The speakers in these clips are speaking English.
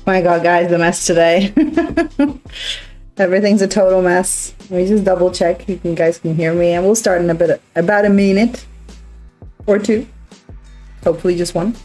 My God, guys, the mess today. Everything's a total mess. Let me just double check. You guys can hear me, and we'll start in about a minute or two. Hopefully, just one.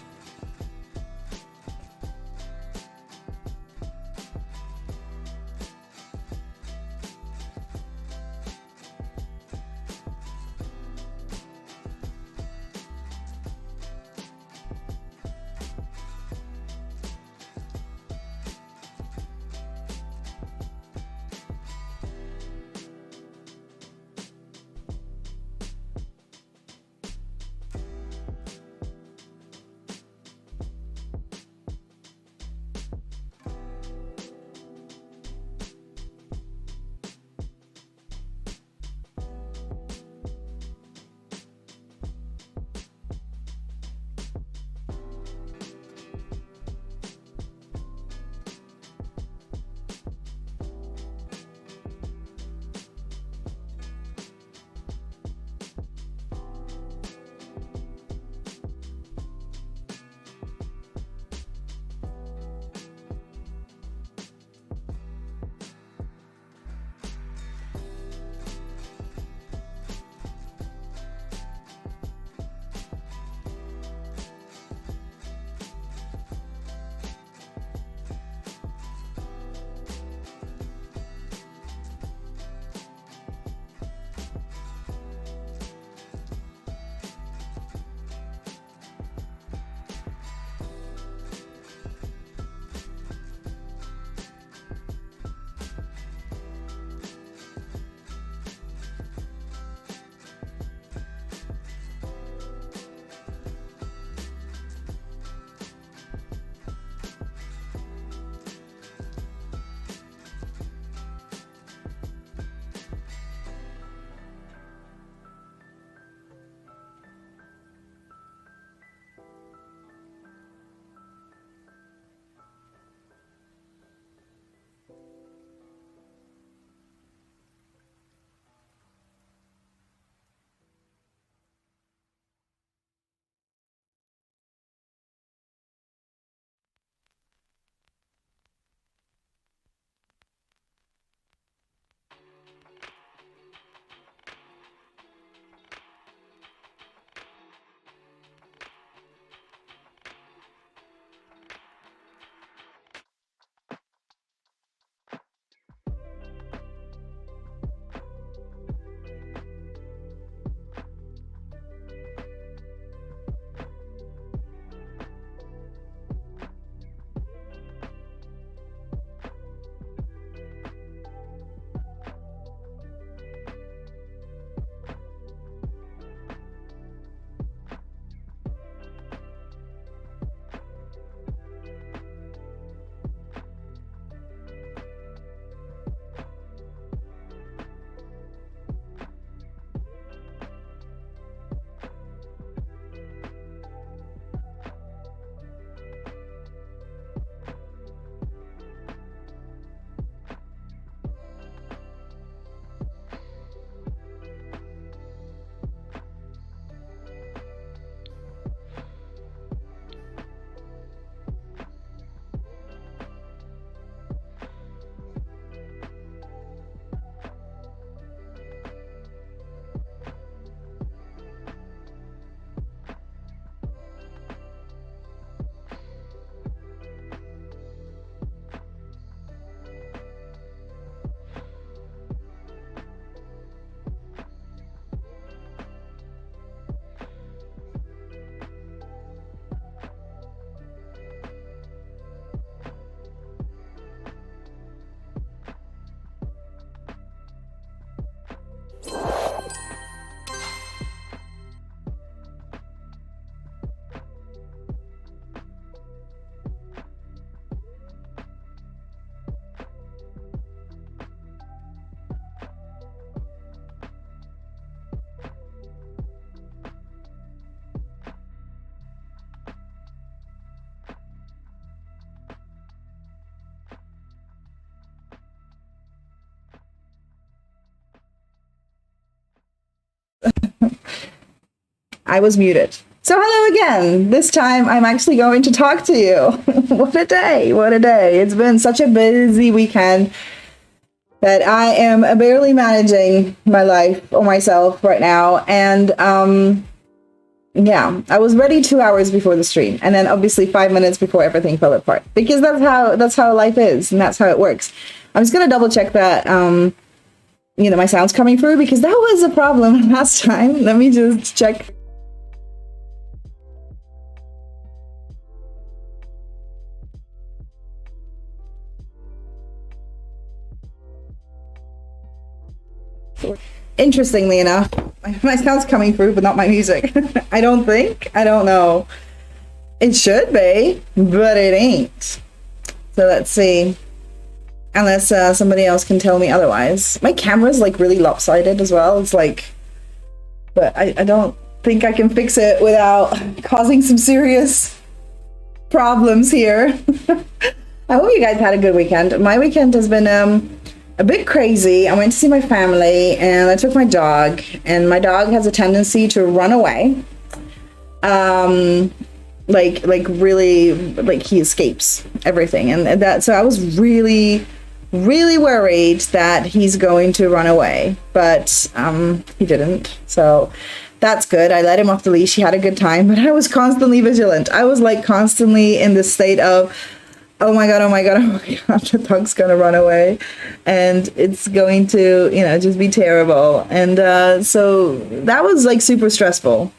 I was muted. So hello again. This time I'm actually going to talk to you. What a day. What a day. It's been such a busy weekend that I am barely managing my life or myself right now. And yeah, I was ready 2 hours before the stream, and then obviously 5 minutes before everything fell apart, because that's how life is, and that's how it works. I'm just gonna double check that you know, my sound's coming through, because that was a problem last time. Let me just check. Interestingly enough, my sound's coming through, but not my music. I don't think. I don't know. It should be, but it ain't. So let's see. Unless somebody else can tell me otherwise. My camera's like really lopsided as well. It's like, but I don't think I can fix it without causing some serious problems here. I hope you guys had a good weekend. My weekend has been a bit crazy. I went to see my family and I took my dog, and my dog has a tendency to run away. Like really, like he escapes everything, and that, so I was really worried that he's going to run away, but he didn't. So that's good. I let him off the leash. He had a good time, but I was constantly vigilant. I was like constantly in this state of, oh my god, oh my god, oh my god, the dog's gonna run away and it's going to, you know, just be terrible. And so that was like super stressful.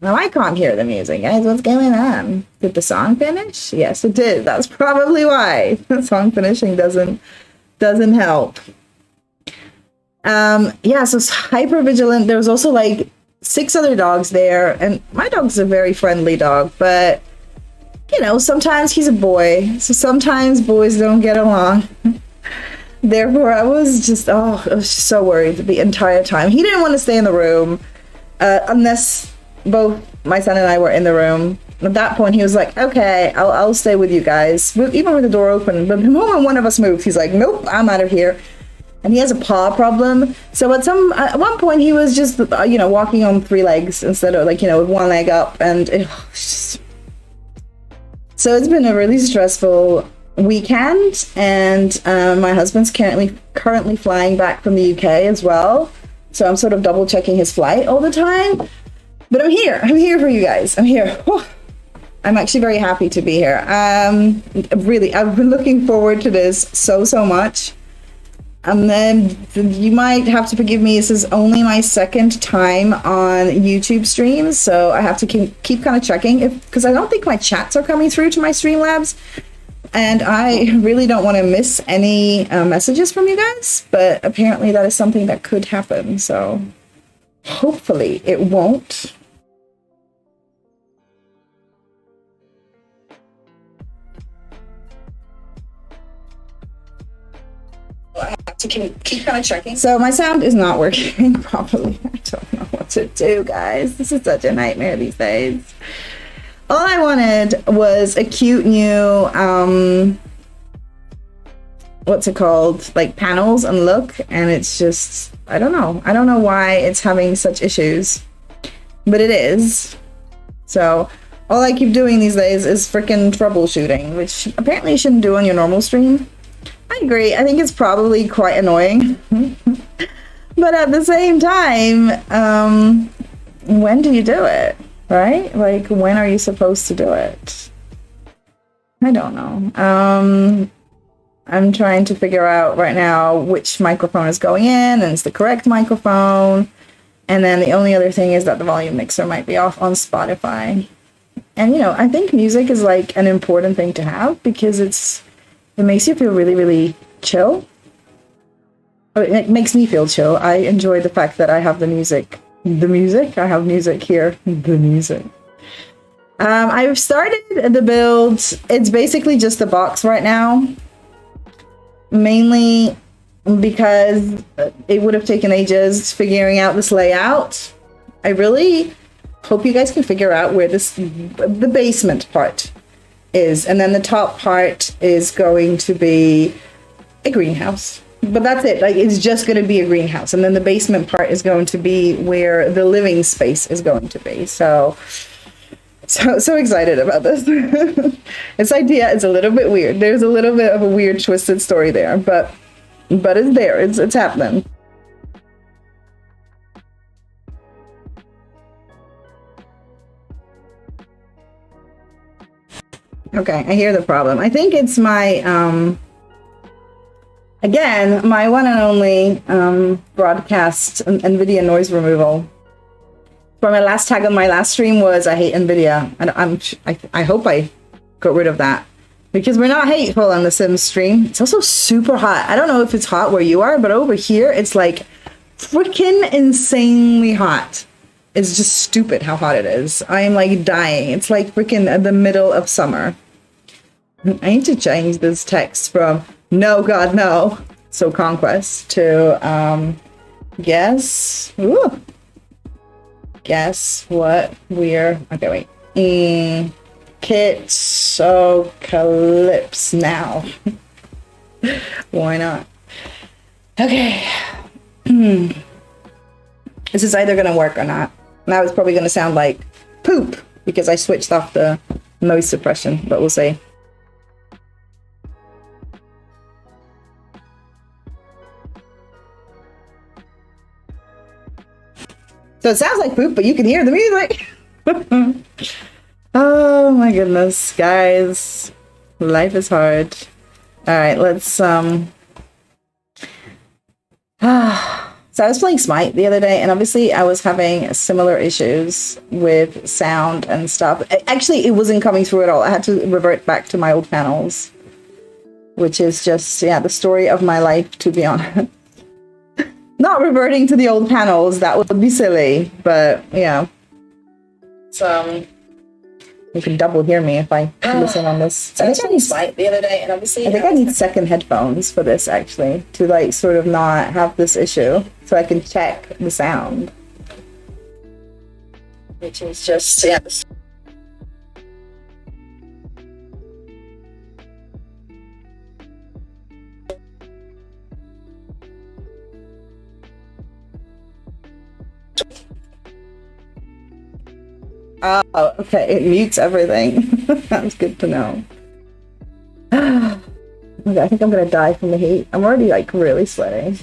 Now I can't hear the music, guys. What's going on? Did the song finish? Yes, it did. That's probably why the song finishing doesn't help. Yeah, so it's hyper vigilant. There was also like 6 other dogs there, and my dog's a very friendly dog, but you know, sometimes he's a boy, so sometimes boys don't get along. Therefore, I was just so worried the entire time. He didn't want to stay in the room unless both my son and I were in the room. At that point, he was like, okay, I'll stay with you guys, even with the door open. But the moment one of us moves, he's like, nope, I'm out of here. And he has a paw problem. So at one point, he was just, you know, walking on 3 legs instead of, like, you know, with 1 leg up. And it was just... So it's been a really stressful weekend, and my husband's currently flying back from the UK as well. So I'm sort of double checking his flight all the time. But I'm here for you guys. I'm here. Whew. I'm actually very happy to be here. Really, I've been looking forward to this so much. And then you might have to forgive me. This is only my 2nd time on YouTube streams, so I have to keep kind of checking, because I don't think my chats are coming through to my Streamlabs, and I really don't want to miss any messages from you guys. But apparently that is something that could happen, so hopefully it won't. I have to keep kind of checking. So my sound is not working properly. I don't know what to do, guys. This is such a nightmare these days. All I wanted was a cute new, what's it called? Like panels and look. And it's just, I don't know. I don't know why it's having such issues, but it is. So all I keep doing these days is freaking troubleshooting, which apparently you shouldn't do on your normal stream. I agree. I think it's probably quite annoying. But at the same time, when do you do it? Right? Like, when are you supposed to do it? I don't know. I'm trying to figure out right now which microphone is going in, and it's the correct microphone. And then the only other thing is that the volume mixer might be off on Spotify. And, you know, I think music is like an important thing to have, because it makes you feel really chill. It makes me feel chill. I enjoy the fact that I have the music. I have music here. The music. I've started the build. It's basically just a box right now. Mainly because it would have taken ages figuring out this layout. I really hope you guys can figure out where the basement part is, and then the top part is going to be a greenhouse. But that's it. Like, it's just going to be a greenhouse, and then the basement part is going to be where the living space is going to be. So excited about this. This idea is a little bit weird. There's a little bit of a weird twisted story there, but it's there. It's happening. Okay, I hear the problem. I think it's my again, my one and only broadcast NVIDIA noise removal. For my last tag on my last stream was I hate NVIDIA, and I hope I got rid of that, because we're not hateful on the Sims stream. It's also super hot. I don't know if it's hot where you are, but over here it's like freaking insanely hot. It's just stupid how hot it is. I'm like dying. It's like freaking the middle of summer. I need to change this text from "No, God, no" so conquest to guess. Ooh. Guess what we're okay. Wait. Kitsocalypse now. Why not? Okay. This is either gonna work or not. Now it's probably gonna sound like poop because I switched off the noise suppression, but we'll see. So it sounds like poop, but you can hear the music. Oh my goodness, guys. Life is hard. Alright, let's So I was playing Smite the other day, and obviously I was having similar issues with sound and stuff. Actually, it wasn't coming through at all. I had to revert back to my old panels, which is just, yeah, the story of my life, to be honest. Not reverting to the old panels, that would be silly, but yeah. So you can double hear me if I listen on this. So I think I need Smite the other day, and obviously I think I need second headphones for this, actually, to like sort of not have this issue, so I can check the sound, which is just, yeah. Oh, okay. It mutes everything. That's good to know. Okay, I think I'm gonna die from the heat. I'm already like really sweating.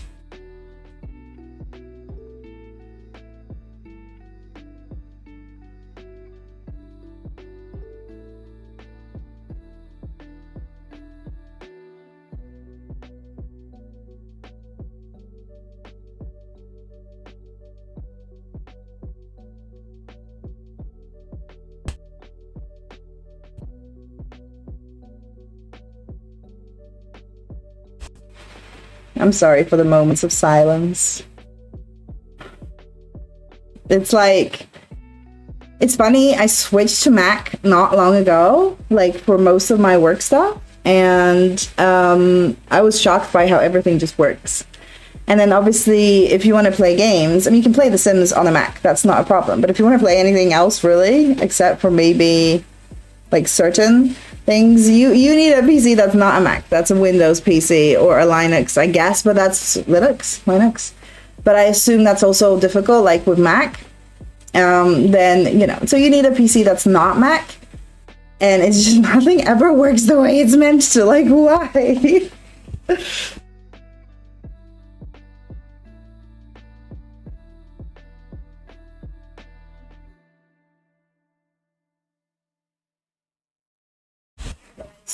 I'm sorry for the moments of silence. It's like, it's funny, I switched to Mac not long ago, like for most of my work stuff, and I was shocked by how everything just works. And then obviously, if you want to play games, I mean, you can play The Sims on a Mac, that's not a problem, but if you want to play anything else really, except for maybe like certain things, you need a PC that's not a Mac. That's a Windows PC or a Linux, I guess, but that's Linux. But I assume that's also difficult, like with Mac. Then, you know, so you need a PC that's not Mac. And it's just nothing ever works the way it's meant to. Like, why?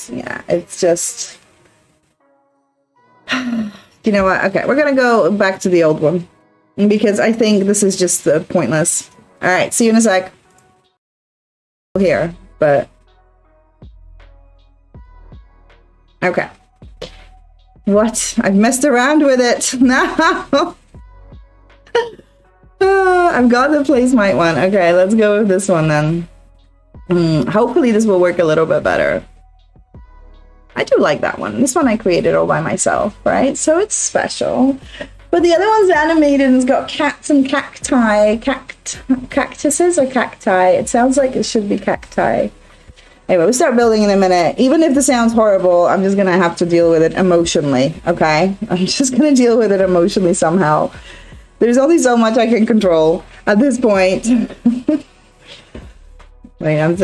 Yeah, it's just, you know what? Okay, we're gonna go back to the old one because I think this is just pointless. All right, see you in a sec. Here, but okay. What? I've messed around with it. No. I've got the Play Smite one. Okay, let's go with this one then. Hopefully this will work a little bit better. I do like that one. This one I created all by myself, right? So it's special. But the other one's animated and it's got cats and cacti. Cactuses or cacti? It sounds like it should be cacti. Anyway, we'll start building in a minute. Even if the sound's horrible, I'm just gonna have to deal with it emotionally, okay? I'm just gonna deal with it emotionally somehow. There's only so much I can control at this point. Wait, I'm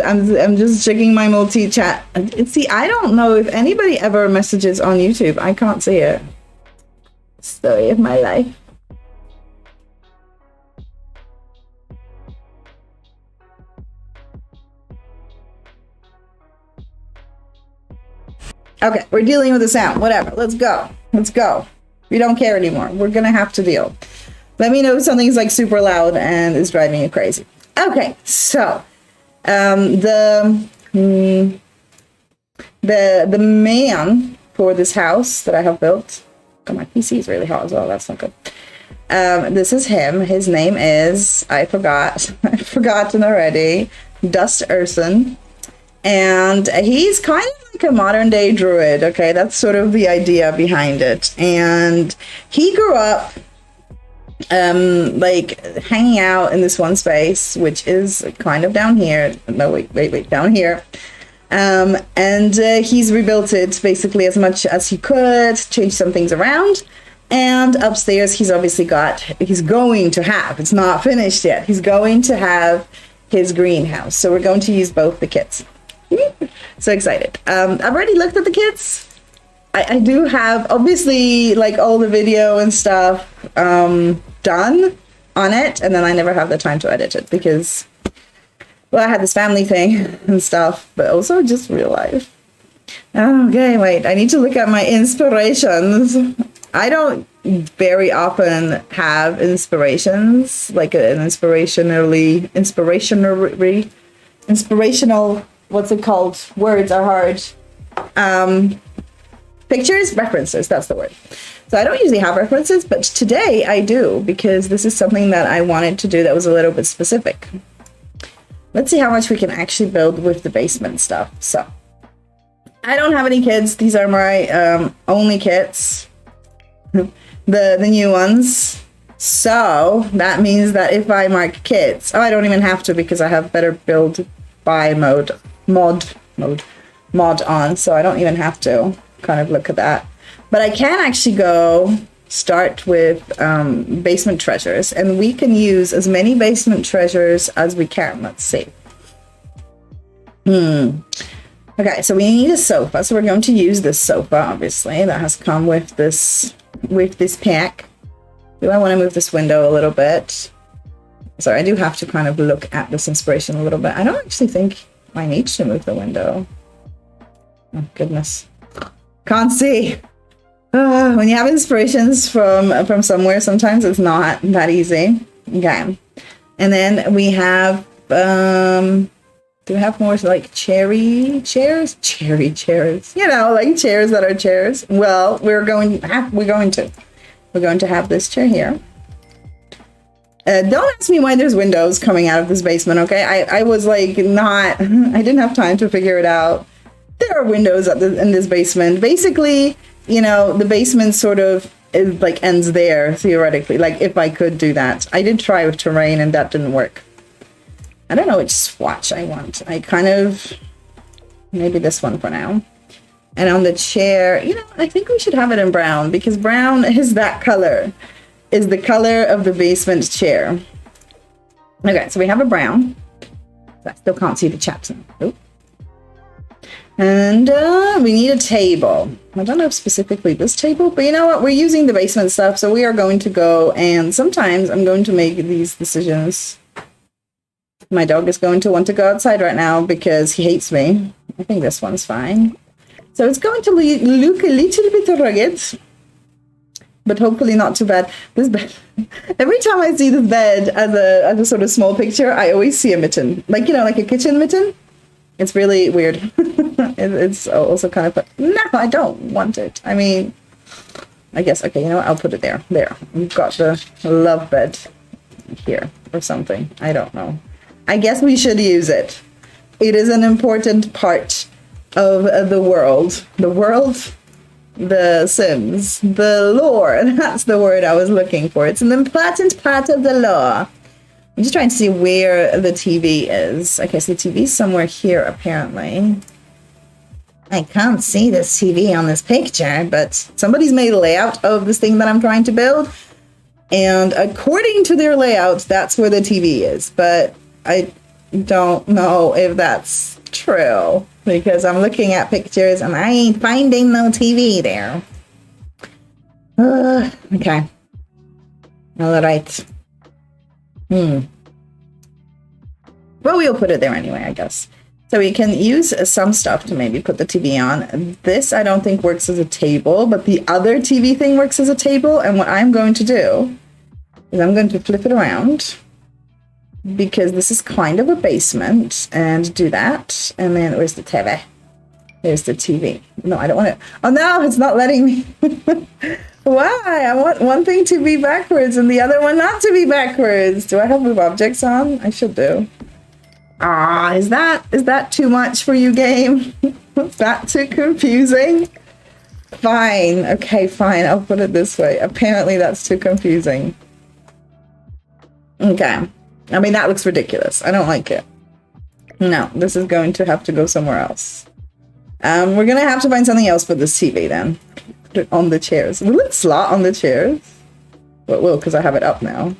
just checking my multi-chat. See, I don't know if anybody ever messages on YouTube. I can't see it. Story of my life. Okay, we're dealing with the sound. Whatever. Let's go. Let's go. We don't care anymore. We're gonna have to deal. Let me know if something's like super loud and is driving you crazy. Okay, so the man for this house that I have built. Oh, my PC is really hot as well. That's not good. This is him. His name is, I forgot. I've forgotten already. Dust Urson. And he's kind of like a modern day druid, okay? That's sort of the idea behind it. And he grew up like hanging out in this one space, which is kind of down here. No, wait, down here. And he's rebuilt it basically as much as he could, changed some things around. And upstairs, he's going to have, it's not finished yet, he's going to have his greenhouse. So we're going to use both the kits. So excited. I've already looked at the kits. I do have obviously like all the video and stuff done on it, and then I never have the time to edit it because, well, I had this family thing and stuff, but also just real life. Okay, wait, I need to look at my inspirations. I don't very often have inspirations, like an inspirational, what's it called? Words are hard. Pictures, references, that's the word. So I don't usually have references, but today I do, because this is something that I wanted to do that was a little bit specific. Let's see how much we can actually build with the basement stuff. So I don't have any kids. These are my only kits, the new ones. So that means that if I mark kids, I don't even have to, because I have better build by mod on, so I don't even have to kind of look at that. But I can actually go start with basement treasures, and we can use as many basement treasures as we can. Let's see. Okay, so we need a sofa, so we're going to use this sofa, obviously, that has come with this pack. Do I want to move this window a little bit? Sorry, I do have to kind of look at this inspiration a little bit. I don't actually think I need to move the window. Oh, goodness. Can't see. When you have inspirations from somewhere, sometimes it's not that easy. Okay. And then we have, do we have more like cherry chairs? Cherry chairs. You know, like chairs that are chairs. Well, we're going to have this chair here. Don't ask me why there's windows coming out of this basement, okay? I was like I didn't have time to figure it out. There are windows in this basement. Basically, you know, the basement sort of ends there, theoretically, like if I could do that. I did try with terrain and that didn't work. I don't know which swatch I want. Maybe this one for now. And on the chair, you know, I think we should have it in brown, because brown is that color. Is the color of the basement chair. Okay, so we have a brown. I still can't see the chat. Nope. And we need a table. I don't know if specifically this table, but you know what? We're using the basement stuff, so we are going to go, and sometimes I'm going to make these decisions. My dog is going to want to go outside right now because he hates me. I think this one's fine. So it's going to look a little bit rugged, but hopefully not too bad. This bed. Every time I see this bed as a sort of small picture, I always see a mitten, like, you know, like a kitchen mitten. It's really weird. It's also kind of fun. No, I don't want it. I mean, I guess, okay, you know what? I'll put it there. There. We've got the love bed here or something. I don't know. I guess we should use it. It is an important part of the world. The world, the Sims, the lore. That's the word I was looking for. It's an important part of the lore. I'm just trying to see where the TV is. Okay, so the TV is somewhere here, apparently. I can't see this TV on this picture, but somebody's made a layout of this thing that I'm trying to build. And according to their layout, that's where the TV is. But I don't know if that's true, because I'm looking at pictures and I ain't finding no TV there. Okay. All right. Well, we'll put it there anyway, I guess. So we can use some stuff to maybe put the TV on. This I don't think works as a table, but the other TV thing works as a table. And what I'm going to do is I'm going to flip it around, because this is kind of a basement, and do that. And then where's the TV? There's the TV. No, I don't want it. Oh no, it's not letting me. Why? I want one thing to be backwards and the other one not to be backwards. Do I have move objects on? I should do. Ah, is that too much for you, game? Is that too confusing? Fine. Okay, fine. I'll put it this way. Apparently that's too confusing. Okay. I mean, that looks ridiculous. I don't like it. No, this is going to have to go somewhere else. We're going to have to find something else for this TV then. Put it on the chairs. Will it slot on the chairs? Well, it will, because I have it up now.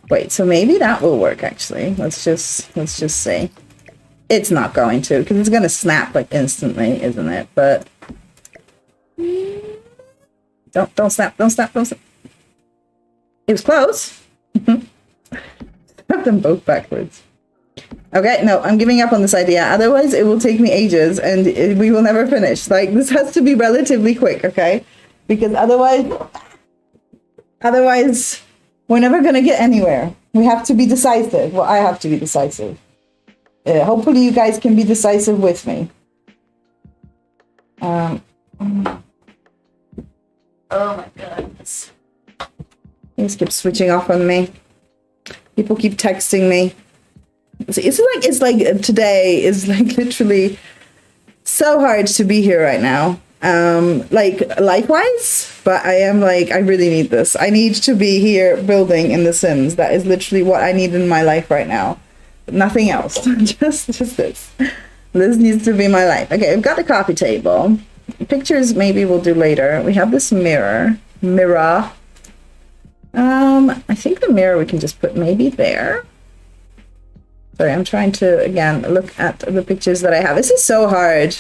Wait, so maybe that will work, actually. Let's just see. It's not going to, because it's going to snap, like, instantly, isn't it? But... Don't snap, don't snap, don't snap. It was close. Have them both backwards. Okay, no, I'm giving up on this idea. Otherwise, it will take me ages, and we will never finish. Like, this has to be relatively quick, okay? Because otherwise, we're never going to get anywhere. We have to be decisive. Well, I have to be decisive. Hopefully, you guys can be decisive with me. Oh my goodness. Things keep switching off on me. People keep texting me. It's like today is like literally so hard to be here right now. Like life-wise, but I am like, I really need this. I need to be here building in The Sims. That is literally what I need in my life right now. Nothing else. just this. This needs to be my life. Okay, we've got the coffee table. Pictures maybe we'll do later. We have this mirror. I think the mirror we can just put maybe there. Sorry, I'm trying to, again, look at the pictures that I have. This is so hard,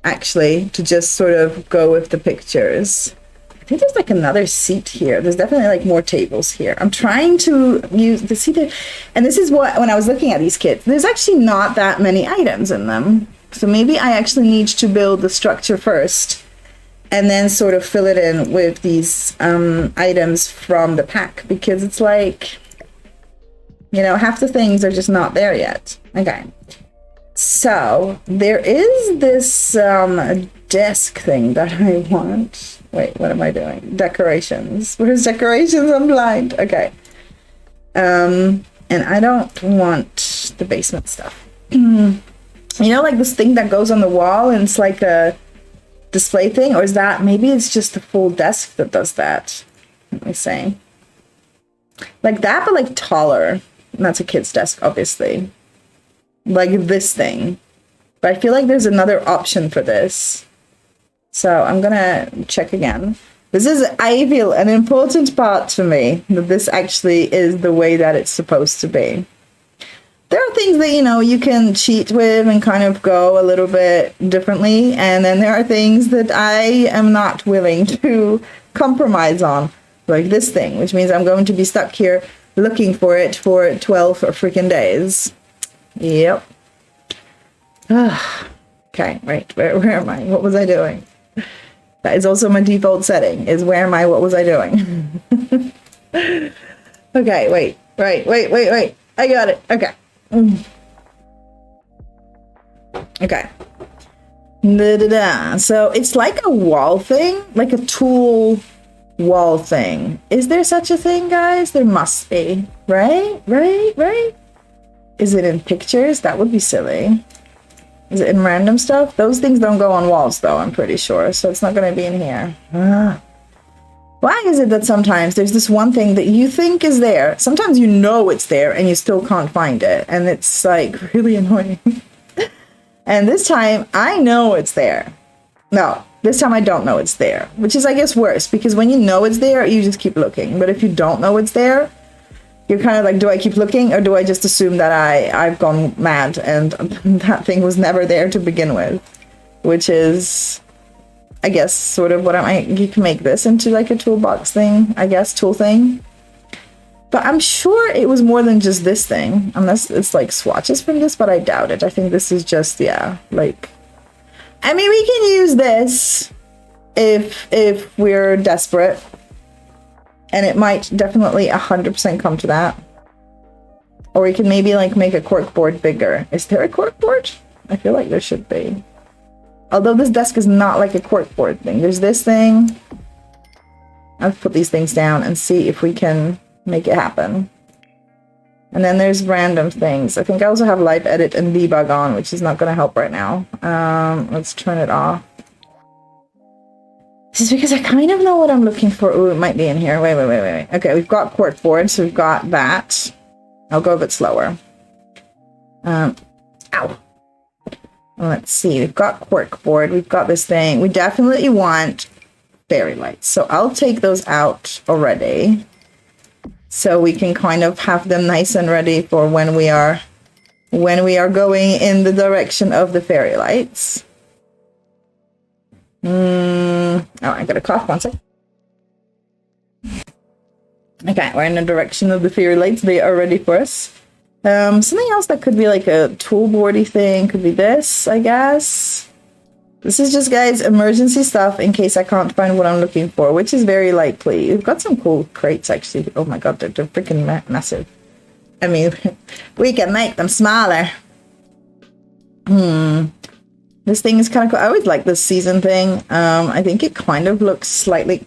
actually, to just sort of go with the pictures. I think there's like another seat here. There's definitely like more tables here. I'm trying to use the seat there. And this is what, when I was looking at these kits, there's actually not that many items in them. So maybe I actually need to build the structure first and then sort of fill it in with these items from the pack, because it's like, you know, half the things are just not there yet. Okay. So there is this desk thing that I want. Wait, what am I doing? Decorations. Where's decorations? I'm blind. Okay. And I don't want the basement stuff. You know, like this thing that goes on the wall and it's like a display thing? Or is that, maybe it's just the full desk that does that. Let me see. Like that, but like taller. And that's a kid's desk, obviously. Like this thing. But I feel like there's another option for this. So I'm gonna check again. This is, I feel, an important part for me, that this actually is the way that it's supposed to be. There are things that, you know, you can cheat with and kind of go a little bit differently. And then there are things that I am not willing to compromise on. Like this thing, which means I'm going to be stuck here looking for it for 12 freaking days. Yep. Okay, right. Where am I? What was I doing? That is also my default setting, is where am I? What was I doing? Okay, wait. I got it. Okay. Okay. So it's like a wall thing, like a tool wall thing. Is there such a thing, guys? There must be. Right? Is it in pictures? That would be silly. Is it in random stuff? Those things don't go on walls, though, I'm pretty sure. So it's not going to be in here. Why is it that sometimes there's this one thing that you think is there? Sometimes you know it's there and you still can't find it. And it's like really annoying. And this time I know it's there. No, this time I don't know it's there, which is, I guess, worse, because when you know it's there, you just keep looking. But if you don't know it's there, you're kind of like, do I keep looking or do I just assume that I've gone mad and that thing was never there to begin with? Which is, I guess, sort of what you can make this into like a toolbox thing, I guess, tool thing. But I'm sure it was more than just this thing, unless it's like swatches from this, but I doubt it. I think this is just, yeah, like, I mean, we can use this if we're desperate, and it might definitely 100% come to that. Or we can maybe like make a cork board bigger. Is there a cork board? I feel like there should be. Although this desk is not like a cork board thing. There's this thing. I'll put these things down and see if we can make it happen. And then there's random things. I think I also have live edit and debug on, which is not going to help right now. Let's turn it off. This is because I kind of know what I'm looking for. Oh, it might be in here. Wait. Okay, we've got cork board, so we've got that. I'll go a bit slower. Ow. Let's see. We've got cork board. We've got this thing. We definitely want fairy lights. So I'll take those out already, so we can kind of have them nice and ready for when we are going in the direction of the fairy lights. Oh, I got a cough, one sec. Okay, we're in the direction of the fairy lights. They are ready for us. Something else that could be like a toolboardy thing could be this, I guess. This is just, guys, emergency stuff in case I can't find what I'm looking for, which is very likely. We've got some cool crates, actually. Oh my god, they're freaking massive. I mean, we can make them smaller. This thing is kind of cool. I always like this season thing. I think it kind of looks slightly,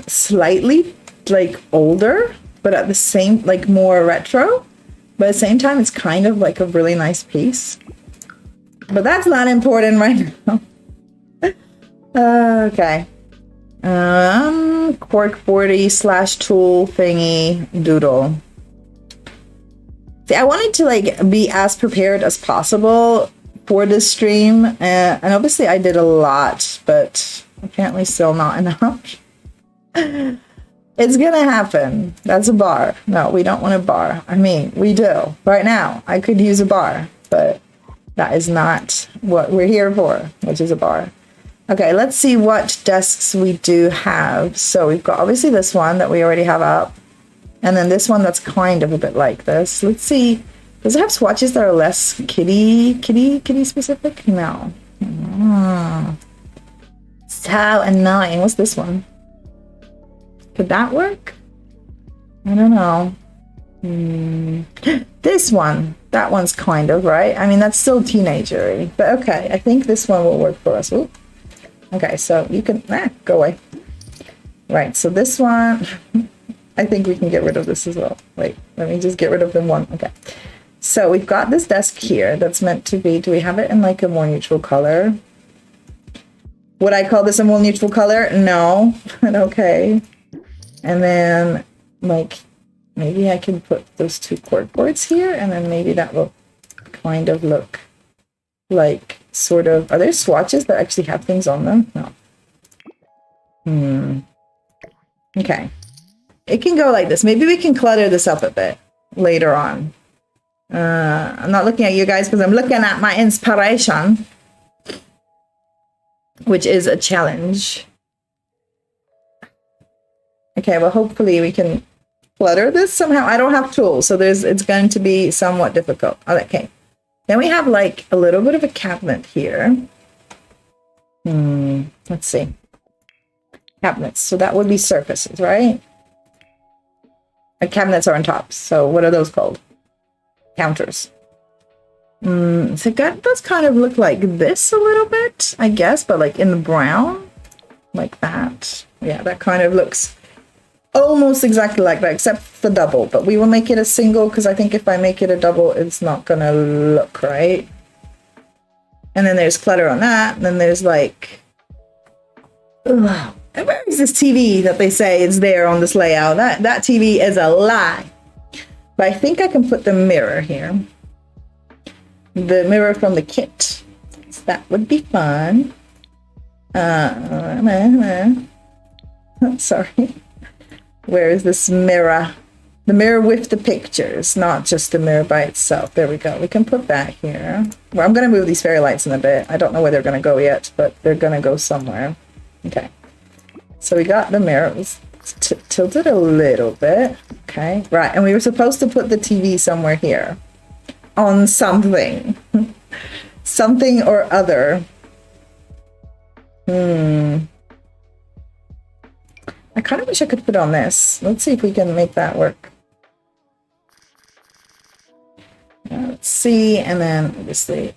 slightly like older, but at the same, like more retro. But at the same time, it's kind of like a really nice piece. But that's not important right now. Okay. Corkboardy / tool thingy doodle. See, I wanted to like be as prepared as possible for this stream, and obviously I did a lot, but apparently still not enough. It's gonna happen. That's a bar. No, we don't want a bar. I mean, we do. Right now, I could use a bar, but that is not what we're here for, which is a bar. Okay, let's see what desks we do have. So we've got obviously this one that we already have up, and then this one that's kind of a bit like this. Let's see. Does it have swatches that are less kitty specific? No. So annoying. What's this one? Could that work? I don't know. This one. That one's kind of, right? I mean, that's still teenagery. But okay, I think this one will work for us. Ooh. Okay, so you can... go away. Right, so this one... I think we can get rid of this as well. Wait, let me just get rid of the one. Okay. So we've got this desk here that's meant to be... Do we have it in like a more neutral color? Would I call this a more neutral color? No. But okay. And then, like, maybe I can put those two cork boards here, and then maybe that will kind of look like sort of... Are there swatches that actually have things on them? No. Okay. It can go like this. Maybe we can clutter this up a bit later on. I'm not looking at you guys because I'm looking at my inspiration, which is a challenge. Okay, well, hopefully we can clutter this somehow. I don't have tools, so it's going to be somewhat difficult. Okay. Then we have like a little bit of a cabinet here. Let's see. Cabinets. So that would be surfaces, right? Cabinets are on top. So what are those called? Counters. So that does kind of look like this a little bit, I guess, but like in the brown, like that. Yeah, that kind of looks almost exactly like that, except the double. But we will make it a single, because I think if I make it a double, it's not gonna look right. And then there's clutter on that. And then there's like, Where is this TV that they say is there on this layout? That TV is a lie. But I think I can put the mirror here. The mirror from the kit. So that would be fun. Sorry. Where is this mirror? The mirror with the pictures, not just the mirror by itself. There we go. We can put that here. Well, I'm going to move these fairy lights in a bit. I don't know where they're going to go yet, but they're going to go somewhere. Okay. So we got the mirror. It was tilted a little bit. Okay. Right. And we were supposed to put the TV somewhere here. On something. Something or other. I kind of wish I could put on this. Let's see if we can make that work. Let's see, and then obviously,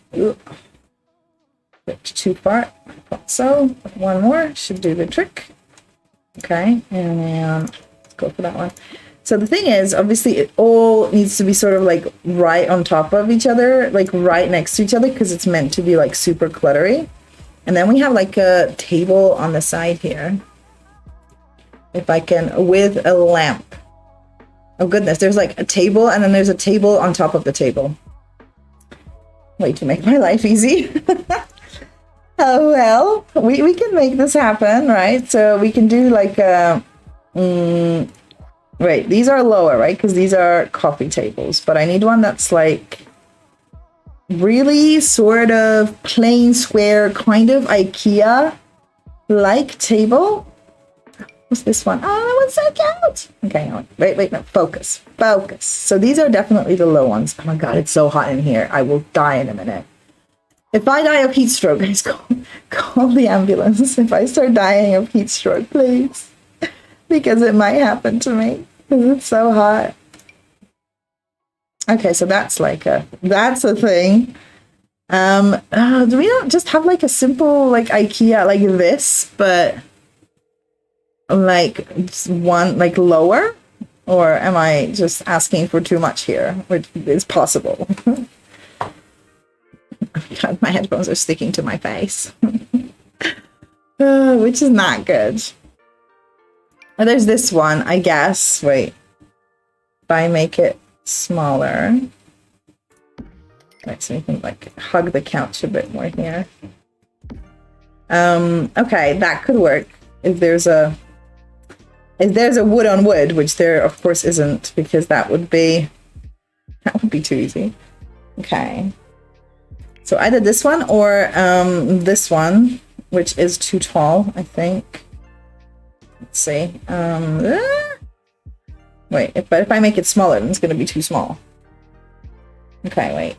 bit too far. I thought so. One more should do the trick. Okay, and then let's go for that one. So the thing is, obviously, it all needs to be sort of like right on top of each other, like right next to each other, because it's meant to be like super cluttery. And then we have like a table on the side here. If I can, with a lamp. Oh goodness, there's like a table and then there's a table on top of the table. Way to make my life easy. Oh well, we can make this happen, right? So we can do like a... wait, these are lower, right? Because these are coffee tables. But I need one that's like really sort of plain square, kind of IKEA-like table. What's this one? Oh, that one's so cute. Okay, wait, no, focus. So these are definitely the low ones. Oh my god, it's so hot in here. I will die in a minute. If I die of heat stroke, guys, call the ambulance. If I start dying of heat stroke, please. Because it might happen to me. Because it's so hot. Okay, so that's a thing. Do we not just have like a simple like IKEA like this, but like one like lower? Or am I just asking for too much here, which is possible? God, my headphones are sticking to my face. Which is not good. Oh, there's this one, I guess. Wait. If I make it smaller. Right, so we can like hug the couch a bit more here. Okay, that could work. If there's a wood on wood, which there of course isn't, because that would be too easy. Okay. So either this one or this one, which is too tall, I think. Let's see. Wait, if I make it smaller, then it's going to be too small. Okay, wait.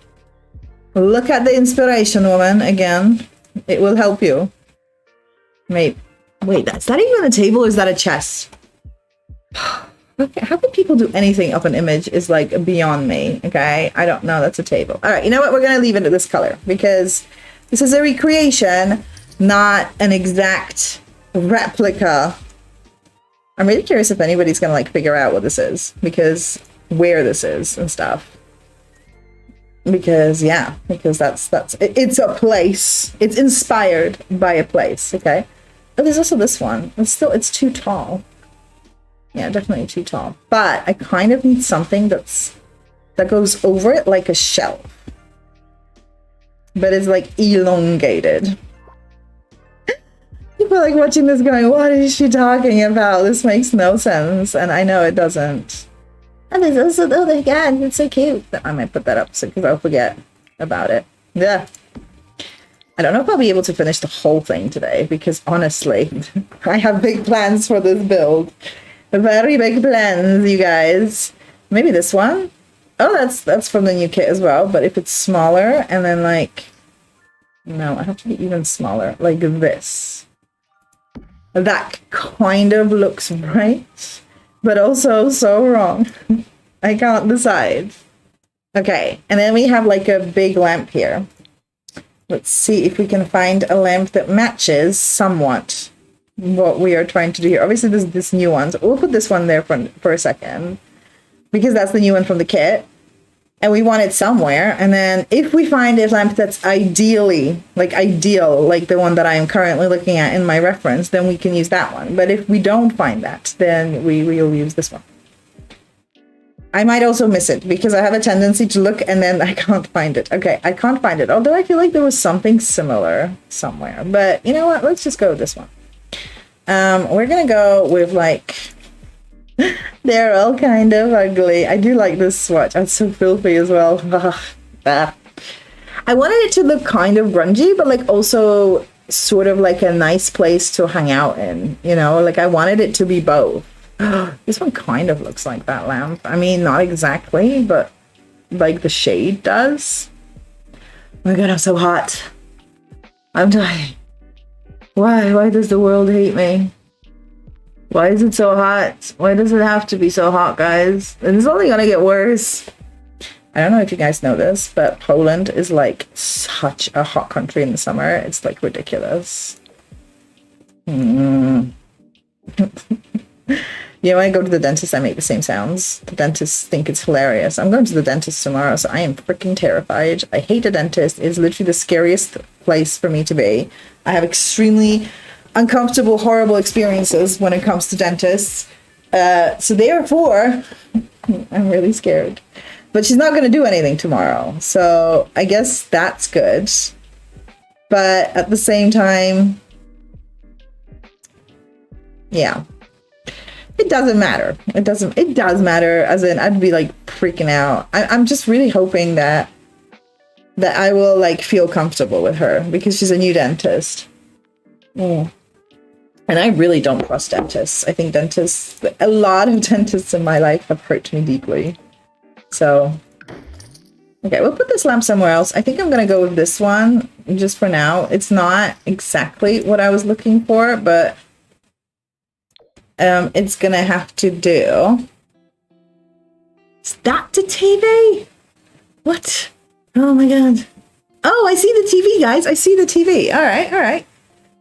Look at the inspiration, woman, again. It will help you. Wait, is that even a table or is that a chest? How can people do anything of an image is like beyond me, okay? I don't know, that's a table. All right, you know what? We're going to leave it at this color because this is a recreation, not an exact replica. I'm really curious if anybody's going to like figure out what this is, because where this is and stuff. Because it's a place. It's inspired by a place, okay? Oh, there's also this one. It's too tall. Yeah, definitely too tall. But I kind of need something that goes over it like a shelf. But it's like elongated. People are like watching this going, what is she talking about? This makes no sense. And I know it doesn't. And there's also, oh my god, it's so cute. I might put that up because I'll forget about it. Yeah. I don't know if I'll be able to finish the whole thing today because honestly, I have big plans for this build. Very big plans, you guys. Maybe this one? Oh, that's from the new kit as well. But if it's smaller and then like... No, I have to be even smaller. Like this. That kind of looks right. But also so wrong. I can't decide. Okay, and then we have like a big lamp here. Let's see if we can find a lamp that matches somewhat what we are trying to do here. Obviously, there's this new one. So we'll put this one there for a second. Because that's the new one from the kit. and we want it somewhere. And then if we find a lamp that's ideal, like the one that I am currently looking at in my reference, then we can use that one. But if we don't find that, then we will use this one. I might also miss it because I have a tendency to look and then I can't find it. Okay, I can't find it. Although I feel like there was something similar somewhere. But you know what? Let's just go with this one. We're gonna go with like... They're all kind of ugly. I do like this swatch. It's so filthy as well. I wanted it to look kind of grungy, but like also sort of like a nice place to hang out in. You know, like I wanted it to be both. This one kind of looks like that lamp. I mean, not exactly, but like the shade does. Oh my god, I'm so hot. I'm dying. Why? Why does the world hate me? Why is it so hot? Why does it have to be so hot, guys? And it's only gonna get worse. I don't know if you guys know this, but Poland is like such a hot country in the summer. It's like ridiculous. You know, when I go to the dentist, I make the same sounds. The dentists think it's hilarious. I'm going to the dentist tomorrow, so I am freaking terrified. I hate a dentist. It's literally the scariest place for me to be. I have extremely uncomfortable, horrible experiences when it comes to dentists. So therefore, I'm really scared. But she's not going to do anything tomorrow. So I guess that's good. But at the same time, yeah. It doesn't matter. It does matter, as in I'd be like freaking out. I'm just really hoping that I will like feel comfortable with her because she's a new dentist. And I really don't trust dentists. I think a lot of dentists in my life have hurt me deeply. So, okay, we'll put this lamp somewhere else. I think I'm going to go with this one just for now. It's not exactly what I was looking for, but it's gonna have to do. Is that the TV? What? Oh my god. Oh, I see the TV, guys. I see the TV. All right, all right.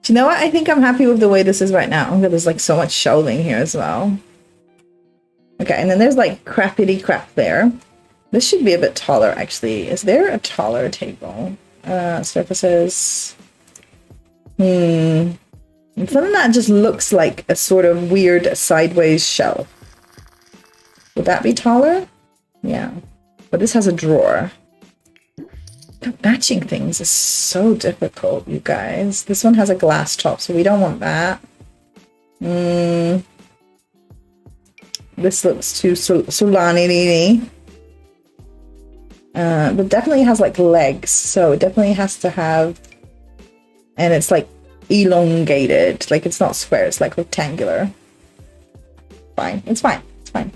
Do you know what? I think I'm happy with the way this is right now. Oh, there's like so much shelving here as well. Okay, and then there's like crappity crap there. This should be a bit taller, actually. Is there a taller table? Surfaces. Something that just looks like a sort of weird sideways shelf. Would that be taller? Yeah. But this has a drawer. Matching things is so difficult, you guys. This one has a glass top, so we don't want that. This looks too Solani-y. But definitely has like legs, so it definitely has to have... And it's like elongated, like it's not square, it's like rectangular. Fine, it's fine, it's fine.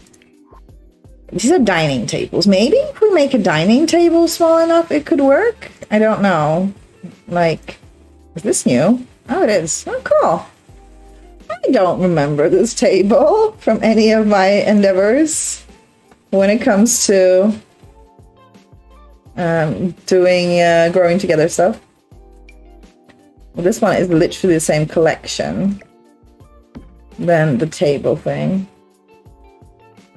These are dining tables. Maybe if we make a dining table small enough, it could work. I don't know. Like, is this new? Oh, it is. Oh, cool. I don't remember this table from any of my endeavors when it comes to doing growing together stuff. Well, this one is literally the same collection than the table thing.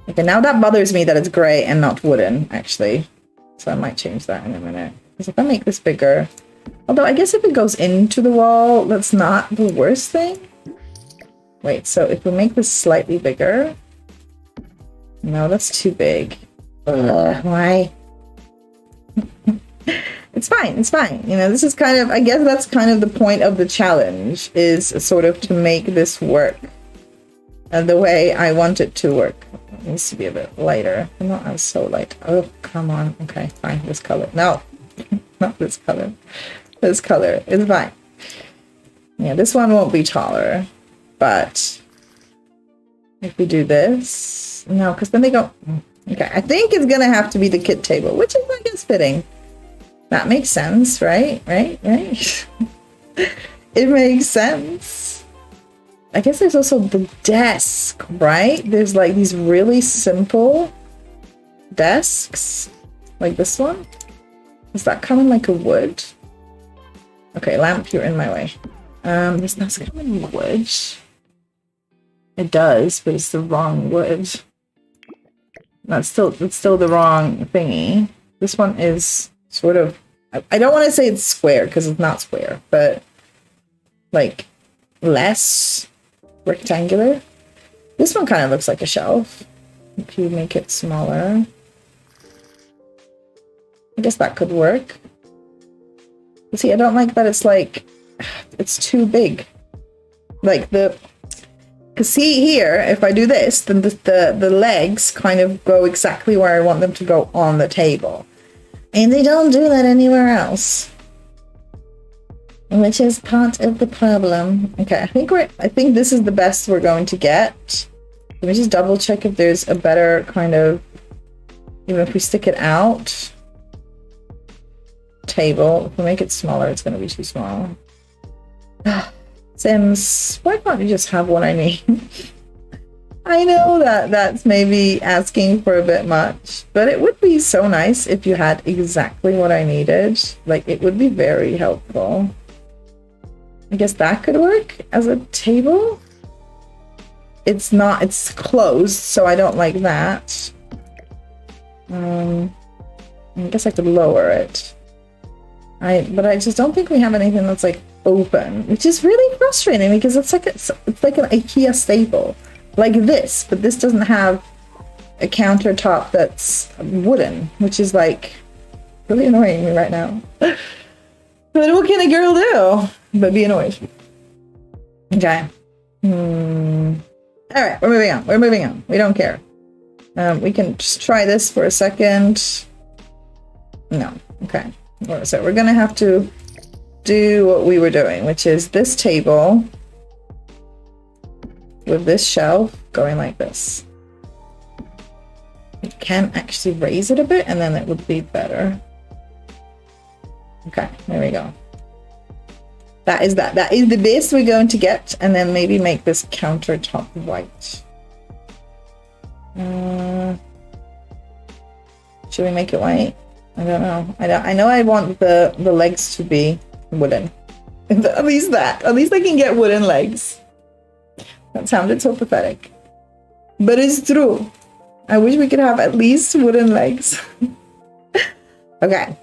Okay, now that bothers me that it's gray and not wooden, actually. So I might change that in a minute. Because if I make this bigger... Although I guess if it goes into the wall, that's not the worst thing. Wait, so if we make this slightly bigger... No, that's too big. Why? It's fine, it's fine. You know, this is kind of, I guess that's kind of the point of the challenge, is sort of to make this work the way I want it to work. It needs to be a bit lighter. Not so light. Oh, come on. Okay, fine. This color. No, not this color. This color is fine. Yeah, this one won't be taller, but if we do this, no, because then they go, okay, I think it's gonna have to be the kit table, which is, I guess, fitting. That makes sense, right? Right? It makes sense. I guess there's also the desk, right? There's like these really simple desks, like this one. Does that come in like a wood? Okay, lamp, you're in my way. This does come in wood. It does, but it's the wrong wood. That's still the wrong thingy. This one is sort of, I don't want to say it's square because it's not square, but like less rectangular. This one kind of looks like a shelf. If you make it smaller, I guess that could work. You see, I don't like that it's like, it's too big. Like because see here, if I do this, then the legs kind of go exactly where I want them to go on the table. And they don't do that anywhere else. Which is part of the problem. Okay, I think this is the best we're going to get. Let me just double check if there's a better kind of, even if we stick it out, table. If we make it smaller, it's going to be too small. Sims, why can't you just have what I need? I know that's maybe asking for a bit much, but it would be so nice if you had exactly what I needed. Like, it would be very helpful. I guess that could work as a table. It's not, it's closed, so I don't like that. I guess I could lower it. But I just don't think we have anything that's like open, which is really frustrating because it's like an IKEA staple, like this, but this doesn't have a countertop that's wooden, which is like really annoying me right now. But what can a girl do but be annoyed? Okay. All right, we're moving on. We don't care. We can just try this for a second. No. Okay. So we're gonna have to do what we were doing, which is this table with this shelf going like this. We can actually raise it a bit and then it would be better. Okay, there we go. That is the base we're going to get, and then maybe make this countertop white. Should we make it white? I don't know. I know I want the legs to be wooden. At least I can get wooden legs. That sounded so pathetic. But it's true. I wish we could have at least wooden legs. Okay.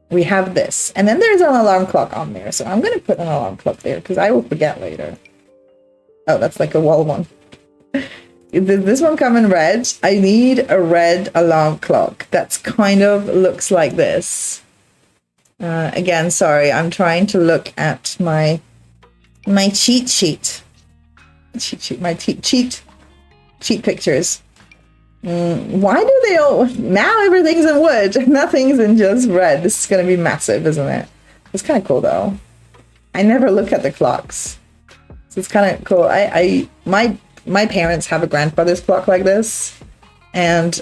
We have this. And then there's an alarm clock on there. So I'm going to put an alarm clock there because I will forget later. Oh, that's like a wall one. Did this one come in red? I need a red alarm clock. That's kind of looks like this. Again, sorry, I'm trying to look at my cheat sheet. My cheat pictures. Why do they all... Now everything's in wood. Nothing's in just red. This is going to be massive, isn't it? It's kind of cool, though. I never look at the clocks. So it's kind of cool. My parents have a grandfather's clock like this. And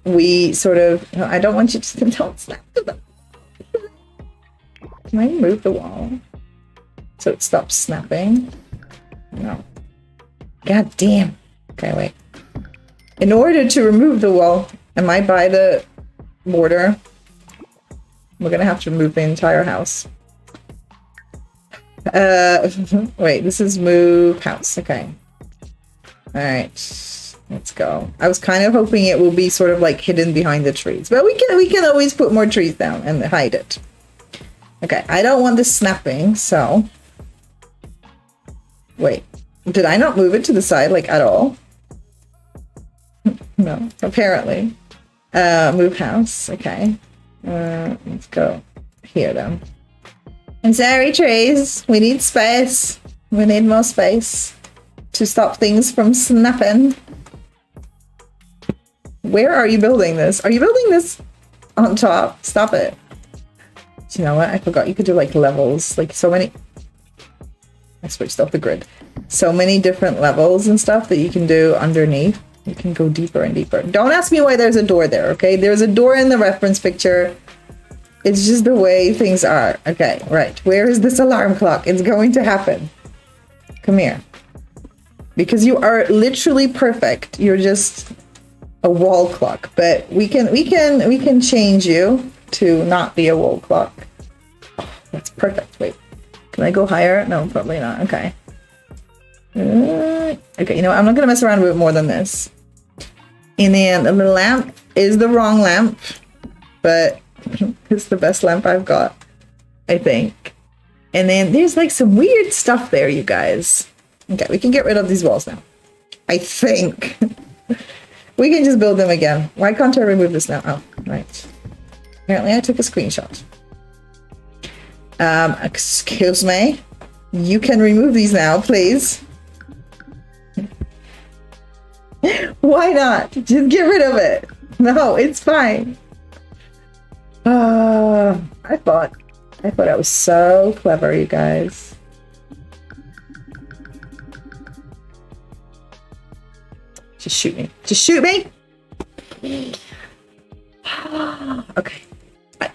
we sort of... I don't want you to... Don't snap them. Can I move the wall so it stops snapping? No. God damn. Okay, wait. In order to remove the wall, am I by the border? We're gonna have to remove the entire house. Wait, this is move house. Okay. Alright. Let's go. I was kind of hoping it will be sort of like hidden behind the trees, but we can always put more trees down and hide it. Okay, I don't want this snapping, so... Wait. Did I not move it to the side, like, at all? No, apparently. Move house. Okay. Let's go here, then. I'm sorry, trees. We need space. We need more space to stop things from snapping. Where are you building this? Are you building this on top? Stop it. Do you know what? I forgot you could do, like, levels. Like, so many... I switched off the grid. So many different levels and stuff that you can do underneath. You can go deeper and deeper. Don't ask me why there's a door there, okay? There's a door in the reference picture. It's just the way things are. Okay, right. Where is this alarm clock? It's going to happen. Come here. Because you are literally perfect. You're just a wall clock. But we can change you to not be a wall clock. Oh, that's perfect. Wait. Can I go higher? No, probably not. Okay. Okay, you know what? I'm not gonna mess around with it more than this. And then the lamp is the wrong lamp, but it's the best lamp I've got, I think. And then there's like some weird stuff there, you guys. Okay, we can get rid of these walls now. I think. We can just build them again. Why can't I remove this now? Oh, right. Apparently I took a screenshot. Excuse me. You can remove these now, please. Why not? Just get rid of it. No, it's fine. I thought I was so clever, you guys. Just shoot me. Just shoot me! Okay.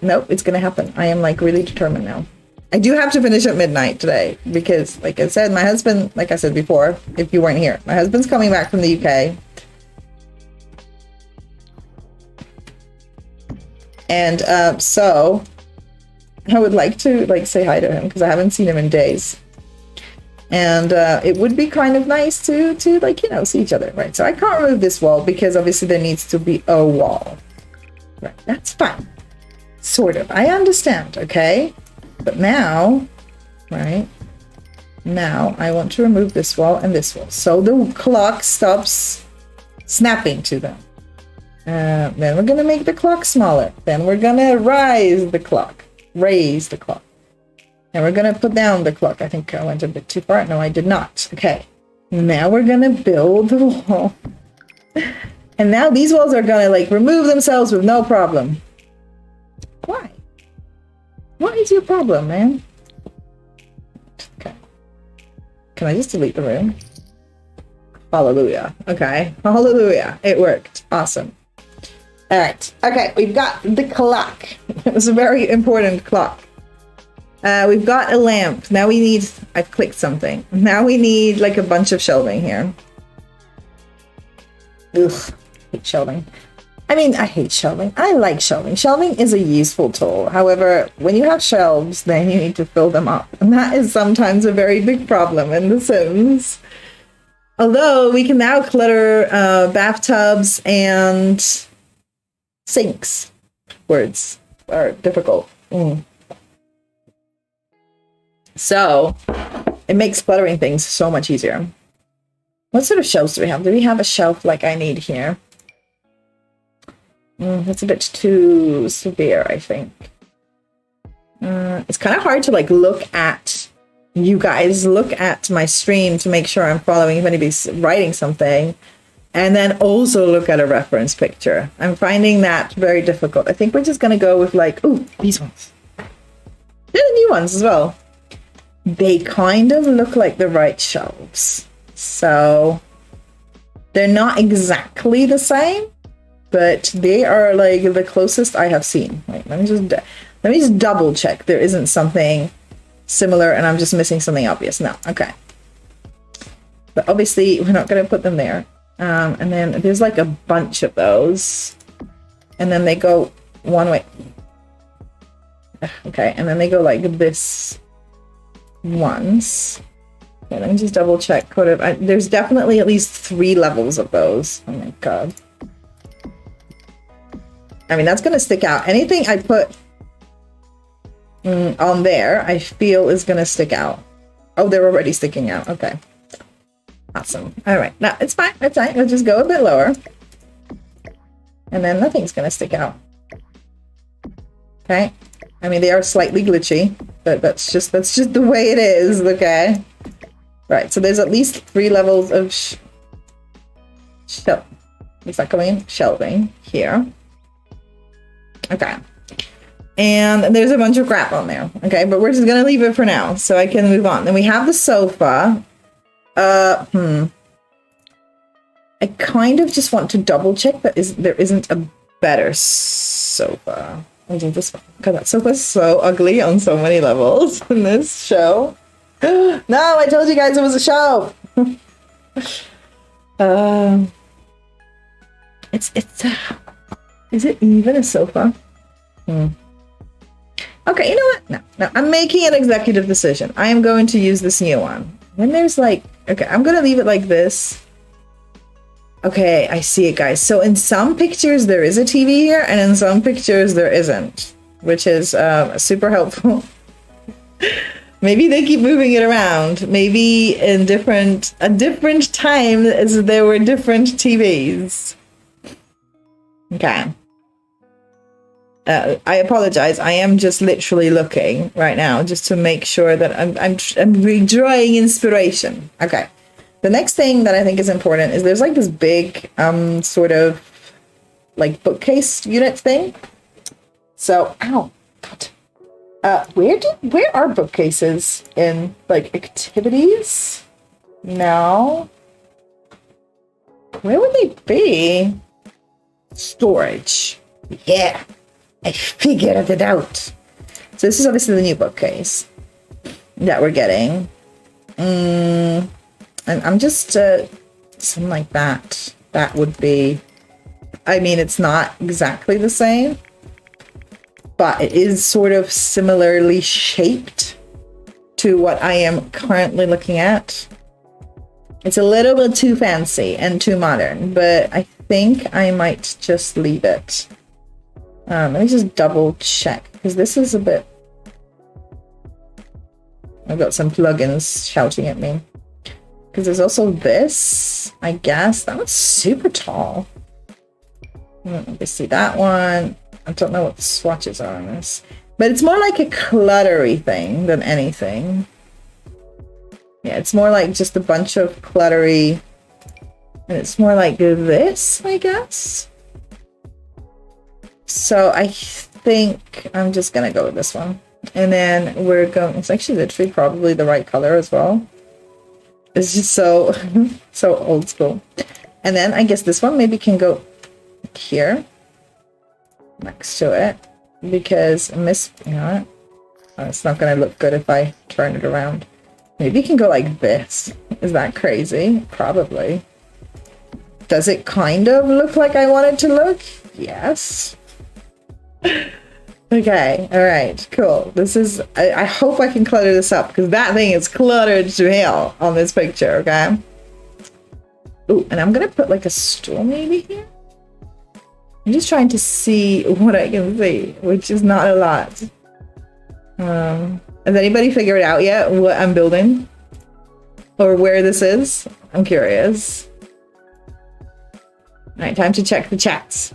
Nope, it's gonna happen. I am like really determined now. I do have to finish at midnight today because, like I said, my husband, like I said before, if you weren't here, my husband's coming back from the UK. And so I would like to like say hi to him because I haven't seen him in days. And it would be kind of nice to like, you know, see each other, right? So I can't remove this wall because obviously there needs to be a wall. Right, that's fine. Sort of. I understand, okay? But now, right, now I want to remove this wall and this wall. So the clock stops snapping to them. Then we're going to make the clock smaller. Then we're going to raise the clock. And we're going to put down the clock. I think I went a bit too far. No, I did not. Okay. Now we're going to build the wall. And now these walls are going to like remove themselves with no problem. Why? What is your problem, man? Okay. Can I just delete the room? Hallelujah. Okay. Hallelujah. It worked. Awesome. All right. Okay. We've got the clock. It was a very important clock. We've got a lamp. Now we need... I've clicked something. Now we need like a bunch of shelving here. Ugh. I hate shelving. I mean, I hate shelving. I like shelving. Shelving is a useful tool. However, when you have shelves, then you need to fill them up. And that is sometimes a very big problem in The Sims. Although we can now clutter bathtubs and sinks. Words are difficult. So it makes cluttering things so much easier. What sort of shelves do we have? Do we have a shelf like I need here? That's a bit too severe, I think. It's kind of hard to like look at you guys, look at my stream to make sure I'm following if anybody's writing something, and then also look at a reference picture. I'm finding that very difficult. I think we're just going to go with like, ooh, these ones. They're the new ones as well. They kind of look like the right shelves. So they're not exactly the same, but they are like the closest I have seen. Wait, let me just double check there isn't something similar and I'm just missing something obvious. No, okay. But obviously we're not going to put them there. And then there's like a bunch of those. And then they go one way. Okay, and then they go like this once. Okay, let me just double check. There's definitely at least 3 levels of those. Oh my god. I mean, that's going to stick out. Anything I put on there, I feel is going to stick out. Oh, they're already sticking out. Okay. Awesome. All right. No, it's fine. It's fine. Let's just go a bit lower. And then nothing's going to stick out. Okay. I mean, they are slightly glitchy, but that's just the way it is. Okay. Right. So there's at least 3 levels of is that coming in? Shelving here. Okay. And there's a bunch of crap on there. Okay, but we're just gonna leave it for now so I can move on. Then we have the sofa. I kind of just want to double check that there isn't a better sofa. This one. God, that sofa is so ugly on so many levels in this show. No, I told you guys it was a show. Is it even a sofa? Okay, you know what? No, I'm making an executive decision. I am going to use this new one. When there's like Okay, I'm gonna leave it like this. Okay, I see it, guys. So in some pictures there is a TV here, and in some pictures there isn't, which is super helpful. Maybe they keep moving it around. Maybe in a different time as there were different TVs. Okay. I apologize. I am just literally looking right now just to make sure that I'm drawing inspiration. Okay. The next thing that I think is important is there's like this big sort of like bookcase unit thing. So, ow, God. Where are bookcases in like activities? No. Where would they be? Storage. Yeah, I figured it out. So this is obviously the new bookcase that we're getting. And I'm just something like that. That would be, I mean, it's not exactly the same, but it is sort of similarly shaped to what I am currently looking at. It's a little bit too fancy and too modern, but I think I might just leave it. Let me just double check, because this is a bit... I've got some plugins shouting at me. Because there's also this, I guess. That one's super tall. Let me see that one. I don't know what the swatches are on this. But it's more like a cluttery thing than anything. Yeah, it's more like just a bunch of cluttery. And it's more like this, I guess. So I think I'm just going to go with this one. And then we're going... It's actually literally probably the right color as well. It's just so so old school. And then I guess this one maybe can go here next to it, because you know what? It's not gonna look good if I turn it around. Maybe it can go like this. Is that crazy? Probably. Does it kind of look like I want it to look? Yes. Okay, all right, cool. This is, I hope I can clutter this up, because that thing is cluttered to hell on this picture, okay? Ooh, and I'm gonna put like a stool maybe here. I'm just trying to see what I can see, which is not a lot. Has anybody figured it out yet, what I'm building? Or where this is? I'm curious. All right, time to check the chats.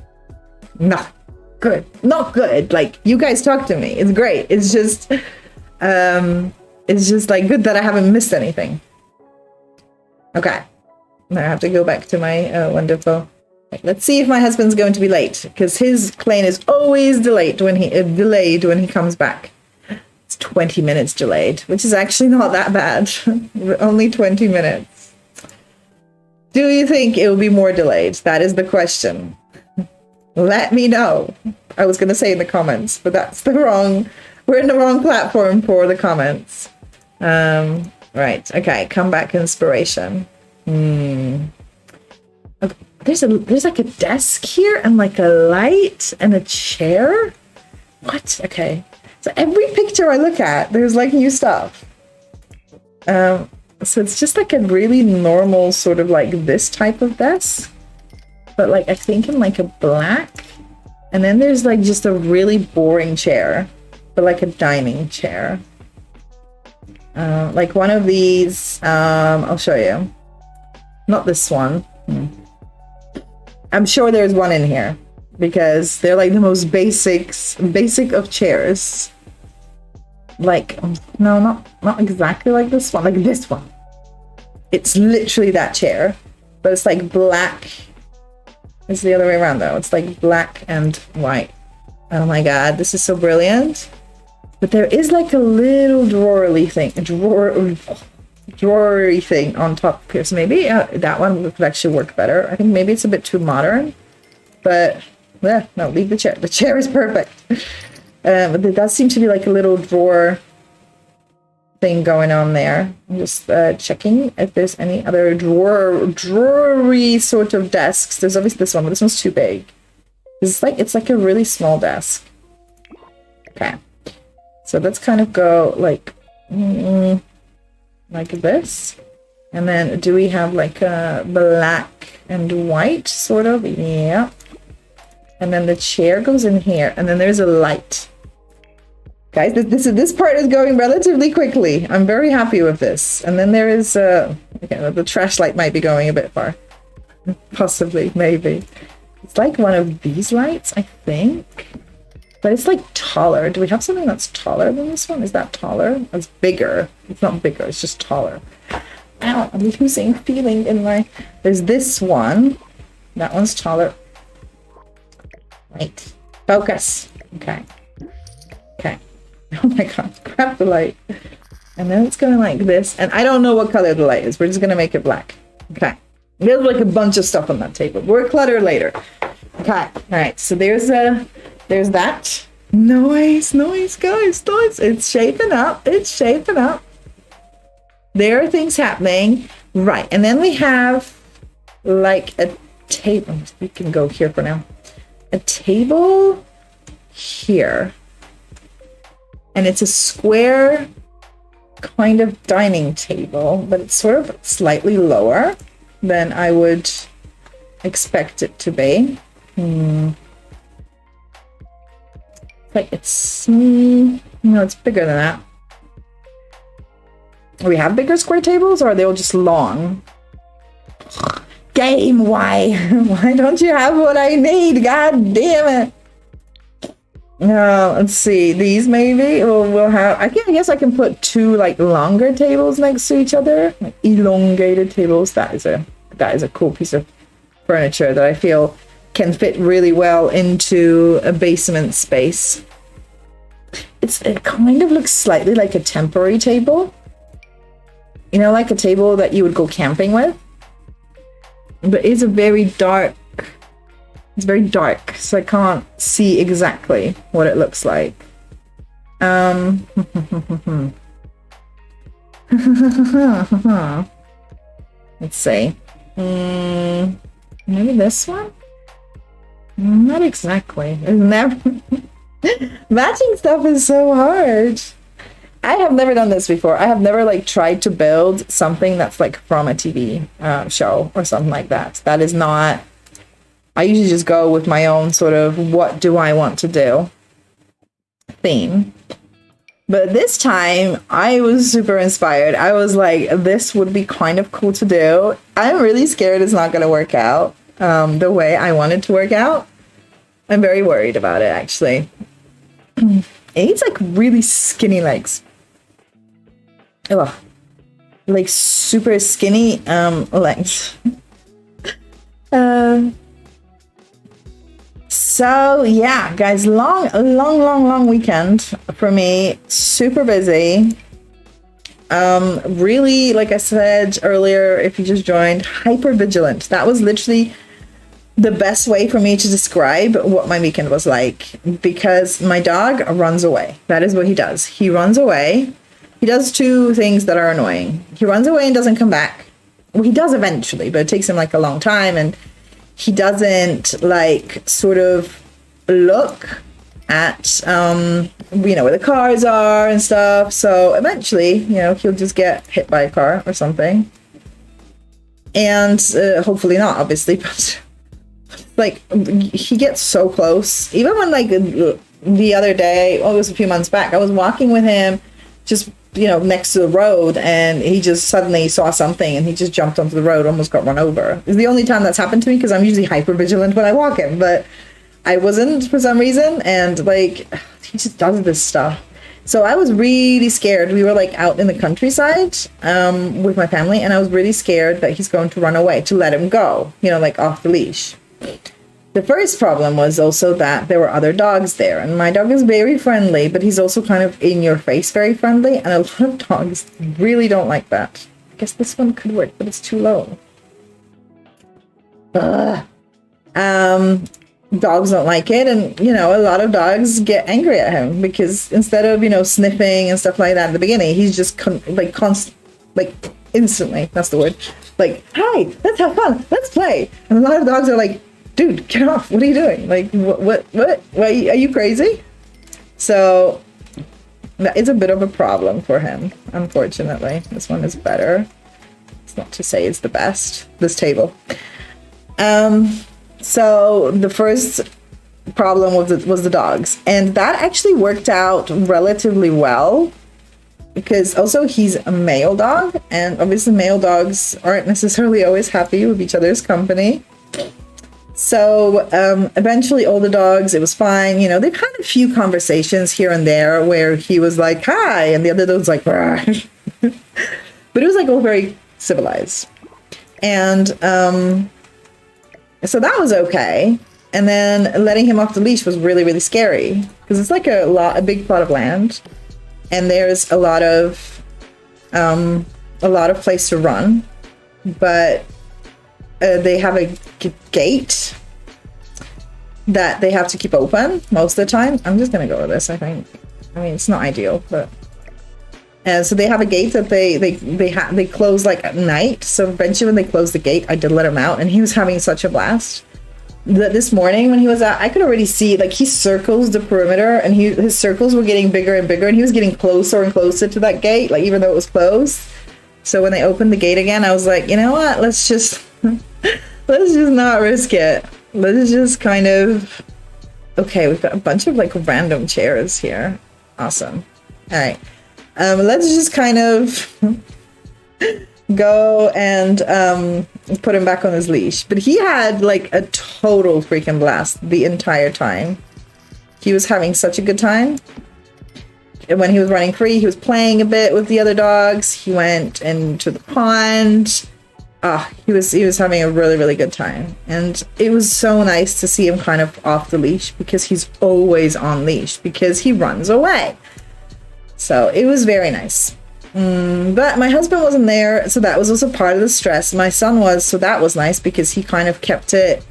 Nothing. Good. Not good. Like, you guys talk to me. It's great. It's just like good that I haven't missed anything. Okay. Now I have to go back to my wonderful. Okay, let's see if my husband's going to be late, because his plane is always delayed when he comes back. It's 20 minutes delayed, which is actually not that bad. Only 20 minutes. Do you think it will be more delayed? That is the question. Let me know. I was going to say in the comments, but that's the wrong... We're in the wrong platform for the comments. Right. Okay. Comeback inspiration. Okay. There's like a desk here and like a light and a chair. What? Okay. So every picture I look at, there's like new stuff. So it's just like a really normal sort of like this type of desk. But like I think in like a black, and then there's like just a really boring chair, but like a dining chair. Like one of these, I'll show you. Not this one. I'm sure there's one in here, because they're like the most basic of chairs. Like, no, not exactly like this one, like this one. It's literally that chair, but it's like black. It's the other way around though. It's like black and white. Oh my god, this is so brilliant. But there is like a little drawery thing on top here. So maybe that one could actually work better. I think maybe it's a bit too modern. But yeah, no, leave the chair. The chair is perfect. But there does seem to be like a little drawer thing going on there. I'm just checking if there's any other drawery sort of desks. There's obviously this one, but this one's too big. It's like a really small desk. Okay, so let's kind of go like this. And then do we have like a black and white sort of? Yeah. And then the chair goes in here, and then there's a light. Guys, this part is going relatively quickly. I'm very happy with this. And then there is okay, the trash light might be going a bit far. Possibly, maybe. It's like one of these lights, I think. But it's like taller. Do we have something that's taller than this one? Is that taller? It's bigger. It's not bigger, it's just taller. Ow, I'm losing feeling in my... There's this one. That one's taller. Right. Focus. Okay. Okay. Oh my god, grab the light. And then it's going like this. And I don't know what color the light is. We're just going to make it black. Okay. There's like a bunch of stuff on that table. We'll clutter later. Okay. Alright, so there's that. Noise, guys, noise. It's shaping up. It's shaping up. There are things happening. Right. And then we have like a table. We can go here for now. A table here. And it's a square kind of dining table, but it's sort of slightly lower than I would expect it to be. Like it's no, it's bigger than that. Do we have bigger square tables, or are they all just long? Game, why? Why don't you have what I need? God damn it. Let's see. These maybe we'll have. I guess I can put two like longer tables next to each other, like elongated tables. That is a cool piece of furniture that I feel can fit really well into a basement space. It kind of looks slightly like a temporary table. You know, like a table that you would go camping with. But it's a very dark. It's very dark, so I can't see exactly what it looks like. Let's see. Maybe this one? Not exactly. There's never... Matching stuff is so hard. I have never done this before. I have never like tried to build something that's like from a TV show or something like that. That is not... I usually just go with my own sort of what do I want to do theme. But this time I was super inspired. I was like, this would be kind of cool to do. I'm really scared it's not going to work out the way I want it to work out. I'm very worried about it, actually. It needs like really skinny legs. Ugh. Like super skinny legs. So yeah, guys, long weekend for me. Super busy. Really, like I said earlier, if you just joined, hyper vigilant. That was literally the best way for me to describe what my weekend was like, because my dog runs away. That is what he does. He runs away. He does two things that are annoying. He runs away and doesn't come back. Well, he does eventually, but it takes him like a long time, and he doesn't like sort of look at you know, where the cars are and stuff. So eventually, you know, he'll just get hit by a car or something, and hopefully not, obviously, but like he gets so close. Even when like the other day, well, it was a few months back, I was walking with him just, you know, next to the road, and he just suddenly saw something and he just jumped onto the road, almost got run over. It's the only time that's happened to me, because I'm usually hyper vigilant when I walk him, but I wasn't for some reason, and like he just does this stuff. So I was really scared. We were like out in the countryside with my family, and I was really scared that he's going to run away, to let him go, you know, like off the leash. The first problem was also that there were other dogs there, and my dog is very friendly, but he's also kind of in your face very friendly, and a lot of dogs really don't like that. I guess this one could work, but it's too low. Dogs don't like it, and you know, a lot of dogs get angry at him because instead of, you know, sniffing and stuff like that at the beginning, he's just instantly, that's the word, like, hi, let's have fun, let's play. And a lot of dogs are like, dude, get off, what are you doing? Like, what are you crazy? So that is a bit of a problem for him, unfortunately. This one is better. That's not to say it's the best, this table. So the first problem was the dogs, and that actually worked out relatively well, because also he's a male dog, and obviously male dogs aren't necessarily always happy with each other's company. So eventually all the dogs, it was fine. You know, they've had a few conversations here and there where he was like, hi, and the other dog was like, rah. But it was like all very civilized. And so that was okay. And then letting him off the leash was really, really scary, because it's like a big plot of land, and there's a lot of place to run, but they have a gate that they have to keep open most of the time. I'm just gonna go with this, I think. I mean, it's not ideal, but so they have a gate that they close like at night. So eventually when they closed the gate, I did let him out, and he was having such a blast. This morning when he was out, I could already see, like, he circles the perimeter, and his circles were getting bigger and bigger, and he was getting closer and closer to that gate, like, even though it was closed. So when they opened the gate again, I was like, you know what, let's just not risk it. Let's just kind of, okay, we've got a bunch of like random chairs here. Awesome. All right, let's just kind of go and put him back on his leash. But he had like a total freaking blast the entire time. He was having such a good time. And when he was running free, he was playing a bit with the other dogs. He went into the pond. He was having a really, really good time. And it was so nice to see him kind of off the leash, because he's always on leash because he runs away. So it was very nice. But my husband wasn't there, so that was also part of the stress. My son was, so that was nice, because he kind of kept it,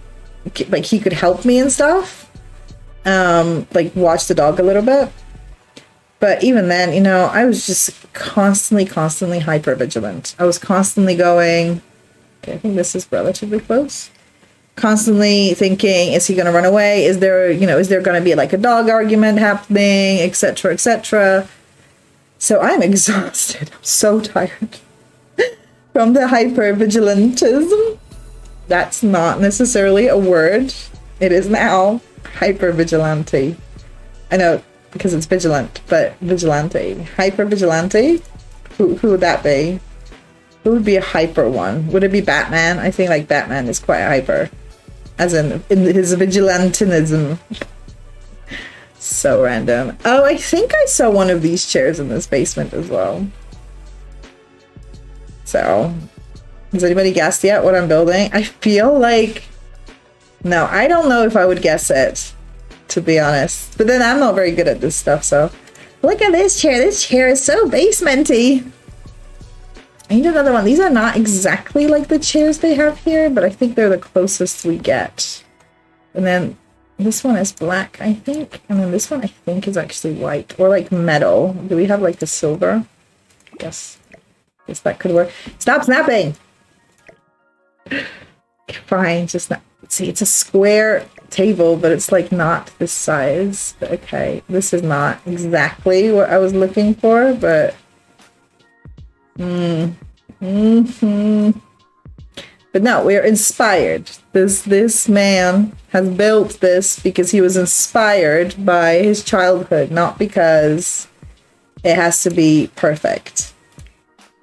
like, he could help me and stuff, like watch the dog a little bit. But even then, you know, I was just constantly hyper vigilant. I was constantly going, okay, I think this is relatively close. Constantly thinking, is he going to run away? Is there going to be like a dog argument happening, etc., etc. So I'm exhausted. I'm so tired from the hypervigilantism. That's not necessarily a word. It is now hypervigilante. I know, because it's vigilant, but vigilante. Hypervigilante? Who would that be? Who would be a hyper one? Would it be Batman? I think like Batman is quite hyper. As in his vigilantism. So random. Oh, I think I saw one of these chairs in this basement as well. So, has anybody guessed yet what I'm building? I feel like, no, I don't know if I would guess it, to be honest. But then I'm not very good at this stuff, so. Look at this chair. This chair is so basementy. I need another one. These are not exactly like the chairs they have here, but I think they're the closest we get. And then this one is black, I think. And then this one, I think, is actually white. Or like metal. Do we have like the silver? Yes. Guess that could work. Stop snapping! Fine, just not. See, it's a square table, but it's like not this size. But okay, this is not exactly what I was looking for, but But no, we're inspired. This man has built this because he was inspired by his childhood, not because it has to be perfect.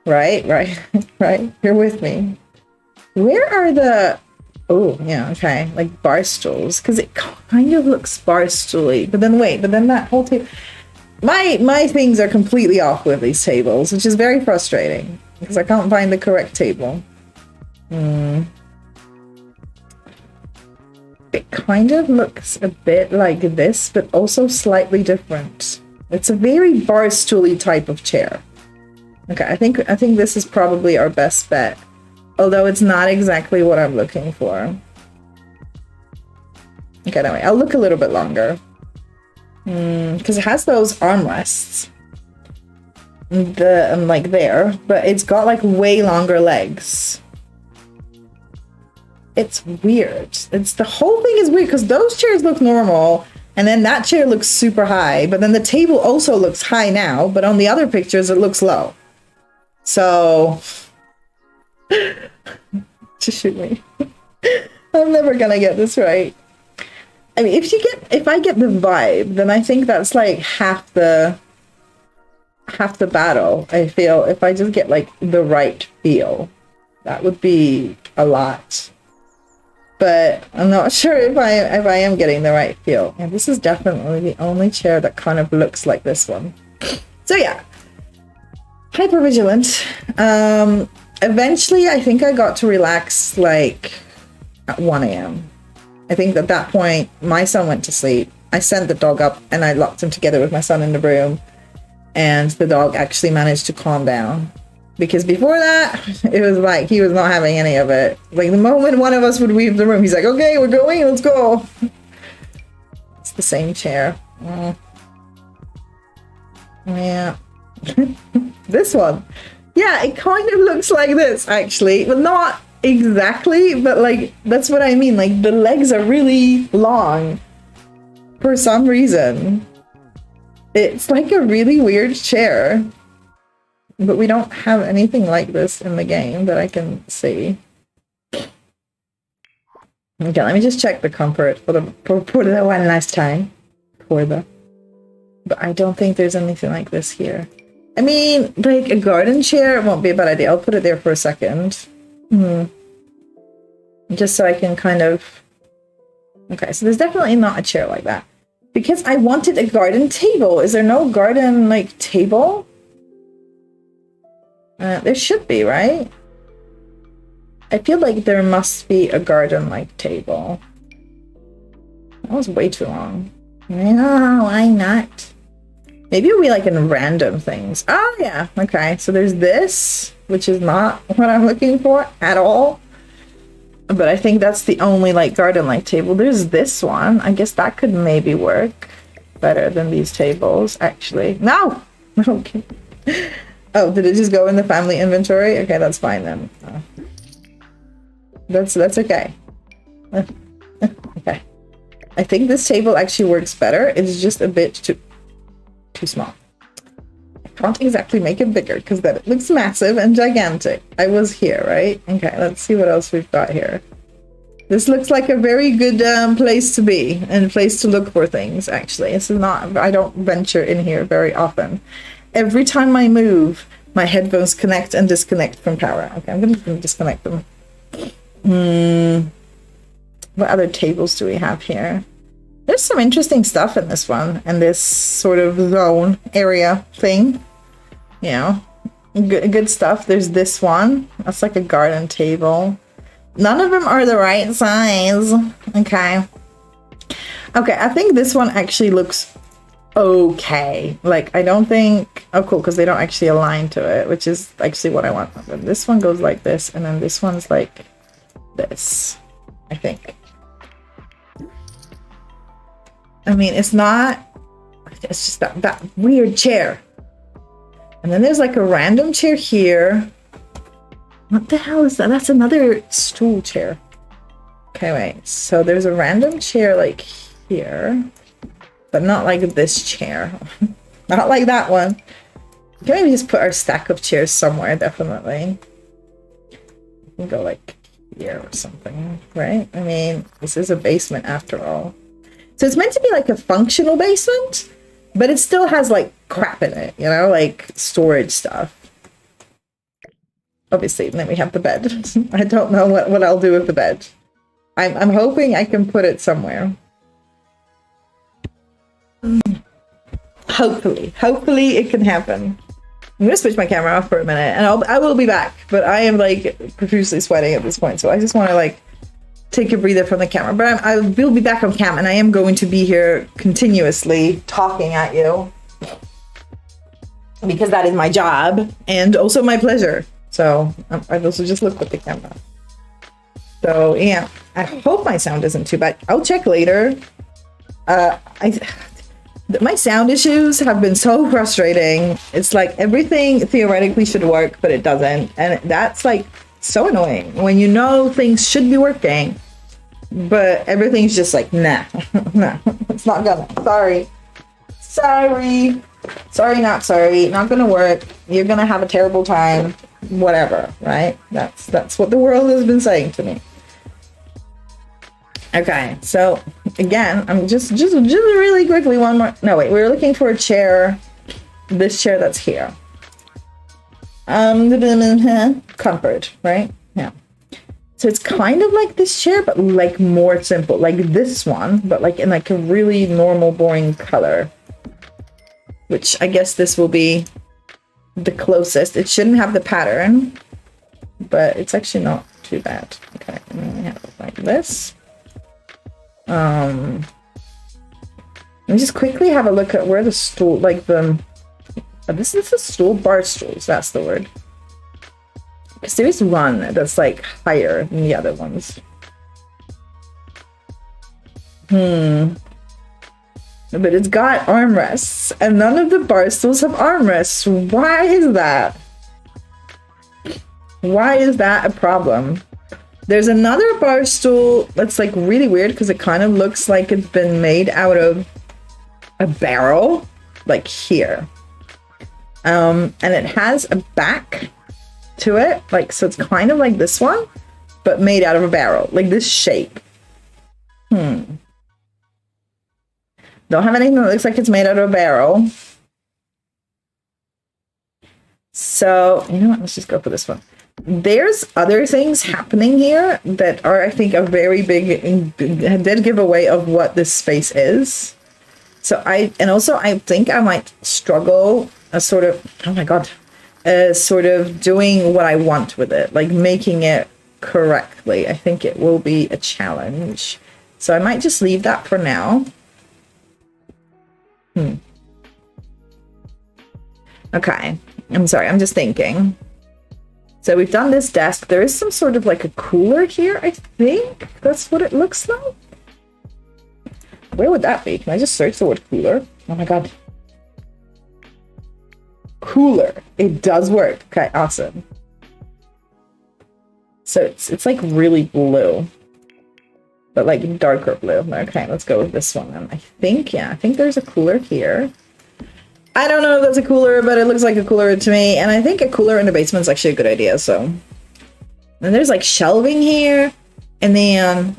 Right? Right? You're with me. Where are the... Oh, yeah, okay. Like bar stools. Because it kind of looks bar stooly. But then that whole table... My things are completely off with these tables, which is very frustrating. Because I can't find the correct table. It kind of looks a bit like this, but also slightly different. It's a very bar stooly type of chair. Okay, I think this is probably our best bet. Although it's not exactly what I'm looking for. Okay, anyway, I'll look a little bit longer. Because it has those armrests. Like there, but it's got like way longer legs. It's weird. The whole thing is weird because those chairs look normal, and then that chair looks super high, but then the table also looks high now, but on the other pictures it looks low. So Just shoot me. I'm never gonna get this right. I mean, if I get the vibe, then I think that's like half the battle. I feel if I just get like the right feel, that would be a lot. But I'm not sure if I am getting the right feel. And this is definitely the only chair that kind of looks like this one. So yeah, hypervigilant. Eventually, I think I got to relax like at 1 a.m. I think at that point, my son went to sleep. I sent the dog up and I locked him together with my son in the room. And the dog actually managed to calm down. Because before that, it was like he was not having any of it. Like the moment one of us would leave the room, he's like, okay, we're going, let's go. It's the same chair. Yeah. This one. Yeah, it kind of looks like this, actually. But not exactly, but like, that's what I mean. Like, the legs are really long. For some reason. It's like a really weird chair. But we don't have anything like this in the game that I can see. Okay, let me just check the comfort for the one last time. But I don't think there's anything like this here. I mean, like a garden chair won't be a bad idea. I'll put it there for a second. Just so I can kind of... Okay, so there's definitely not a chair like that. Because I wanted a garden table. Is there no garden, like, table? There should be, right? I feel like there must be a garden-like table. That was way too long. No, why not? Maybe it'll be like in random things. Oh, yeah. Okay, so there's this, which is not what I'm looking for at all. But I think that's the only like garden-like table. There's this one. I guess that could maybe work better than these tables, actually. No! Okay. Oh, did it just go in the family inventory? Okay, that's fine then. That's okay. Okay. I think this table actually works better. It's just a bit too small. I can't exactly make it bigger because then it looks massive and gigantic. I was here, right? Okay, let's see what else we've got here. This looks like a very good place to be and place to look for things, actually. It's not, I don't venture in here very often. Every time I move, my headphones connect and disconnect from power. Okay, I'm going to disconnect them. What other tables do we have here? There's some interesting stuff in this one, and this sort of zone area thing. You know, good stuff. There's this one. That's like a garden table. None of them are the right size. Okay. Okay, I think this one actually looks okay. Like, I don't think... Oh, cool, because they don't actually align to it, which is actually what I want. But this one goes like this, and then this one's like this, I think. I mean, it's not... It's just that weird chair. And then there's like a random chair here. What the hell is that? That's another stool chair. Okay, wait. So there's a random chair like here. But not like this chair. Not like that one. We can maybe just put our stack of chairs somewhere, definitely. We can go like here or something, right? I mean, this is a basement after all. So it's meant to be like a functional basement, but it still has like crap in it, you know, like storage stuff. Obviously, and then we have the bed. I don't know what I'll do with the bed. I'm hoping I can put it somewhere. Hopefully it can happen. I'm gonna switch my camera off for a minute, and I will be back. But I am like profusely sweating at this point, so I just want to like take a breather from the camera. But I will be back on cam, and I am going to be here continuously talking at you because that is my job and also my pleasure. So I also just look at the camera. So yeah, I hope my sound isn't too bad. I'll check later. My sound issues have been so frustrating. It's like everything theoretically should work, but it doesn't. And that's like so annoying when you know things should be working, but everything's just like, nah, nah, it's not gonna. Sorry, not gonna work. You're gonna have a terrible time. whatever, right? That's what the world has been saying to me. Okay, so again, I'm just really quickly one more. No, wait, we were looking for a chair. This chair that's here. Comfort, right? Yeah. So it's kind of like this chair, but like more simple, like this one, but like in like a really normal, boring color. Which I guess this will be the closest. It shouldn't have the pattern, but it's actually not too bad. Okay, and then we have it like this. Let me just quickly have a look at where the stool, like the, this is a stool, bar stools, that's the word. Because there is one that's like higher than the other ones. But it's got armrests, and none of the bar stools have armrests. Why is that? Why is that a problem? There's another bar stool that's like really weird because it kind of looks like it's been made out of a barrel, like here. And it has a back to it, like, so it's kind of like this one, but made out of a barrel, like this shape. Don't have anything that looks like it's made out of a barrel. So, you know what, let's just go for this one. There's other things happening here that are, I think, a very big dead giveaway of what this space is. So I think I might struggle a sort of, oh my god, sort of doing what I want with it, like making it correctly. I think it will be a challenge. So I might just leave that for now. Okay, I'm sorry, I'm just thinking. So we've done this desk. There is some sort of like a cooler here, I think. That's what it looks like. Where would that be? Can I just search the word cooler? Oh my god. Cooler. It does work. Okay, awesome. So it's like really blue. But like darker blue. Okay, let's go with this one then. I think there's a cooler here. I don't know if that's a cooler, but it looks like a cooler to me. And I think a cooler in the basement is actually a good idea, so. And there's like shelving here. And then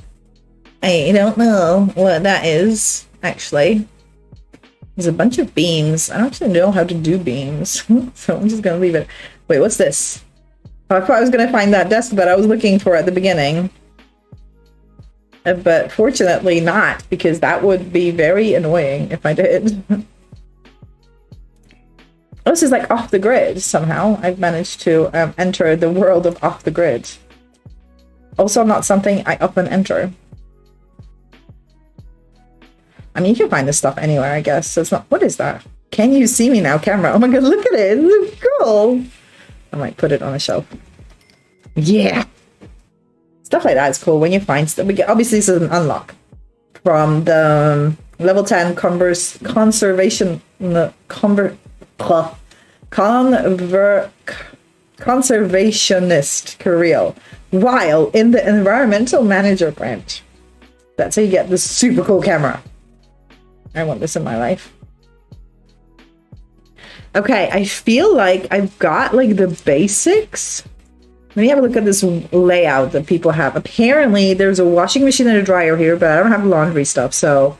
I don't know what that is, actually. There's a bunch of beams. I don't actually know how to do beams. So I'm just going to leave it. Wait, what's this? Oh, I thought I was going to find that desk that I was looking for at the beginning. But fortunately not, because that would be very annoying if I did. Oh, this is like off the grid somehow. I've managed to enter the world of off the grid. Also not something I often enter. I mean, you can find this stuff anywhere, I guess. So it's not... What is that? Can you see me now, camera? Oh my god, look at it. It's cool. I might put it on a shelf. Yeah. Stuff like that is cool when you find stuff. Obviously, this is an unlock from the level 10 conservationist career while in the environmental manager branch. That's how you get this super cool camera. I want this in my life. Okay, I feel like I've got like the basics. Let me have a look at this layout that people have. Apparently there's a washing machine and a dryer here, but I don't have laundry stuff, so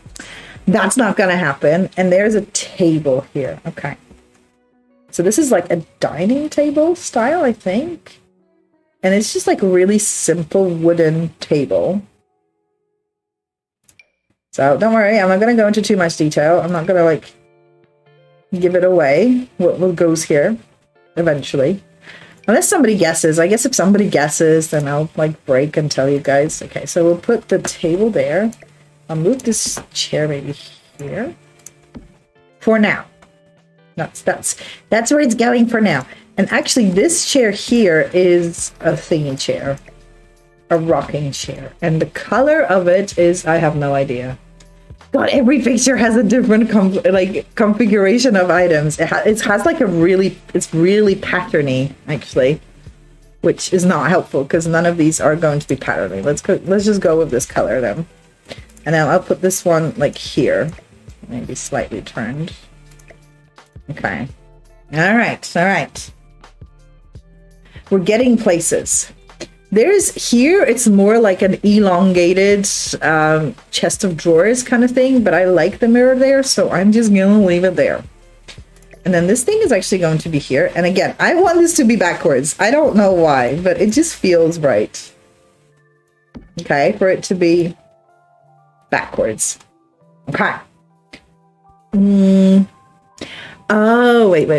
that's not gonna happen. And there's a table here. Okay. So this is like a dining table style, I think. And it's just like a really simple wooden table. So don't worry, I'm not going to go into too much detail. I'm not going to like give it away what goes here eventually. Unless somebody guesses. I guess if somebody guesses, then I'll like break and tell you guys. Okay, so we'll put the table there. I'll move this chair maybe here. For now. That's where it's going for now. And actually this chair here is a thingy chair. A rocking chair. And the color of it is, I have no idea. God, every picture has a different configuration of items. It has like it's really patterny actually, which is not helpful because none of these are going to be patterny. Let's just go with this color then. And then I'll put this one like here, maybe slightly turned. Okay. All right. we're getting places. There's here, it's more like an elongated chest of drawers kind of thing, but I like the mirror there, so I'm just gonna leave it there. And then this thing is actually going to be here. And again, I want this to be backwards. I don't know why, but it just feels right. Okay, for it to be backwards. Okay. Oh, wait.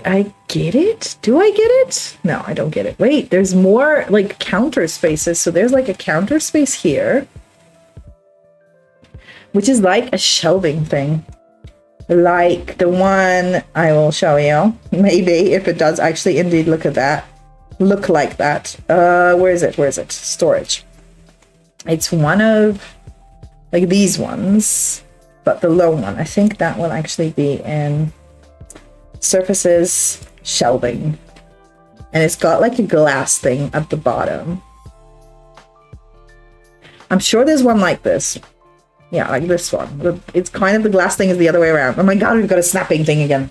I get it? Do I get it? No, I don't get it. Wait, there's more like counter spaces. So there's like a counter space here, which is like a shelving thing. Like the one I will show you. Maybe if it does actually indeed look at that. Look like that. Where is it? Where is it? Storage. It's one of like these ones, but the low one. I think that will actually be in surfaces, shelving, and it's got like a glass thing at the bottom. I'm sure there's one like this. Yeah, like this one. It's kind of the glass thing is the other way around. Oh my god, we've got a snapping thing again.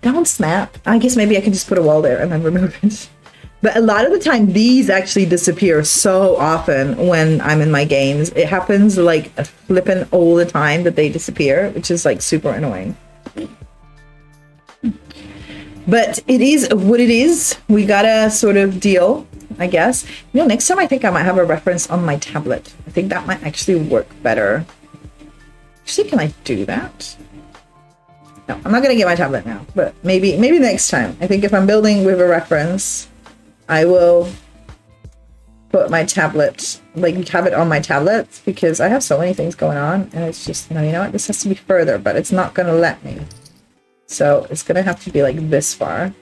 Don't snap. I guess maybe I can just put a wall there and then remove it. But a lot of the time, these actually disappear so often when I'm in my games. It happens like flipping all the time that they disappear, which is like super annoying. But it is what it is. We gotta sort of deal, I guess. You know, next time I think I might have a reference on my tablet. I think that might actually work better. Actually, can I do that? No, I'm not gonna get my tablet now, but maybe next time. I think if I'm building with a reference, I will put my tablet, like have it on my tablet, because I have so many things going on, and it's just, you know what, this has to be further, but it's not gonna let me. So it's gonna have to be like this far.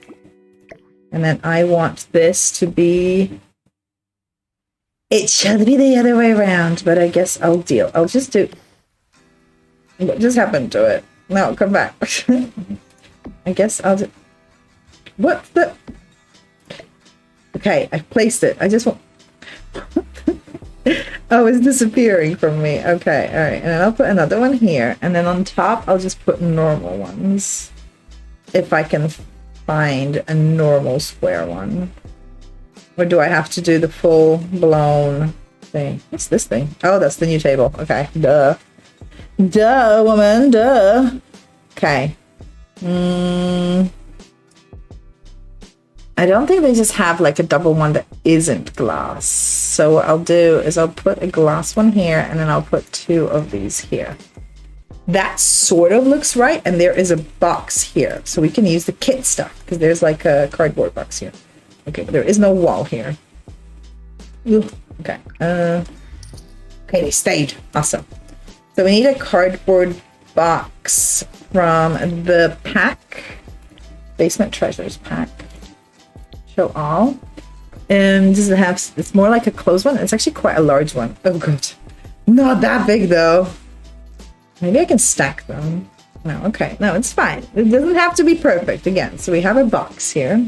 And then I want this to be, it should be the other way around, but I guess I'll deal. I'll just do, what just happened to it? No, come back. I guess I'll do, what the? Okay, I placed it. I just want... Oh, it's disappearing from me. Okay, alright. And then I'll put another one here. And then on top, I'll just put normal ones. If I can find a normal square one. Or do I have to do the full-blown thing? What's this thing? Oh, that's the new table. Okay, duh. Duh, woman, duh. Okay. I don't think they just have like a double one that isn't glass. So what I'll do is I'll put a glass one here, and then I'll put two of these here. That sort of looks right, and there is a box here. So we can use the kit stuff, because there's like a cardboard box here. Okay, but there is no wall here. Ooh, okay. Okay, they stayed. Awesome. So we need a cardboard box from the pack. Basement Treasures pack. Show all. And does it have, it's more like a closed one. It's actually quite a large one. Oh good. Not that big though. Maybe I can stack them. No, okay. No, it's fine. It doesn't have to be perfect again. So we have a box here.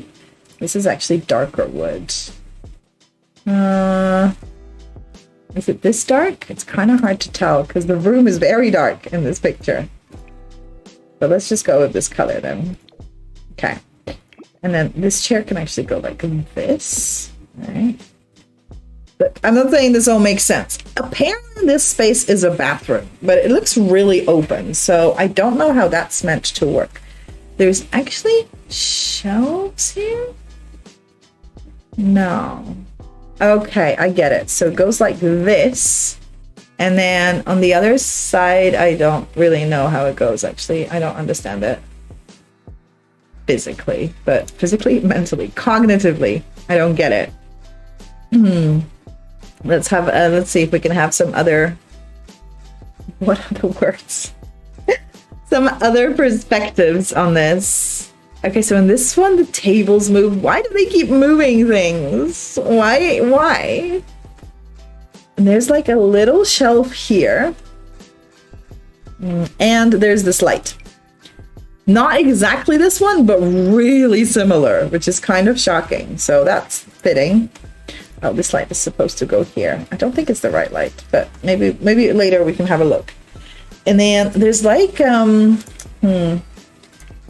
This is actually darker wood. Is it this dark? It's kind of hard to tell because the room is very dark in this picture. But let's just go with this color then. Okay. And then this chair can actually go like this. Alright. But I'm not saying this all makes sense. Apparently this space is a bathroom, but it looks really open. So I don't know how that's meant to work. There's actually shelves here? No. Okay, I get it. So it goes like this. And then on the other side, I don't really know how it goes actually. I don't understand it. Physically, but physically, mentally, cognitively, I don't get it. Let's have let's see if we can have some other, what are the words? Some other perspectives on this. Okay, so in this one the tables move. Why do they keep moving things? Why? And there's like a little shelf here, and there's this light. Not exactly this one, but really similar, which is kind of shocking. So that's fitting. Oh, this light is supposed to go here. I don't think it's the right light, but maybe later we can have a look. And then there's like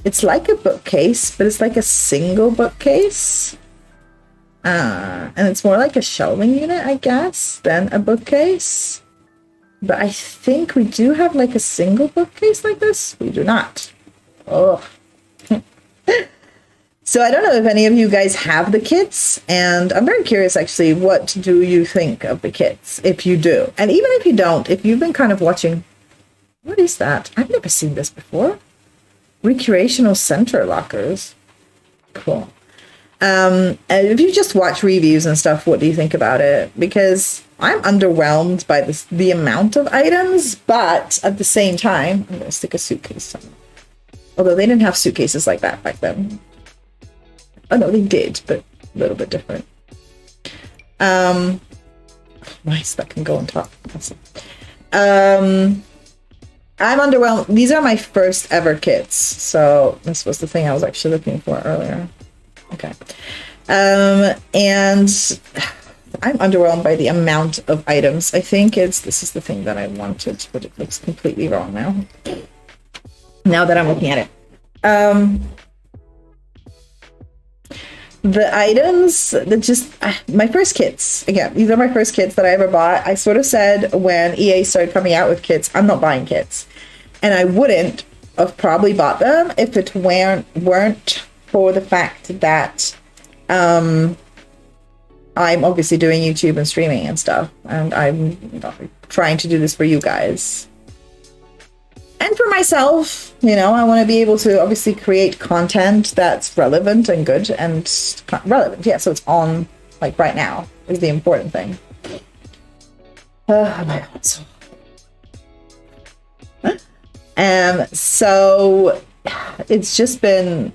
it's like a bookcase, but it's like a single bookcase. And it's more like a shelving unit, I guess, than a bookcase. But I think we do have like a single bookcase like this. We do not. Oh. So I don't know if any of you guys have the kits, and I'm very curious actually, what do you think of the kits, if you do? And even if you don't, if you've been kind of watching, what is that? I've never seen this before. Recreational center lockers. Cool. And if you just watch reviews and stuff, what do you think about it? Because I'm underwhelmed by the amount of items, but at the same time, I'm going to stick a suitcase on. Although they didn't have suitcases like that back then. Oh no, they did, but a little bit different. Nice, that can go on top. Awesome. I'm underwhelmed. These are my first ever kits, so this was the thing I was actually looking for earlier. Okay. And I'm underwhelmed by the amount of items. I think this is the thing that I wanted, but it looks completely wrong now that I'm looking at it. The items that just my first kits, again, these are my first kits that I ever bought. I sort of said when EA started coming out with kits, I'm not buying kits, and I wouldn't have probably bought them if it weren't for the fact that I'm obviously doing YouTube and streaming and stuff, and I'm trying to do this for you guys and for myself. I want to be able to obviously create content that's relevant and good and relevant. Yeah, so it's on like right now is the important thing. Oh my God. So it's just been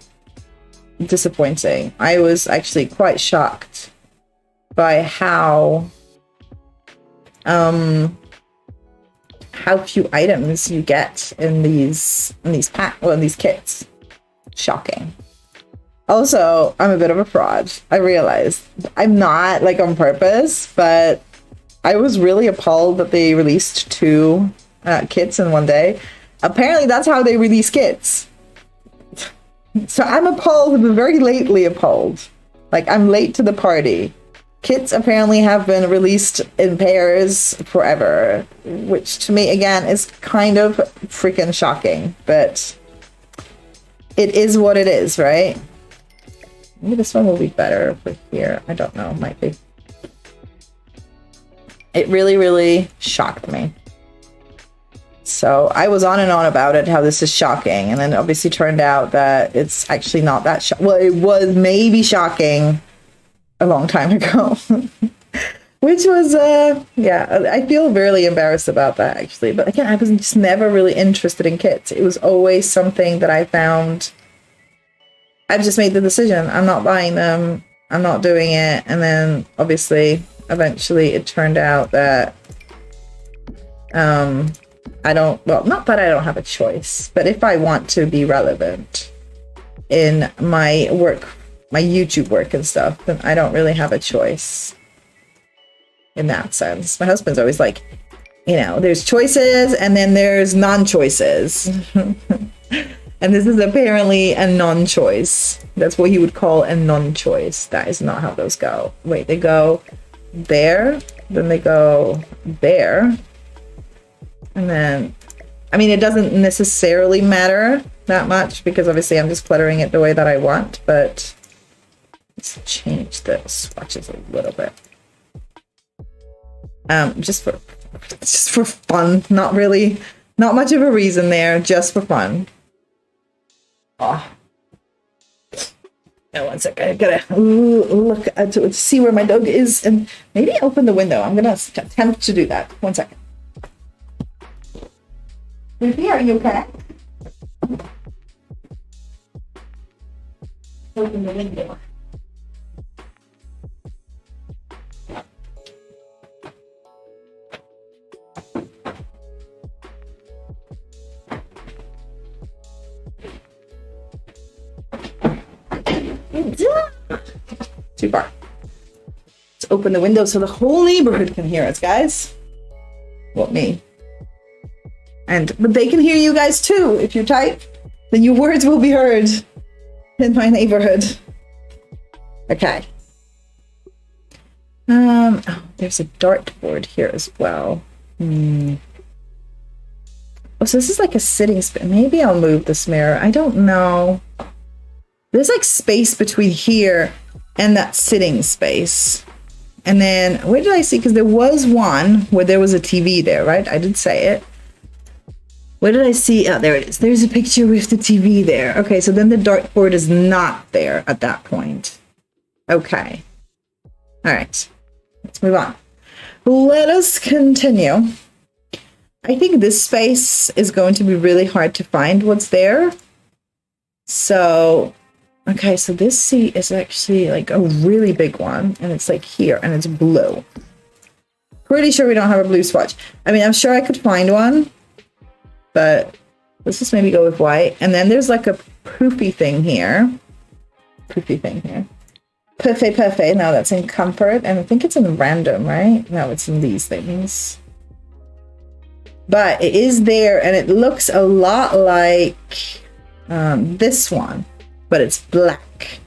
disappointing. I was actually quite shocked by how few items you get in these kits. Shocking. Also, I'm a bit of a fraud. I realized I'm not like on purpose, but I was really appalled that they released 2 kits in one day. Apparently that's how they release kits. So I'm appalled, very lately appalled. Like, I'm late to the party. Kits apparently have been released in pairs forever, which to me, again, is kind of freaking shocking, but it is what it is, right? Maybe this one will be better for here. I don't know, might be. It really, really shocked me. So I was on and on about it, how this is shocking, and then obviously turned out that it's actually not that shocking. Well, it was maybe shocking a long time ago. Which was, yeah, I feel really embarrassed about that, actually. But again, I was just never really interested in kits. It was always something that I found, I've just made the decision. I'm not buying them. I'm not doing it. And then, obviously, eventually it turned out that, I don't, well, not that I don't have a choice, but if I want to be relevant in my work, my YouTube work and stuff, then I don't really have a choice in that sense. My husband's always like, there's choices and then there's non-choices. And this is apparently a non-choice. That's what he would call a non-choice. That is not how those go. Wait, they go there, then they go there. And then, I mean, it doesn't necessarily matter that much because obviously I'm just cluttering it the way that I want, but let's change the swatches a little bit. Just for fun. Not much of a reason there, just for fun. Oh. Now, one second. I gotta look to see where my dog is and maybe open the window. I'm gonna attempt to do that. 1 second. Ruby, are you okay? Open the window. Too far. Let's open the window so the whole neighborhood can hear us, guys. Well, me. But they can hear you guys too if you type. Then your words will be heard in my neighborhood. Okay. Oh, there's a dartboard here as well. Oh, so this is like a sitting space. Maybe I'll move this mirror. I don't know. There's like space between here and that sitting space. And then, where did I see? Because there was one where there was a TV there, right? I did say it. Where did I see? Oh, there it is. There's a picture with the TV there. Okay, so then the dartboard is not there at that point. Okay. All right. Let's move on. Let us continue. I think this space is going to be really hard to find what's there. So, okay, so this seat is actually like a really big one, and it's like here, and it's blue. Pretty sure we don't have a blue swatch. I mean, I'm sure I could find one, but let's just maybe go with white. And then there's like a poofy thing here. Perfect. Now that's in comfort, and I think it's in random, right? No, it's in these things. But it is there, and it looks a lot like this one, but it's black.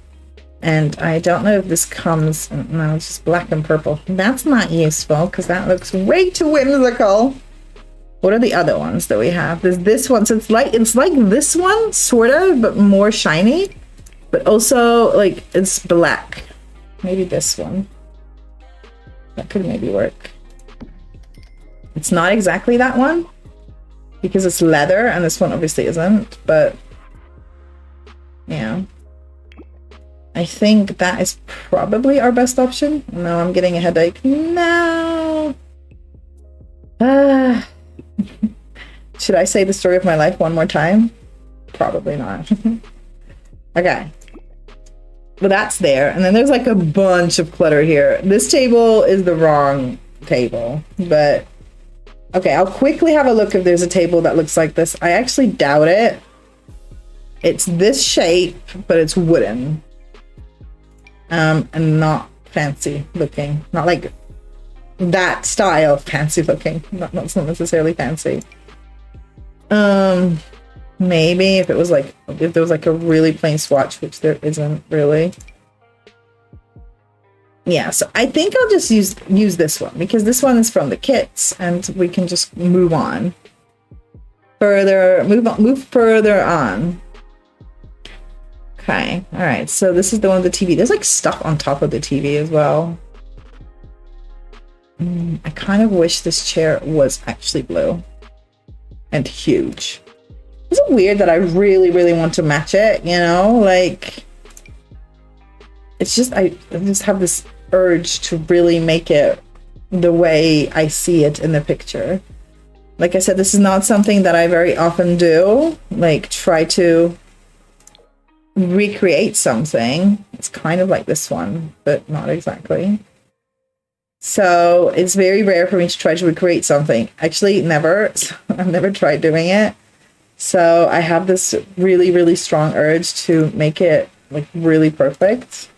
And I don't know if this comes, no, it's just black and purple. That's not useful because that looks way too whimsical. What are the other ones that we have? There's this one, so it's like this one, sort of, but more shiny. But also, like, it's black. Maybe this one. That could maybe work. It's not exactly that one, because it's leather, and this one obviously isn't, but yeah. I think that is probably our best option. No, I'm getting a headache. No! Should I say the story of my life one more time? Probably not. Okay. Well, that's there. And then there's like a bunch of clutter here. This table is the wrong table, but okay, I'll quickly have a look if there's a table that looks like this. I actually doubt it. It's this shape, but it's wooden. And not fancy looking. Not like that style fancy looking. Not necessarily fancy. Maybe if it was like, if there was like a really plain swatch, which there isn't really. Yeah, so I think I'll just use this one, because this one is from the kits, and we can just move on. Move further on. Okay, all right, so this is the one with the TV. There's like stuff on top of the TV as well. I kind of wish this chair was actually blue and huge. Is it weird that I really, really want to match it, you know? Like, it's just, I just have this urge to really make it the way I see it in the picture. Like I said, this is not something that I very often do, like try to recreate something. It's kind of like this one, but not exactly. So it's very rare for me to try to recreate something. Actually, never. I've never tried doing it. So I have this really, really strong urge to make it like really perfect,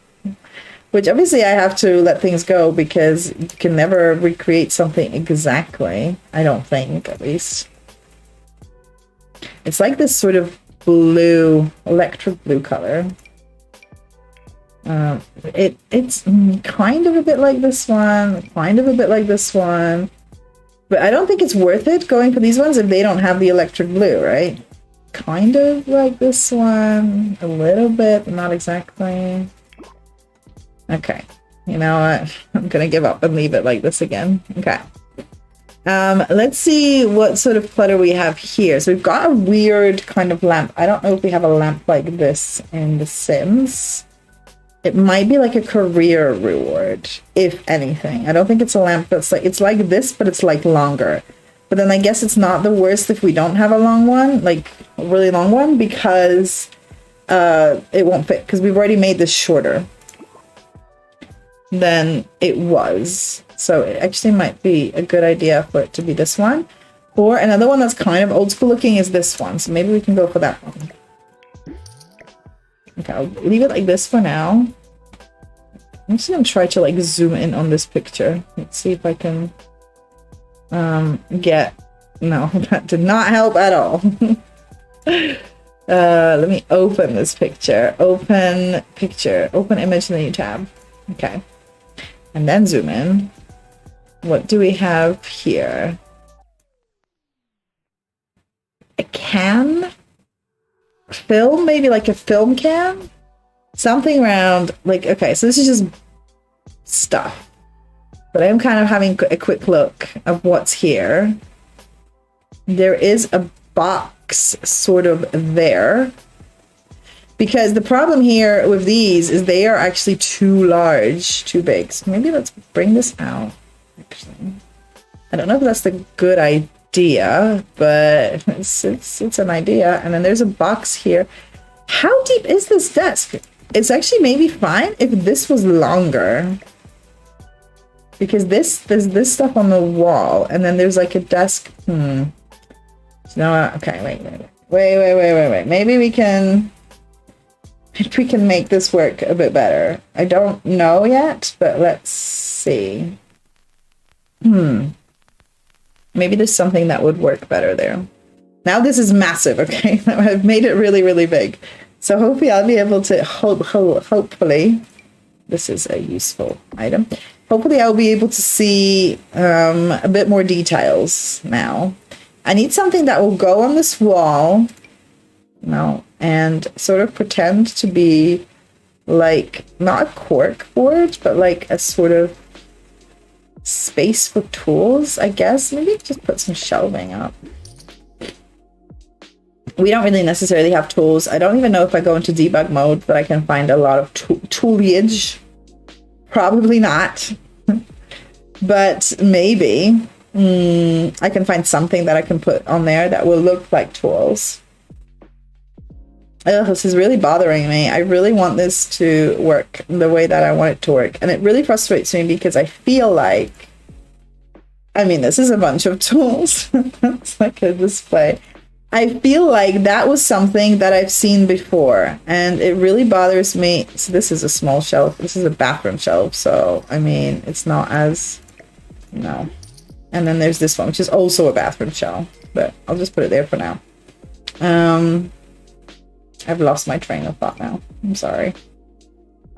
which obviously I have to let things go, because you can never recreate something exactly. I don't think, at least. It's like this sort of blue, electric blue color. It's kind of a bit like this one, kind of a bit like this one. But I don't think it's worth it going for these ones if they don't have the electric blue, right? Kind of like this one, a little bit, but not exactly. Okay, you know what? I'm gonna give up and leave it like this again. Okay. Let's see what sort of clutter we have here. So we've got a weird kind of lamp. I don't know if we have a lamp like this in The Sims. It might be like a career reward, if anything. I don't think it's a lamp that's like, it's like this, but it's like longer. But then I guess it's not the worst if we don't have a long one, like a really long one, because it won't fit, because we've already made this shorter than it was. So it actually might be a good idea for it to be this one. Or another one that's kind of old school looking is this one. So maybe we can go for that one. Okay, I'll leave it like this for now. I'm just gonna try to like zoom in on this picture. Let's see if I can get... No, that did not help at all. Let me open this picture. Open picture. Open image in the new tab. Okay. And then zoom in. What do we have here? A can? Film? Maybe like a film can? Something around, like, okay, so this is just stuff. But I'm kind of having a quick look of what's here. There is a box sort of there. Because the problem here with these is they are actually too large, too big. So maybe let's bring this out, actually. I don't know if that's the good idea, but it's an idea. And then there's a box here. How deep is this desk? It's actually maybe fine if this was longer. Because there's this stuff on the wall, and then there's like a desk. No, okay, wait. Maybe we can make this work a bit better. I don't know yet, but let's see. Maybe there's something that would work better there. Now this is massive, okay? I've made it really, really big. So hopefully I'll be able to, hopefully, this is a useful item. Hopefully I'll be able to see a bit more details now. I need something that will go on this wall. No, and sort of pretend to be like, not a cork board, but like a sort of space for tools, I guess. Maybe just put some shelving up. We don't really necessarily have tools. I don't even know if I go into debug mode that I can find a lot of toolage. Probably not. But maybe I can find something that I can put on there that will look like tools. Ugh, this is really bothering me. I really want this to work the way that I want it to work. And it really frustrates me because I feel like, I mean, this is a bunch of tools. It's like a display. I feel like that was something that I've seen before, and it really bothers me. So this is a small shelf. This is a bathroom shelf. So, I mean, it's not as, no. And then there's this one, which is also a bathroom shelf, but I'll just put it there for now. I've lost my train of thought now. I'm sorry.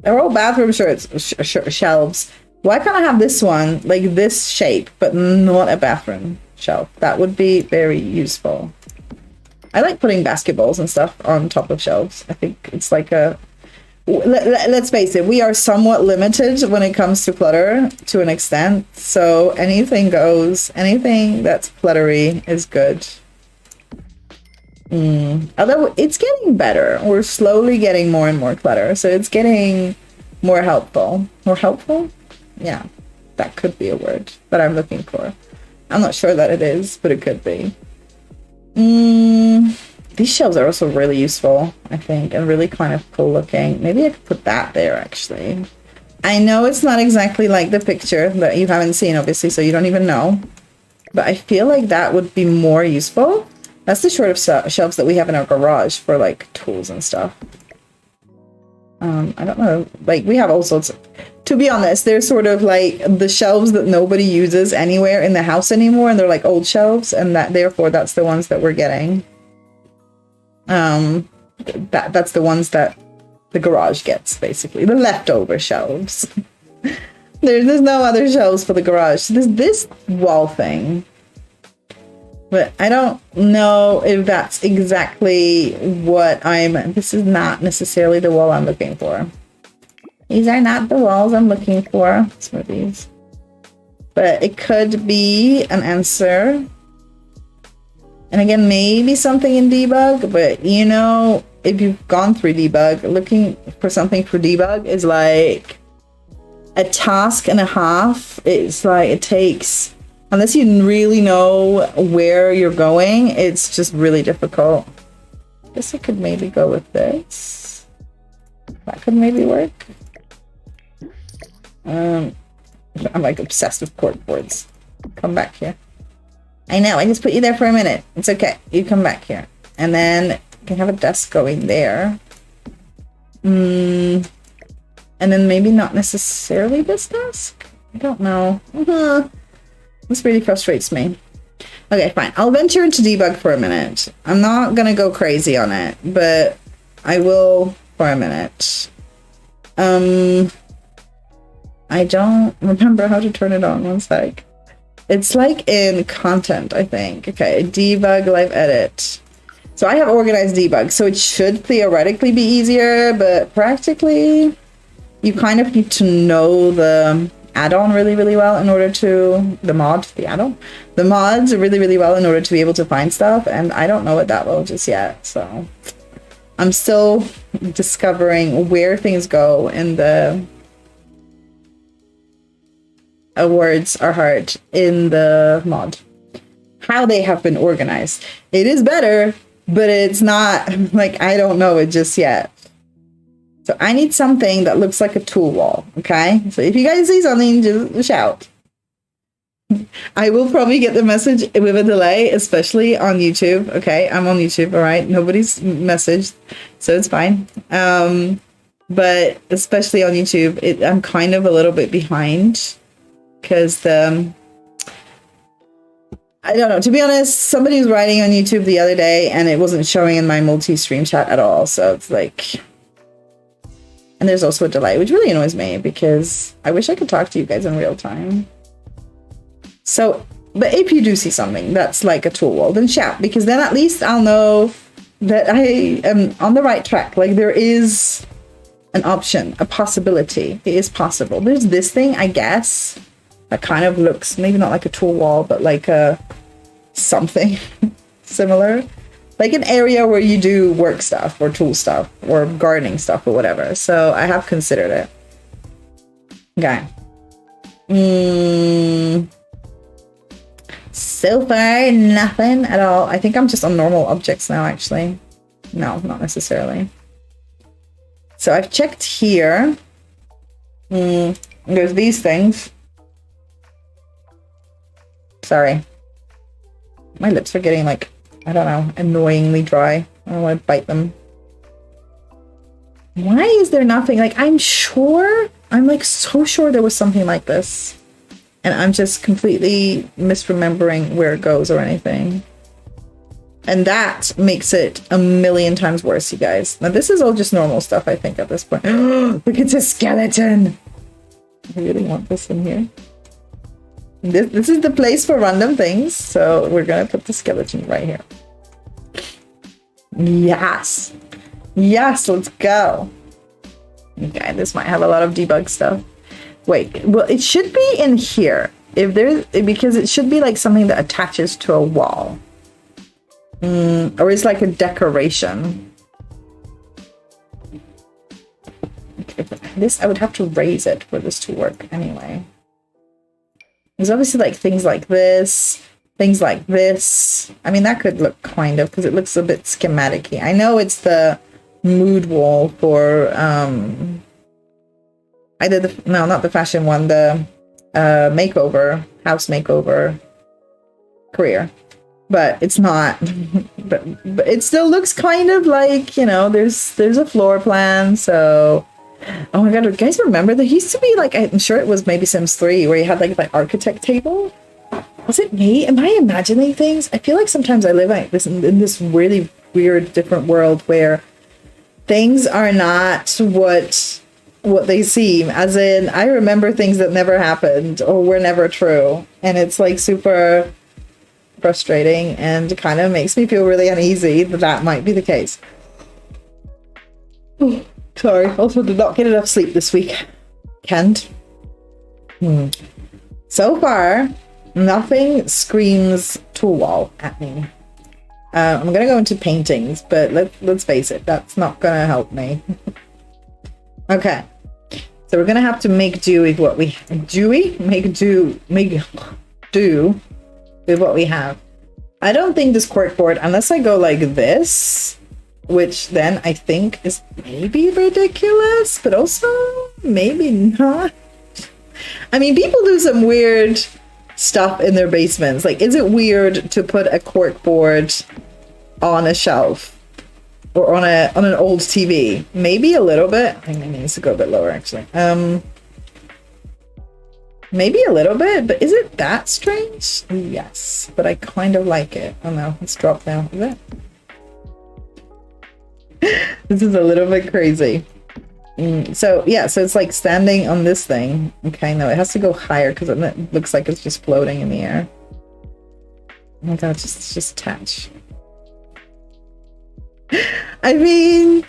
They're all bathroom shelves. Why can't I have this one, like this shape, but not a bathroom shelf? That would be very useful. I like putting basketballs and stuff on top of shelves. I think it's like a... Let's face it, we are somewhat limited when it comes to clutter to an extent. So anything goes. Anything that's cluttery is good. Although it's getting better. We're slowly getting more and more clutter. So it's getting more helpful. More helpful? Yeah, that could be a word that I'm looking for. I'm not sure that it is, but it could be. These shelves are also really useful, I think, and really kind of cool looking. Maybe I could put that there, actually. I know it's not exactly like the picture that you haven't seen, obviously, so you don't even know. But I feel like that would be more useful. That's the sort of shelves that we have in our garage for, like, tools and stuff. I don't know. Like, we have all sorts of... To be honest, they're sort of like the shelves that nobody uses anywhere in the house anymore, and they're like old shelves, and that therefore that's the ones that we're getting. That's the ones that the garage gets, basically. The leftover shelves. There's no other shelves for the garage. So there's this wall thing. But I don't know if that's exactly what this is not necessarily the wall I'm looking for. These are not the walls I'm looking for. Some of these. But it could be an answer. And again, maybe something in debug, but you know, if you've gone through debug, looking for something for debug is like a task and a half. It's like it takes, unless you really know where you're going, it's just really difficult. I guess I could maybe go with this. That could maybe work. I'm like obsessed with corkboards. Come back here. I know, I just put you there for a minute. It's okay. You come back here. And then you can have a desk going there. And then maybe not necessarily this desk? I don't know. This really frustrates me. Okay, fine. I'll venture into debug for a minute. I'm not gonna go crazy on it, but I will for a minute. I don't remember how to turn it on. One sec. It's like in content, I think. Okay, debug live edit. So I have organized debug, so it should theoretically be easier, but practically you kind of need to know the add-on really, really well in order to, the mods really, really well in order to be able to find stuff, and I don't know it that well just yet, so I'm still discovering where things go in the words are hard in the mod. How they have been organized. It is better, but it's not, like, I don't know it just yet. So I need something that looks like a tool wall, okay? So if you guys see something, just shout. I will probably get the message with a delay, especially on YouTube, okay? I'm on YouTube, all right? Nobody's messaged, so it's fine. But especially on YouTube, I'm kind of a little bit behind because I don't know, to be honest, somebody was writing on YouTube the other day and it wasn't showing in my multi-stream chat at all, so it's like... And there's also a delay, which really annoys me because I wish I could talk to you guys in real time. So, but if you do see something that's like a tool wall, then shout, because then at least I'll know that I am on the right track. Like, there is an option, a possibility. It is possible. There's this thing, I guess, that kind of looks maybe not like a tool wall, but like a something similar. Like an area where you do work stuff or tool stuff or gardening stuff or whatever. So I have considered it. Okay. So far, nothing at all. I think I'm just on normal objects now, actually. No, not necessarily. So I've checked here. There's these things. Sorry. My lips are getting like, I don't know, annoyingly dry. I don't want to bite them. Why is there nothing? Like, I'm sure, I'm like so sure there was something like this. And I'm just completely misremembering where it goes or anything. And that makes it a million times worse, you guys. Now, this is all just normal stuff, I think, at this point. Look, it's a skeleton. I really want this in here. This is the place for random things, so we're gonna put the skeleton right here. Yes. Yes, let's go. Okay, this might have a lot of debug stuff. Wait, well, it should be in here. Because it should be like something that attaches to a wall. Or it's like a decoration. Okay, this, I would have to raise it for this to work anyway. There's obviously like things like this, things like this. I mean, that could look kind of, because it looks a bit schematic-y. I know it's the mood wall for, no, not the fashion one, the makeover, house makeover career. But it's not, but it still looks kind of like, you know, there's a floor plan, so... Oh my god, guys, remember there used to be like, I'm sure it was maybe Sims 3 where you had like that architect table? Was it me? Am I imagining things? I feel like sometimes I live like this in this really weird different world where things are not what they seem. As in, I remember things that never happened or were never true. And it's like super frustrating and kind of makes me feel really uneasy that might be the case. Sorry, also did not get enough sleep this week. Can't. So far, nothing screams tool wall at me. I'm gonna go into paintings, but let's face it, that's not gonna help me. Okay, so we're gonna have to make do with what we make do with what we have. I don't think this corkboard, unless I go like this, which then I think is maybe ridiculous, but also maybe not. I mean, people do some weird stuff in their basements. Like, is it weird to put a corkboard on a shelf or on an old TV? Maybe a little bit. I think it needs to go a bit lower, actually. Maybe a little bit, but is it that strange? Yes, but I kind of like it. Oh no, it's dropped now, is it? This is a little bit crazy. So yeah, so it's like standing on this thing. Okay, no, it has to go higher because it looks like it's just floating in the air. Oh my god, just attach. I mean,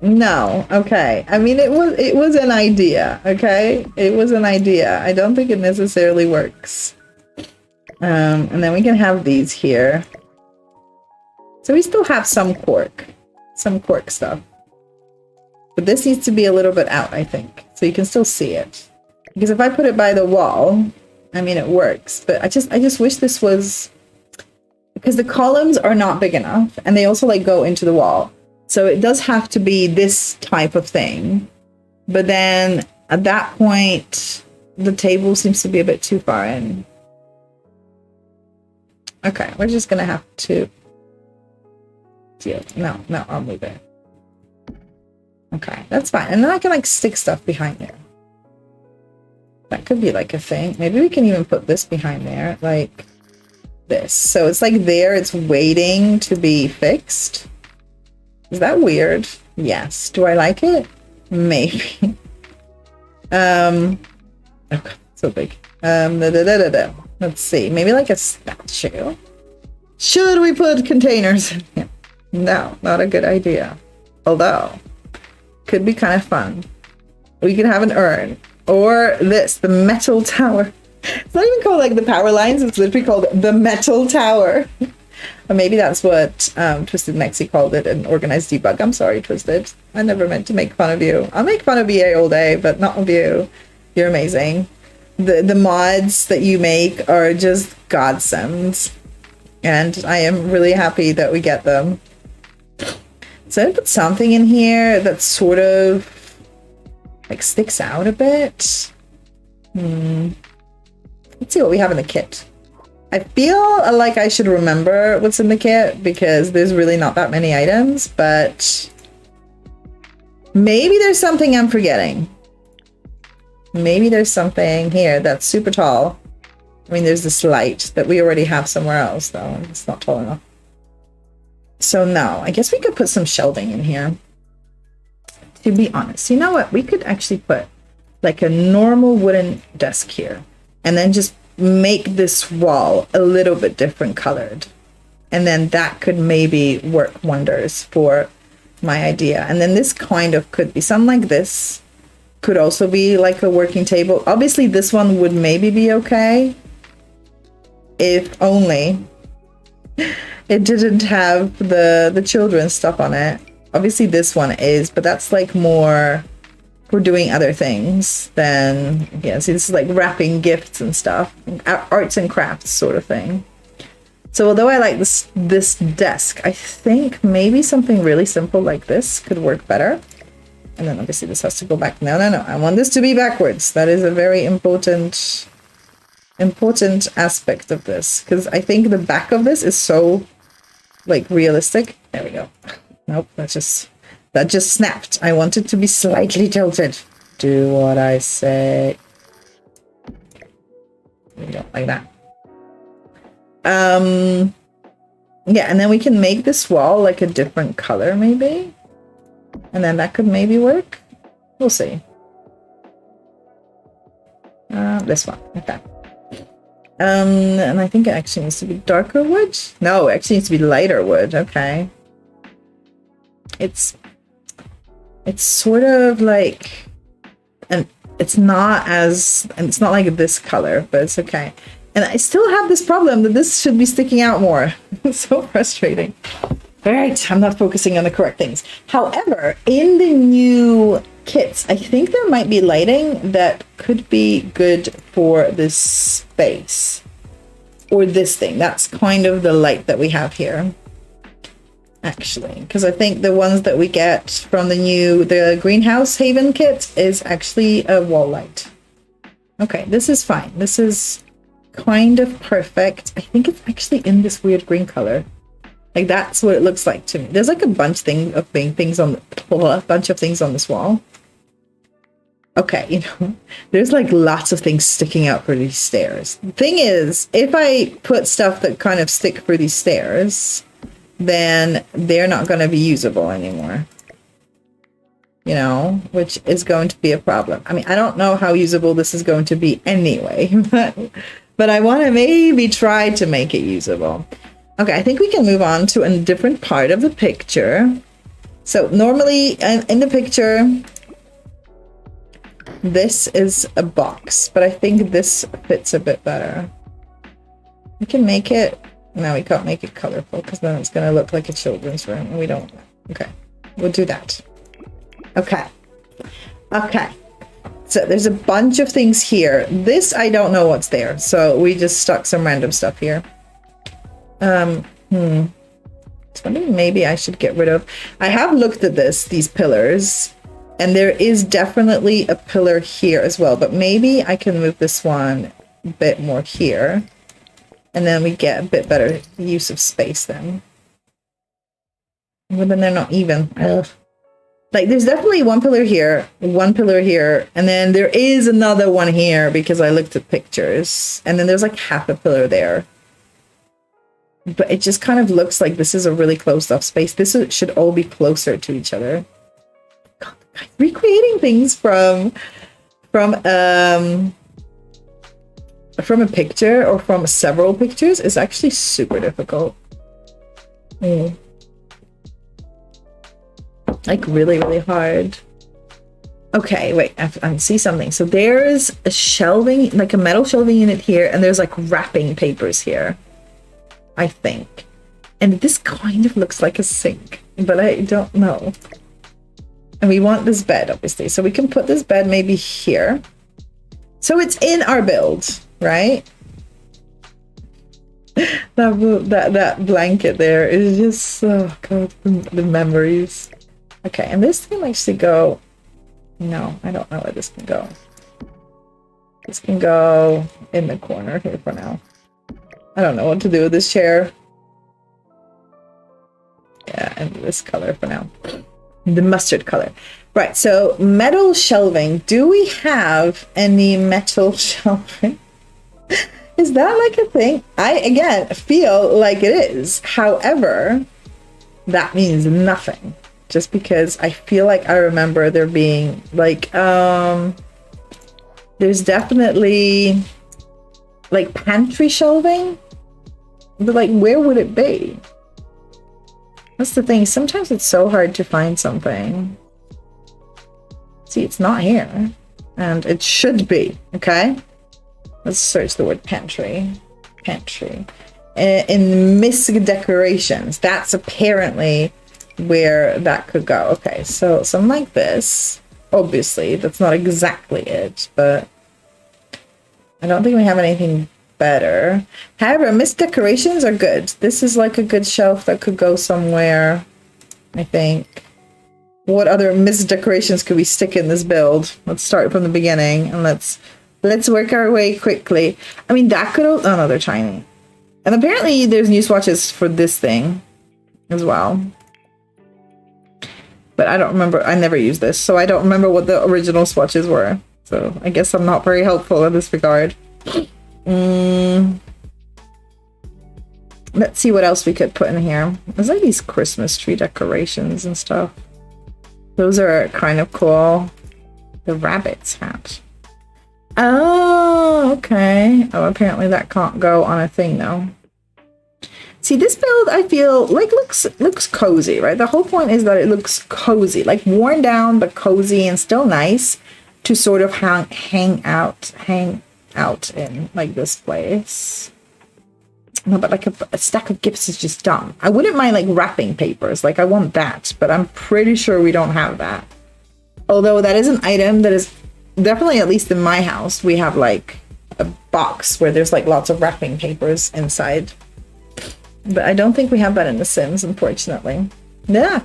no, okay. I mean, it was an idea, okay? It was an idea. I don't think it necessarily works. And then we can have these here. So we still have some cork stuff. But this needs to be a little bit out, I think. So you can still see it. Because if I put it by the wall, I mean, it works. But I just wish this was... Because the columns are not big enough. And they also, like, go into the wall. So it does have to be this type of thing. But then, at that point, the table seems to be a bit too far in. Okay, we're just gonna have to... No, I'll move it. Okay, that's fine. And then I can, like, stick stuff behind there. That could be, like, a thing. Maybe we can even put this behind there, like this. So it's, like, there, it's waiting to be fixed. Is that weird? Yes. Do I like it? Maybe. Okay, so big. Let's see. Maybe, like, a statue. Should we put containers in here? No, not a good idea. Although, could be kind of fun. We could have an urn. Or this, the metal tower. It's not even called like the power lines, it's literally called the metal tower. Or maybe that's what Twisted Mexi called it, an organized debug. I'm sorry, Twisted. I never meant to make fun of you. I'll make fun of EA all day, but not of you. You're amazing. The mods that you make are just godsends. And I am really happy that we get them. So I put something in here that sort of like sticks out a bit. Let's see what we have in the kit. I feel like I should remember what's in the kit because there's really not that many items, but maybe there's something I'm forgetting. Maybe there's something here that's super tall. I mean, there's this light that we already have somewhere else, though. It's not tall enough. So no, I guess we could put some shelving in here. To be honest, you know what? We could actually put like a normal wooden desk here and then just make this wall a little bit different colored. And then that could maybe work wonders for my idea. And then this kind of could be something like this. Could also be like a working table. Obviously, this one would maybe be okay. If only it didn't have the children's stuff on it. Obviously this one is, but that's like more for doing other things than, yeah, see this is like wrapping gifts and stuff. Arts and crafts sort of thing. So although I like this desk, I think maybe something really simple like this could work better. And then obviously this has to go back. No, I want this to be backwards. That is a very important aspect of this, because I think the back of this is so like realistic. There we go. Nope, that just snapped. I want it to be slightly tilted. Do what I say. There we go, like that. Yeah, and then we can make this wall like a different color maybe, and then that could maybe work. We'll see. This one, okay. And I think it actually needs to be darker wood. No, it actually needs to be lighter wood. Okay. It's sort of like, and it's not like this color, but it's okay. And I still have this problem that this should be sticking out more. It's so frustrating. All right, I'm not focusing on the correct things. However, in the new kits, I think there might be lighting that could be good for this space. Or this thing. That's kind of the light that we have here. Actually, because I think the ones that we get from the Greenhouse Haven kit is actually a wall light. Okay, this is fine. This is kind of perfect. I think it's actually in this weird green color. Like that's what it looks like to me. There's like a bunch of things on this wall. Okay, there's like lots of things sticking out for these stairs. The thing is, if I put stuff that kind of stick for these stairs, then they're not going to be usable anymore. Which is going to be a problem. I mean, I don't know how usable this is going to be anyway, but I want to maybe try to make it usable. Okay, I think we can move on to a different part of the picture. So normally in the picture, this is a box, but I think this fits a bit better. We can make it, no, we can't make it colorful because then it's going to look like a children's room and we don't, okay, we'll do that. Okay. So there's a bunch of things here. This, I don't know what's there. So we just stuck some random stuff here. It's wondering maybe I should get rid of, I have looked at these pillars, and there is definitely a pillar here as well, but maybe I can move this one a bit more here, and then we get a bit better use of space then. But then they're not even. Ugh. Like, there's definitely one pillar here, and then there is another one here because I looked at pictures, and then there's like half a pillar there. But it just kind of looks like this is a really closed off space. This should all be closer to each other. God, recreating things from a picture or from several pictures is actually super difficult. Like really, really hard. Okay, wait, I see something. So there's a shelving, like a metal shelving unit here, and there's like wrapping papers here, I think. And this kind of looks like a sink, but I don't know. And we want this bed, obviously. So we can put this bed maybe here. So it's in our build, right? That blanket there is just, oh God, the memories. Okay, and this can actually go, no, I don't know where this can go. This can go in the corner here for now. I don't know what to do with this chair. Yeah, and this color for now. The mustard color. Right, so metal shelving. Do we have any metal shelving? Is that like a thing? I, again, feel like it is. However, that means nothing. Just because I feel like I remember there being like, there's definitely like pantry shelving, but like where would it be? That's the thing. Sometimes it's so hard to find something. See, it's not here, and it should be. Okay, let's search the word pantry. Pantry. In misc decorations, that's apparently where that could go. Okay, so something like this. Obviously, that's not exactly it, but I don't think we have anything better. However, mist decorations are good. This is like a good shelf that could go somewhere, I think. What other mist decorations could we stick in this build? Let's start from the beginning and let's work our way quickly. I mean, that could, oh no, they're tiny. And apparently there's new swatches for this thing as well. But I don't remember, I never used this, so I don't remember what the original swatches were. So I guess I'm not very helpful in this regard. Let's see what else we could put in here. There's like these Christmas tree decorations and stuff. Those are kind of cool. The rabbit's hat. Oh, okay. Oh, apparently that can't go on a thing though. See, this build, I feel like looks cozy, right? The whole point is that it looks cozy, like worn down, but cozy and still nice to sort of hang out in like this place. No, but like a stack of gifts is just dumb. I wouldn't mind like wrapping papers, like I want that, but I'm pretty sure we don't have that. Although that is an item that is definitely, at least in my house, we have like a box where there's like lots of wrapping papers inside. But I don't think we have that in The Sims, unfortunately. Yeah.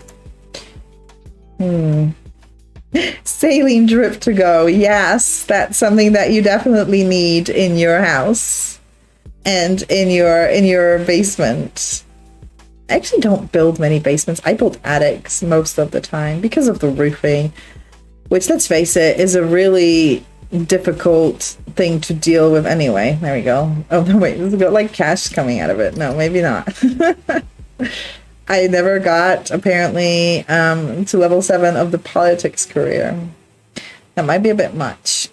Saline drip to go. Yes, that's something that you definitely need in your house and in your basement. I actually don't build many basements. I build attics most of the time because of the roofing. which, let's face it, is a really difficult thing to deal with anyway. There we go. Oh, no, wait, it's got like cash coming out of it. No, maybe not. I never got, apparently, to level 7 of the politics career. That might be a bit much.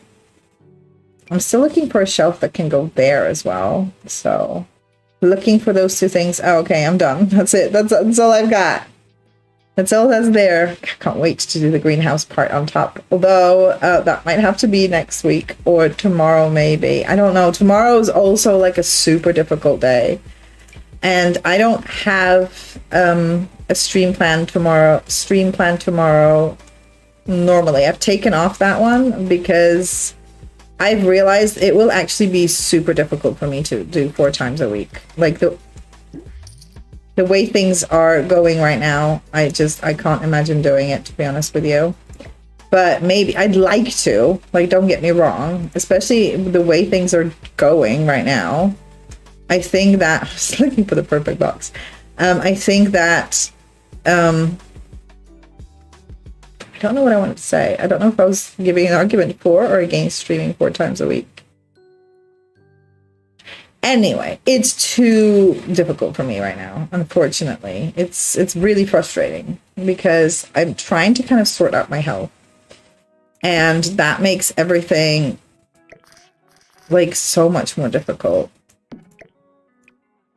I'm still looking for a shelf that can go there as well. So, looking for those two things. Oh, okay, I'm done. That's it. That's all I've got. That's all that's there. Can't wait to do the greenhouse part on top. Although, that might have to be next week or tomorrow maybe. I don't know. Tomorrow is also like a super difficult day. And I don't have a stream plan tomorrow. Normally. I've taken off that one because I've realized it will actually be super difficult for me to do 4 times a week. Like the way things are going right now, I can't imagine doing it, to be honest with you. But maybe I'd like to, like, don't get me wrong, especially the way things are going right now. I think that, I was looking for the perfect box. I think that, I don't know what I wanted to say. I don't know if I was giving an argument for or against streaming 4 times a week. Anyway, it's too difficult for me right now, unfortunately. It's really frustrating because I'm trying to kind of sort out my health. And that makes everything like so much more difficult.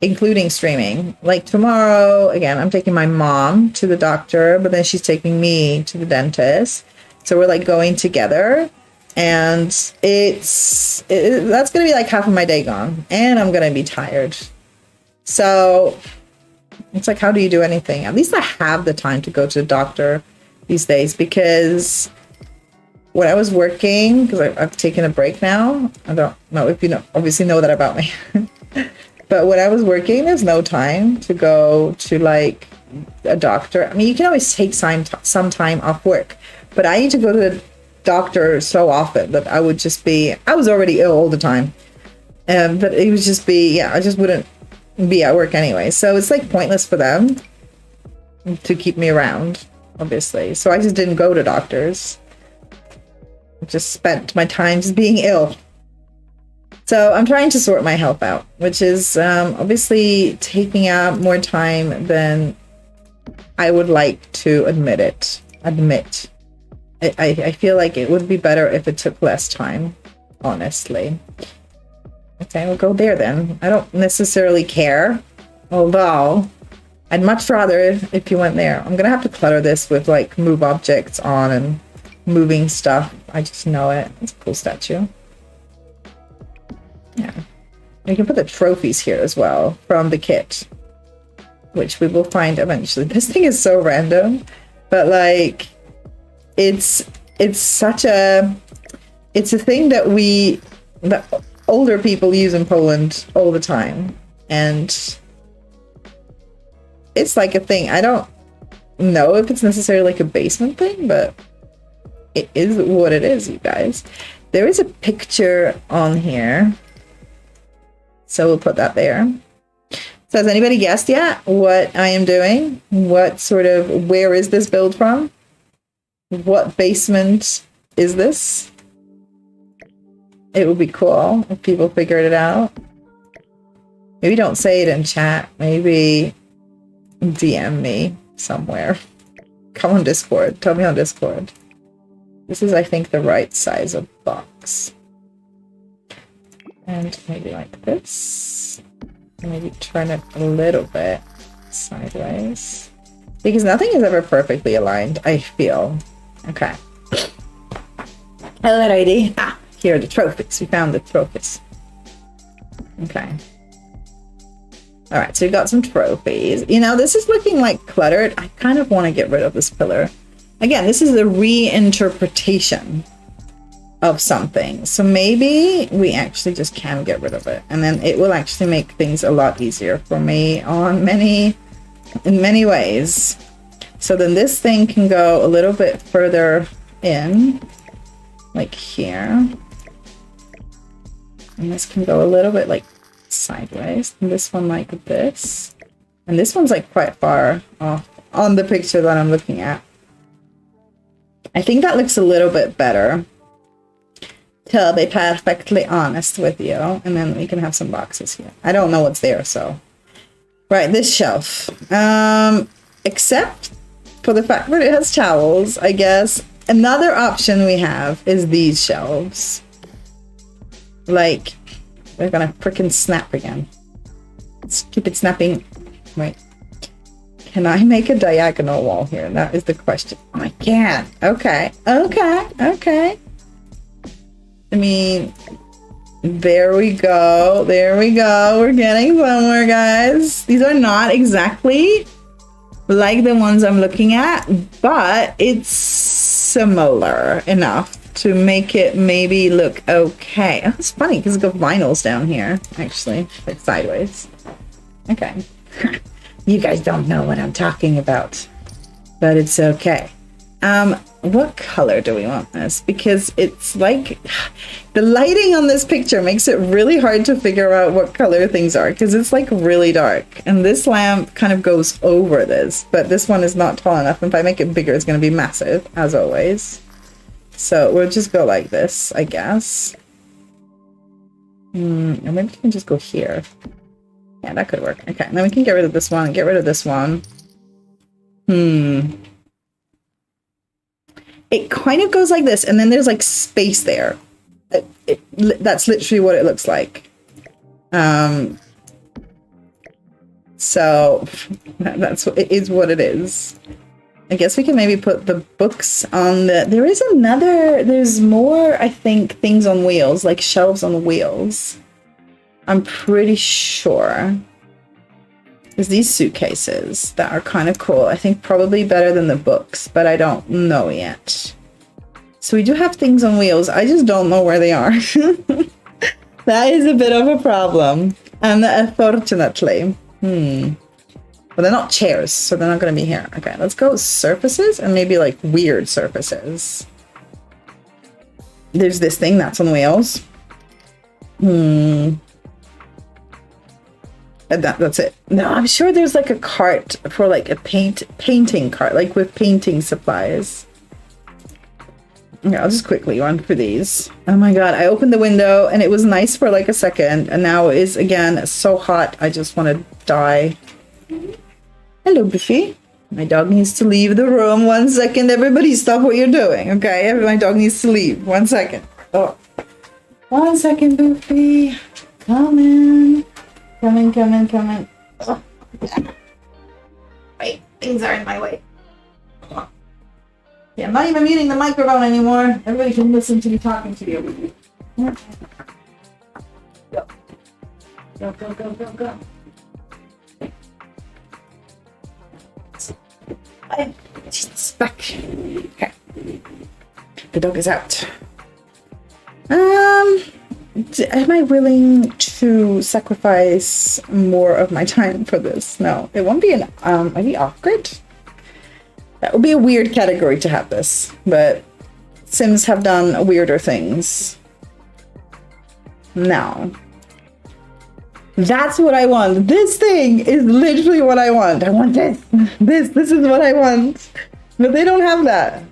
Including streaming. Like tomorrow, again, I'm taking my mom to the doctor, but then she's taking me to the dentist. So we're like going together. And that's going to be like half of my day gone. And I'm going to be tired. So it's like, how do you do anything? At least I have the time to go to the doctor these days. Because when I was working, because I've taken a break now. I don't know if you obviously know that about me. But when I was working, there's no time to go to like a doctor. I mean, you can always take some time off work. But I need to go to the doctor so often that I was already ill all the time. But it would just be, I just wouldn't be at work anyway. So it's like pointless for them to keep me around, obviously. So I just didn't go to doctors. I just spent my time just being ill. So I'm trying to sort my health out, which is obviously taking out more time than I would like to admit. I feel like it would be better if it took less time, honestly. Okay, we'll go there then. I don't necessarily care, although I'd much rather if you went there. I'm gonna have to clutter this with like move objects on and moving stuff. I just know it. It's a cool statue. Yeah. We can put the trophies here as well from the kit, which we will find eventually. This thing is so random, but like it's a thing that older people use in Poland all the time, and it's like a thing. I don't know if it's necessarily like a basement thing, but it is what it is, you guys. There is a picture on here, so we'll put that there. So has anybody guessed yet what I am doing? Where is this build from? What basement is this? It would be cool if people figured it out. Maybe don't say it in chat. Maybe DM me somewhere. Come on Discord. Tell me on Discord. This is, I think, the right size of box. And maybe like this. Maybe turn it a little bit sideways. Because nothing is ever perfectly aligned, I feel. Okay. Alrighty. Here are the trophies. We found the trophies. Okay. Alright, so we got some trophies. You know, this is looking like cluttered. I kind of want to get rid of this pillar. Again, this is a reinterpretation of something. So maybe we actually just can get rid of it. And then it will actually make things a lot easier for me in many ways. So then this thing can go a little bit further in, like here. And this can go a little bit like sideways. And this one like this. And this one's like quite far off on the picture that I'm looking at. I think that looks a little bit better, to be perfectly honest with you. And then we can have some boxes here. I don't know what's there, so. Right, this shelf. Except for the fact that it has towels, I guess. Another option we have is these shelves. Like, they're gonna frickin' snap again. Stupid snapping. Right. Can I make a diagonal wall here? That is the question. I can. Okay. Okay. Okay. I mean, there we go. There we go. We're getting somewhere, guys. These are not exactly like the ones I'm looking at, but it's similar enough to make it maybe look okay. Oh, it's funny because it's got vinyls down here, actually, like sideways. Okay. You guys don't know what I'm talking about, but it's okay. What color do we want this? Because it's like the lighting on this picture makes it really hard to figure out what color things are, because it's like really dark, and this lamp kind of goes over this, but this one is not tall enough. If I make it bigger, it's going to be massive, as always. So we'll just go like this, I guess. Or maybe we can just go here. Yeah, that could work. Okay, and then we can get rid of this one and get rid of this one. It kind of goes like this, and then there's like space there. That's literally what it looks like. So that's what it is. What it is. I guess we can maybe put the books on the. There's more. I think things on wheels, like shelves on wheels. I'm pretty sure. There's these suitcases that are kind of cool. I think probably better than the books, but I don't know yet. So we do have things on wheels. I just don't know where they are. That is a bit of a problem. And unfortunately. But they're not chairs, so they're not going to be here. Okay, let's go with surfaces and maybe like weird surfaces. There's this thing that's on wheels. And that's it. No, I'm sure there's like a cart for like a painting cart, like with painting supplies. Okay, I'll just quickly run through these. Oh my god, I opened the window and it was nice for like a second, and now it is again so hot I just want to die. Hello, Biffy. My dog needs to leave the room. 1 second, everybody stop what you're doing, okay? My dog needs to leave. 1 second. Oh. 1 second, Biffy. Come in. Come in. Oh. Wait, things are in my way. Yeah, I'm not even muting the microphone anymore. Everybody can listen to me talking to you. Go. She's back. Okay. The dog is out. Am I willing to sacrifice more of my time for this? No, it won't be maybe off-grid? That would be a weird category to have this, but Sims have done weirder things. No. That's what I want. This thing is literally what I want. I want this. This is what I want. But they don't have that.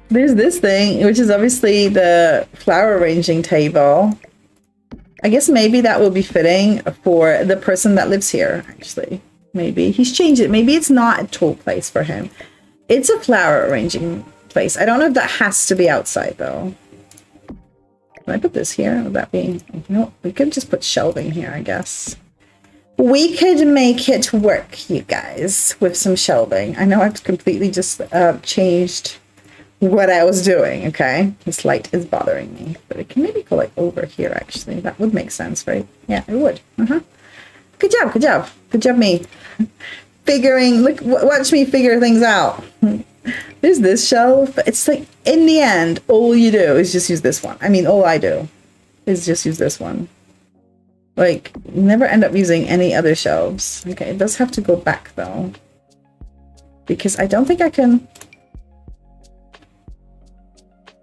There's this thing, which is obviously the flower arranging table. I guess maybe that will be fitting for the person that lives here, actually. Maybe. He's changed it. Maybe it's not a tool place for him. It's a flower arranging place. I don't know if that has to be outside, though. Can I put this here? Would that be... No, we could just put shelving here, I guess. We could make it work, you guys, with some shelving. I know I've completely just changed what I was doing, okay? This light is bothering me. But it can maybe go, like, over here, actually. That would make sense, right? Yeah, it would. Good job, good job. Good job, me. Figuring... Look, watch me figure things out. There's this shelf. It's like, in the end, all you do is just use this one. I mean, all I do is just use this one. Like, never end up using any other shelves. Okay, it does have to go back, though. Because I don't think I can...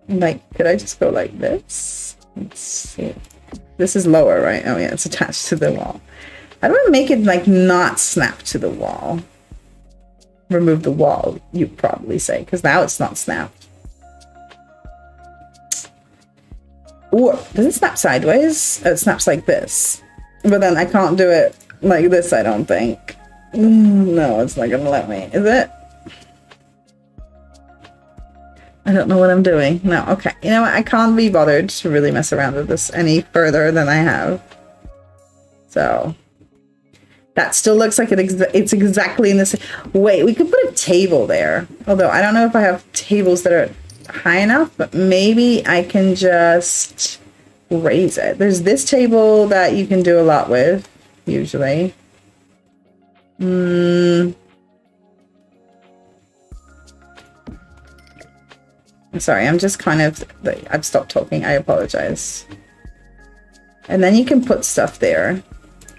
Like, could I just go like this? Let's see. This is lower, right? Oh, yeah, it's attached to the wall. How do I make it, like, not snap to the wall? Remove the wall, you'd probably say, because now it's not snapped. Or does it snap sideways? Oh, it snaps like this. But then I can't do it like this, I don't think. No, it's not gonna let me. Is it? I don't know what I'm doing. No, okay. You know what? I can't be bothered to really mess around with this any further than I have. So that still looks like it's exactly in this. Wait, we could put a table there. Although I don't know if I have tables that are high enough, but maybe I can just raise it. There's this table that you can do a lot with, usually. I'm sorry, I'm just kind of, I've stopped talking, I apologize. And then you can put stuff there.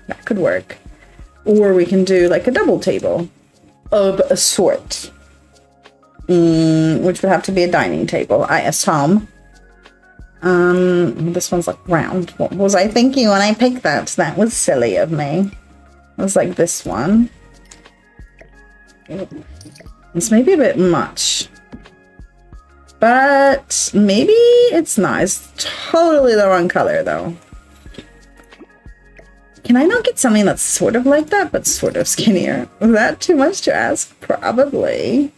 That could work. Or we can do like a double table of a sort. Which would have to be a dining table, I assume. This one's like round. What was I thinking when I picked that? That was silly of me. It was like this one. It's maybe a bit much. But maybe it's not. It's totally the wrong color though. Can I not get something that's sort of like that, but sort of skinnier? Is that too much to ask? Probably.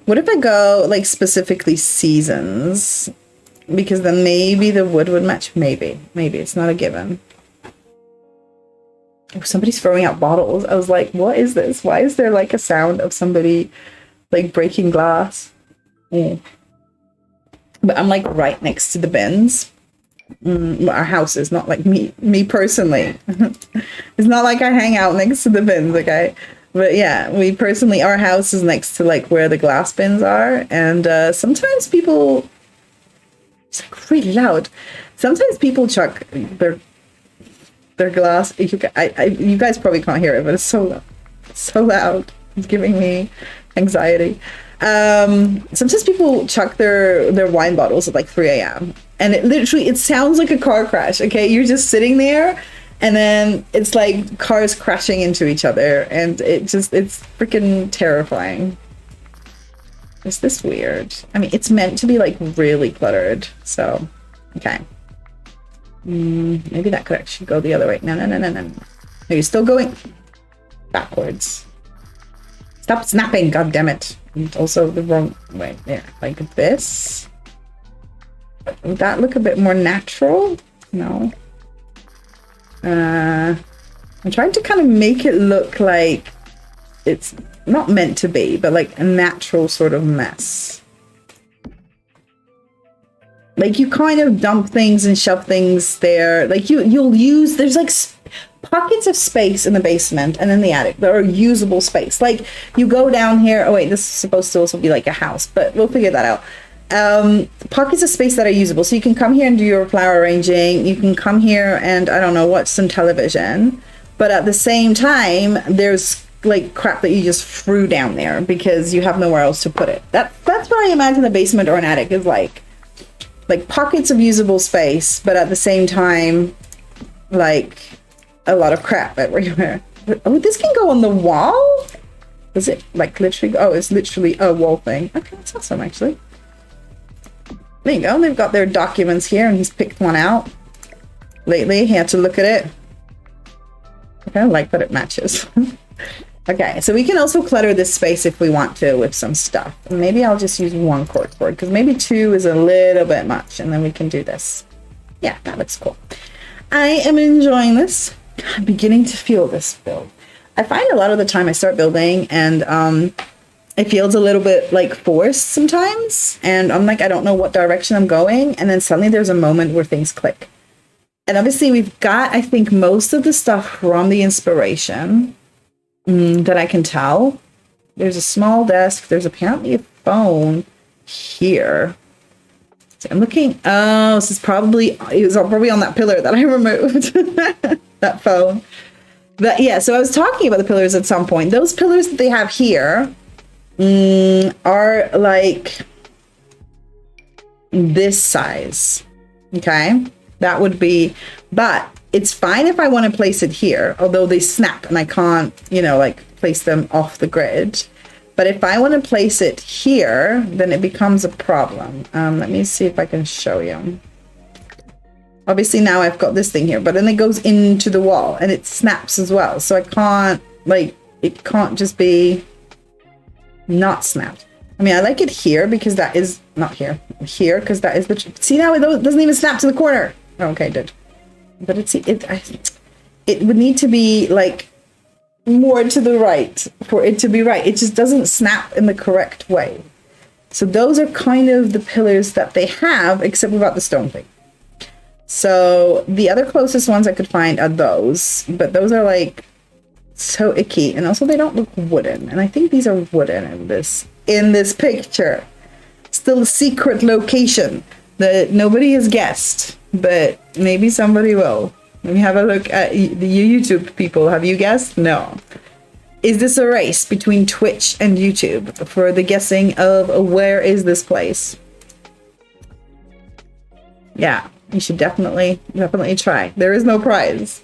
What if I go like specifically seasons? Because then maybe the wood would match. Maybe. Maybe. It's not a given. Oh, somebody's throwing out bottles. I was like, what is this? Why is there like a sound of somebody like breaking glass? But I'm like right next to the bins. Our house is not like me personally. It's not like I hang out next to the bins, okay? But yeah, we personally, our house is next to like where the glass bins are, and sometimes people, it's like really loud. Sometimes people chuck their glass. You guys probably can't hear it, but it's so loud. It's giving me anxiety. Sometimes people chuck their wine bottles at like 3 a.m. and it sounds like a car crash. Okay, you're just sitting there, and then it's like cars crashing into each other, and it's freaking terrifying. Is this weird? I mean, it's meant to be like really cluttered, so okay. Maybe that could actually go the other way. No. No, you're still going backwards. Stop snapping, god damn it. And also the wrong way. There, like this. Would that look a bit more natural? No. I'm trying to kind of make it look like it's not meant to be, but like a natural sort of mess. Like you kind of dump things and shove things there. Like you'll use, there's like pockets of space in the basement and in the attic that are usable space. Like you go down here. Oh wait, this is supposed to also be like a house, but we'll figure that out. Pockets of space that are usable. So you can come here and do your flower arranging. You can come here and, I don't know, watch some television. But at the same time, there's like crap that you just threw down there because you have nowhere else to put it. That's what I imagine the basement or an attic is like pockets of usable space, but at the same time, like a lot of crap everywhere. Oh, this can go on the wall? Is it like literally? Oh, it's literally a wall thing. Okay, that's awesome actually. There you go. They've got their documents here, and he's picked one out. Lately, he had to look at it. I kind of like that it matches. Okay, so we can also clutter this space if we want to with some stuff. Maybe I'll just use one corkboard, because maybe 2 is a little bit much, and then we can do this. Yeah, that looks cool. I am enjoying this. I'm beginning to feel this build. I find a lot of the time I start building, and it feels a little bit like forced sometimes, and I'm like, I don't know what direction I'm going, and then suddenly there's a moment where things click. And obviously we've got, I think, most of the stuff from the inspiration that I can tell. There's a small desk. There's apparently a phone here. So I'm looking. Oh, this is probably, it was probably on that pillar that I removed. That phone. But yeah, so I was talking about the pillars at some point. Those pillars that they have here are like this size. Okay, that would be, but it's fine if I want to place it here, although they snap and I can't, you know, like place them off the grid. But if I want to place it here, then it becomes a problem. Let me see if I can show you. Obviously now I've got this thing here, but then it goes into the wall and it snaps as well. So I can't, like, it can't just be not snapped. I mean, I like it here because that is not here. Here, because that is the... See, now it doesn't even snap to the corner. Oh, okay, it did. But it would need to be, like, more to the right for it to be right. It just doesn't snap in the correct way. So those are kind of the pillars that they have, except without the stone thing. So the other closest ones I could find are those, but those are like so icky, and also they don't look wooden. And I think these are wooden in this picture. Still a secret location that nobody has guessed, but maybe somebody will. Let me have a look at the YouTube people. Have you guessed? No. Is this a race between Twitch and YouTube for the guessing of where is this place? Yeah, you should definitely try. There is no prize.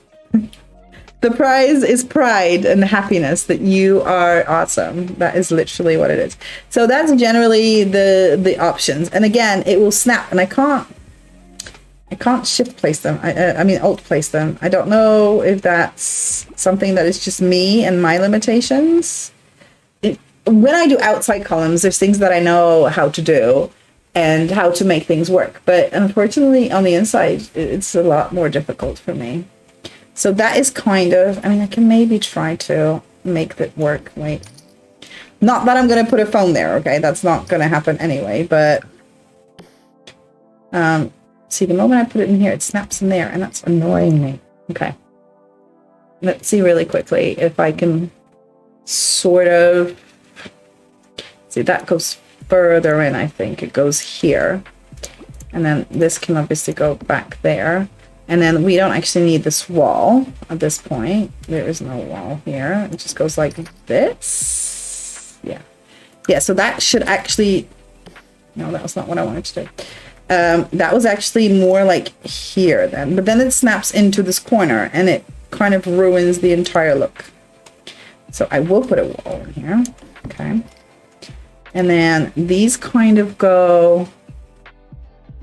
The prize is pride and happiness that you are awesome. That is literally what it is. So that's generally the options. And again, it will snap, and I can't shift place them. I mean alt place them. I don't know if that's something that is just me and my limitations. When I do outside columns, there's things that I know how to do and how to make things work. But unfortunately, on the inside, it's a lot more difficult for me. So that is kind of, I mean, I can maybe try to make that work. Wait. Not that I'm going to put a phone there, okay? That's not going to happen anyway, but... see, the moment I put it in here, it snaps in there, and that's annoying me. Okay. Let's see really quickly if I can sort of... See, that goes further in, I think. It goes here. And then this can obviously go back there. And then we don't actually need this wall at this point. There is no wall here. It just goes like this. Yeah. Yeah, so that should actually... No, that was not what I wanted to do. That was actually more like here then. But then it snaps into this corner and it kind of ruins the entire look. So I will put a wall in here. Okay. And then these kind of go...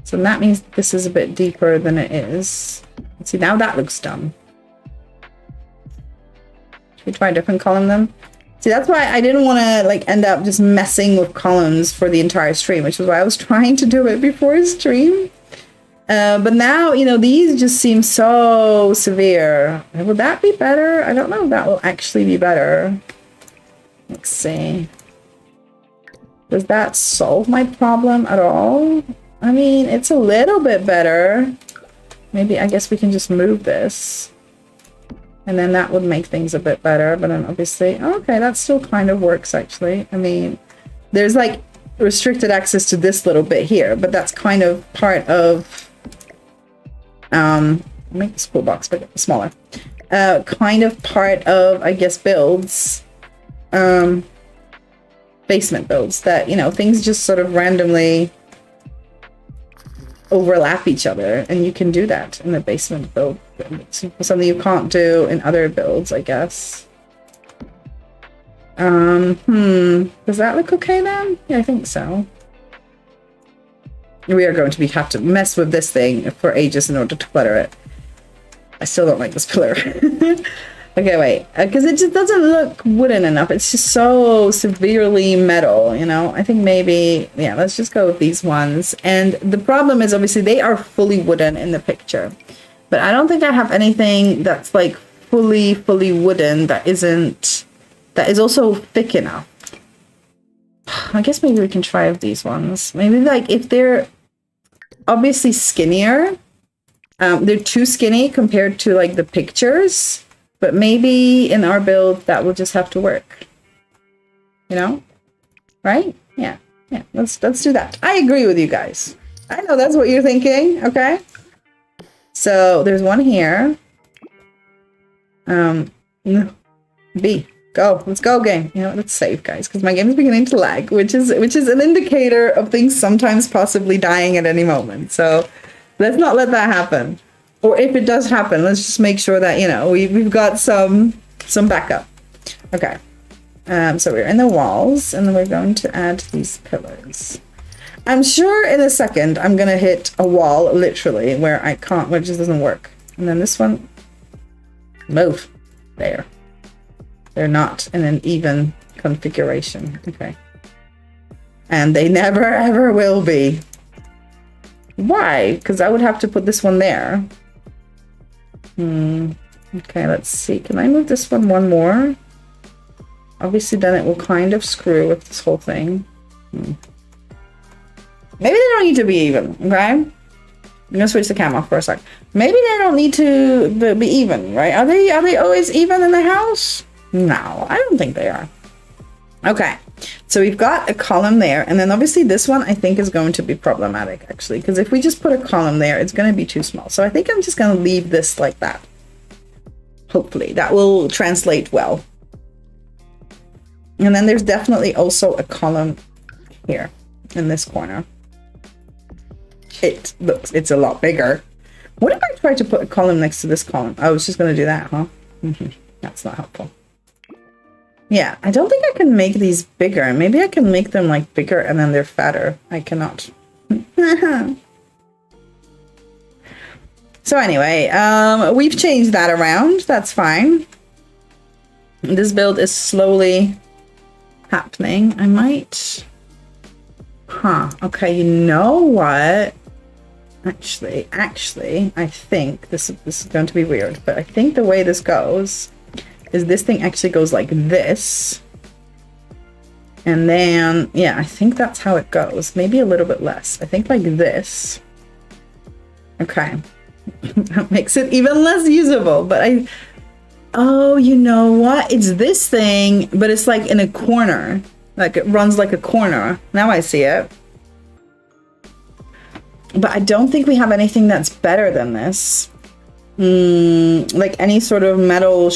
So that means this is a bit deeper than it is. Let's see, now that looks dumb. Should we try a different column then? See, that's why I didn't want to like end up just messing with columns for the entire stream, which is why I was trying to do it before stream. But now, you know, these just seem so severe. Would that be better? I don't know if that will actually be better. Let's see. Does that solve my problem at all? I mean, it's a little bit better. Maybe, I guess we can just move this. And then that would make things a bit better. But then obviously, okay, that still kind of works actually. I mean, there's like restricted access to this little bit here, but that's kind of part of, make this pool box bigger, smaller. Kind of part of, I guess, builds, basement builds that, you know, things just sort of randomly overlap each other, and you can do that in the basement build. It's something you can't do in other builds, I guess. Does that look okay then? Yeah, I think so. We are going to have to mess with this thing for ages in order to clutter it. I still don't like this pillar. Okay, wait, because it just doesn't look wooden enough. It's just so severely metal, you know? I think maybe, yeah, let's just go with these ones. And the problem is, obviously, they are fully wooden in the picture. But I don't think I have anything that's, like, fully wooden that is also thick enough. I guess maybe we can try with these ones. Maybe, like, if they're obviously skinnier, they're too skinny compared to, like, the pictures. But maybe in our build, that will just have to work. You know? Right? Yeah. Yeah. Let's do that. I agree with you guys. I know that's what you're thinking. Okay. So there's one here. B. Go. Let's go, game. You know, let's save, guys, because my game is beginning to lag, which is an indicator of things sometimes possibly dying at any moment. So let's not let that happen. Or if it does happen, let's just make sure that, you know, we've got some backup. Okay. So we're in the walls, and then we're going to add these pillars. I'm sure in a second I'm gonna hit a wall, literally, where I can't, where it just doesn't work. And then this one, move. There. They're not in an even configuration. Okay. And they never ever will be. Why? Because I would have to put this one there. Okay, let's see. Can I move this one more? Obviously, then it will kind of screw with this whole thing. Maybe they don't need to be even, okay? I'm gonna switch the cam off for a sec. Maybe they don't need to be even, right? Are they always even in the house? No, I don't think they are. Okay, so we've got a column there, and then obviously this one I think is going to be problematic, actually, because if we just put a column there, it's going to be too small. So I think I'm just going to leave this like that. Hopefully, that will translate well. And then there's definitely also a column here in this corner. It looks, it's a lot bigger. What if I try to put a column next to this column? Oh, it's just going to do that, huh? That's not helpful. Yeah, I don't think I can make these bigger. Maybe I can make them like bigger and then they're fatter. I cannot. So anyway, we've changed that around. That's fine. This build is slowly happening. I might... Okay, you know what? Actually, I think this is going to be weird, but I think the way this goes is this thing actually goes like this. And then, yeah, I think that's how it goes. Maybe a little bit less. I think like this. Okay. That makes it even less usable, but oh, you know what? It's this thing, but it's like in a corner. Like it runs like a corner. Now I see it. But I don't think we have anything that's better than this. Like any sort of metal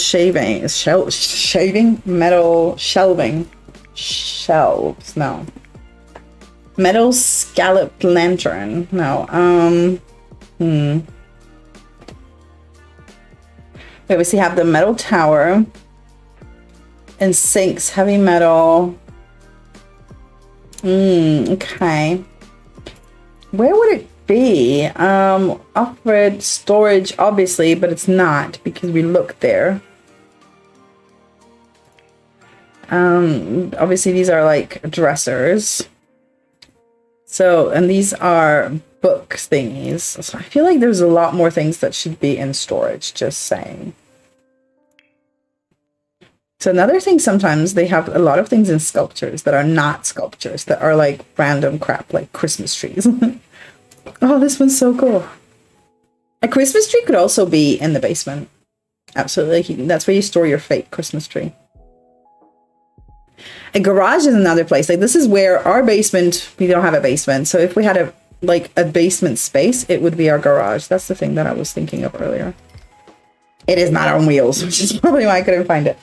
metal shelving. Shelves, no. Metal scalloped lantern, no. We obviously have the metal tower and sinks, heavy metal. Okay. Where would it be? Offered storage, obviously, but it's not because we looked there. Obviously these are like dressers. So, and these are book thingies. So I feel like there's a lot more things that should be in storage, just saying. So another thing, sometimes they have a lot of things in sculptures that are not sculptures, that are like random crap, like Christmas trees. Oh, this one's so cool. A Christmas tree could also be in the basement. Absolutely. That's where you store your fake Christmas tree. A garage is another place. Like this is where our basement, we don't have a basement. So if we had a basement space, it would be our garage. That's the thing that I was thinking of earlier. It is not on wheels, which is probably why I couldn't find it.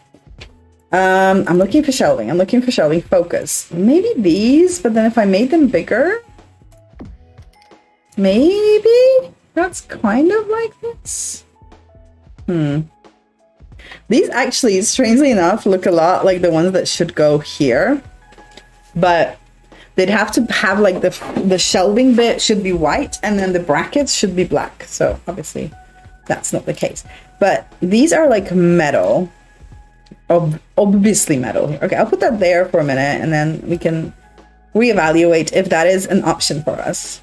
I'm looking for shelving. I'm looking for shelving. Focus. Maybe these, but then if I made them bigger, maybe that's kind of like this. These actually, strangely enough, look a lot like the ones that should go here, but they'd have to have like the shelving bit should be white and then the brackets should be black. So obviously that's not the case, but these are like metal. Obviously metal. Okay, I'll put that there for a minute and then we can reevaluate if that is an option for us.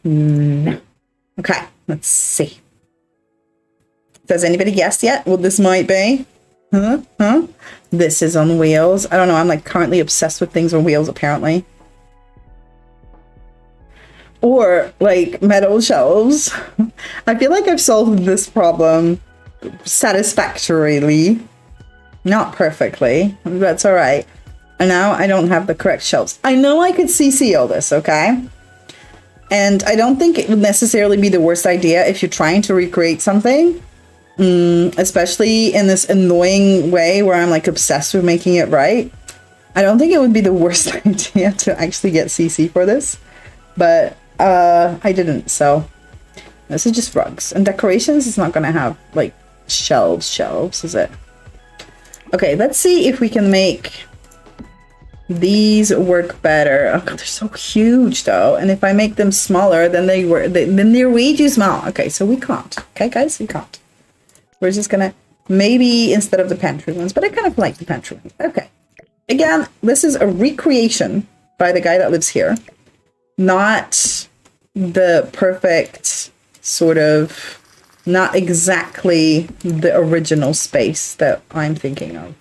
No. Okay, let's see. Has anybody guessed yet what this might be? Huh? This is on wheels. I don't know, I'm like currently obsessed with things on wheels apparently. Or like metal shelves. I feel like I've solved this problem satisfactorily. Not perfectly, that's all right. And now I don't have the correct shelves. I know I could CC all this, okay? And I don't think it would necessarily be the worst idea if you're trying to recreate something. Especially in this annoying way where I'm like obsessed with making it right. I don't think it would be the worst idea to actually get CC for this. But I didn't, so this is just rugs and decorations. It's not gonna have like shelves, is it? Okay, let's see if we can make These work better. Oh God, they're so huge though. And if I make them smaller, then then they're way too small. Okay, so we can't. Okay, guys, we can't. We're just gonna maybe instead of the pantry ones, but I kind of like the pantry ones. Okay. Again, this is a recreation by the guy that lives here, not the perfect sort of, not exactly the original space that I'm thinking of.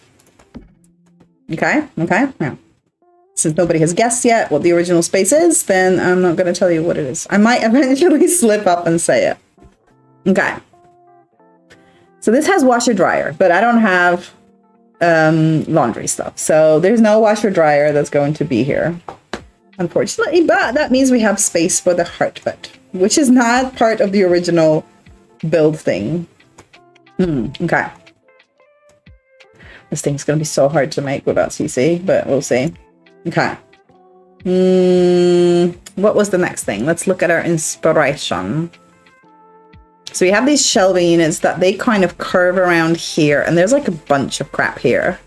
Okay, okay, now. Since nobody has guessed yet what the original space is, then I'm not going to tell you what it is. I might eventually slip up and say it. Okay. So this has washer dryer, but I don't have laundry stuff. So there's no washer dryer that's going to be here, unfortunately. But that means we have space for the heart bed, which is not part of the original build thing. Okay. This thing's going to be so hard to make without CC, but we'll see. Okay. What was the next thing? Let's look at our inspiration. So we have these shelving units that they kind of curve around here, and there's like a bunch of crap here.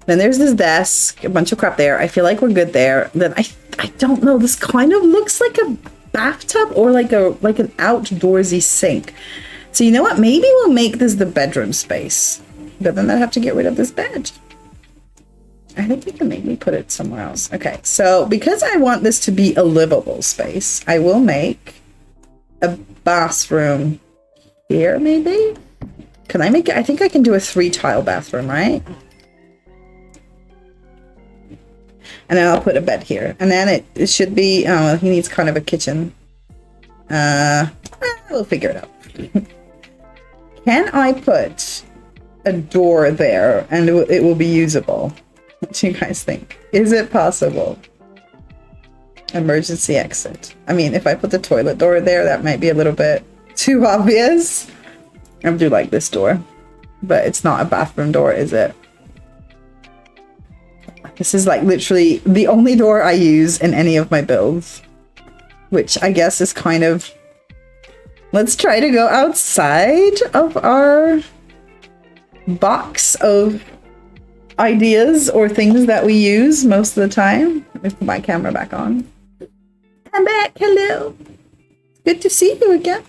Then there's this desk, a bunch of crap there. I feel like we're good there. Then I don't know. This kind of looks like a bathtub or like an outdoorsy sink. So you know what? Maybe we'll make this the bedroom space, but then I'd have to get rid of this bed. I think we can maybe put it somewhere else. Okay, so because I want this to be a livable space, I will make a bathroom here, maybe? Can I make it? I think I can do a 3-tile bathroom, right? And then I'll put a bed here. And then it should be, oh, he needs kind of a kitchen. We'll figure it out. Can I put a door there and it will be usable? What do you guys think? Is it possible? Emergency exit. I mean, if I put the toilet door there, that might be a little bit too obvious. I do like this door, but it's not a bathroom door, is it? This is like literally the only door I use in any of my builds, which I guess is kind of... Let's try to go outside of our box of ideas or things that we use most of the time. Let me put my camera back on. I'm back. Hello. Good to see you again.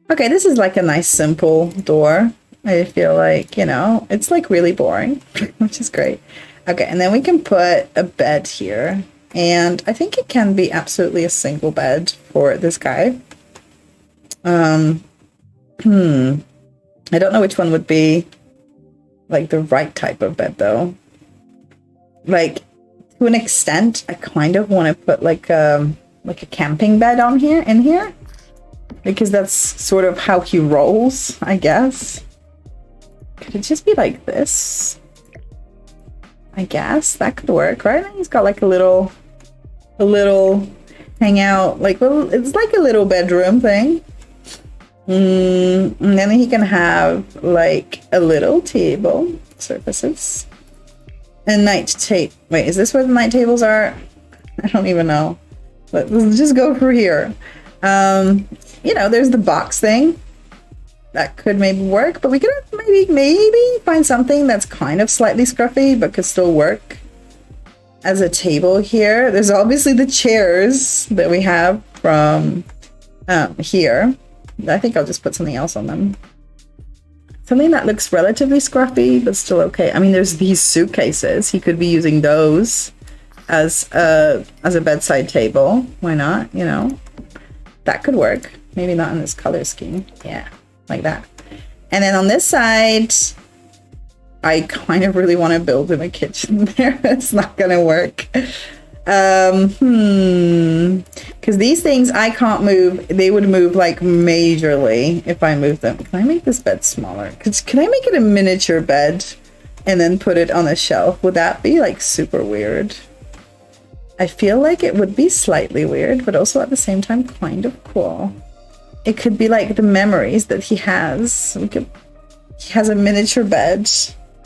Okay, this is like a nice simple door. I feel like, you know, it's like really boring, which is great. Okay, and then we can put a bed here. And I think it can be absolutely a single bed for this guy. I don't know which one would be like the right type of bed though. Like to an extent, I kind of want to put like a camping bed on here in here, because that's sort of how he rolls, I guess. Could it just be like this? I guess that could work, right? And he's got like a little hangout, like, well, it's like a little bedroom thing. And then he can have like a little table, surfaces, a night table. Wait, is this where the night tables are? I don't even know. Let's just go for here. You know, there's the box thing. That could maybe work, but we could maybe find something that's kind of slightly scruffy, but could still work as a table here. There's obviously the chairs that we have from here. I think I'll just put something else on them. Something that looks relatively scruffy, but still okay. I mean, there's these suitcases. He could be using those as a bedside table. Why not? You know, that could work. Maybe not in this color scheme. Yeah, like that. And then on this side, I kind of really want to build in a kitchen there. It's not gonna work. Because these things I can't move. They would move like majorly if I move them. Can I make this bed smaller? Can I make it a miniature bed and then put it on a shelf? Would that be like super weird? I feel like it would be slightly weird, but also at the same time kind of cool. It could be like the memories that he has. He has a miniature bed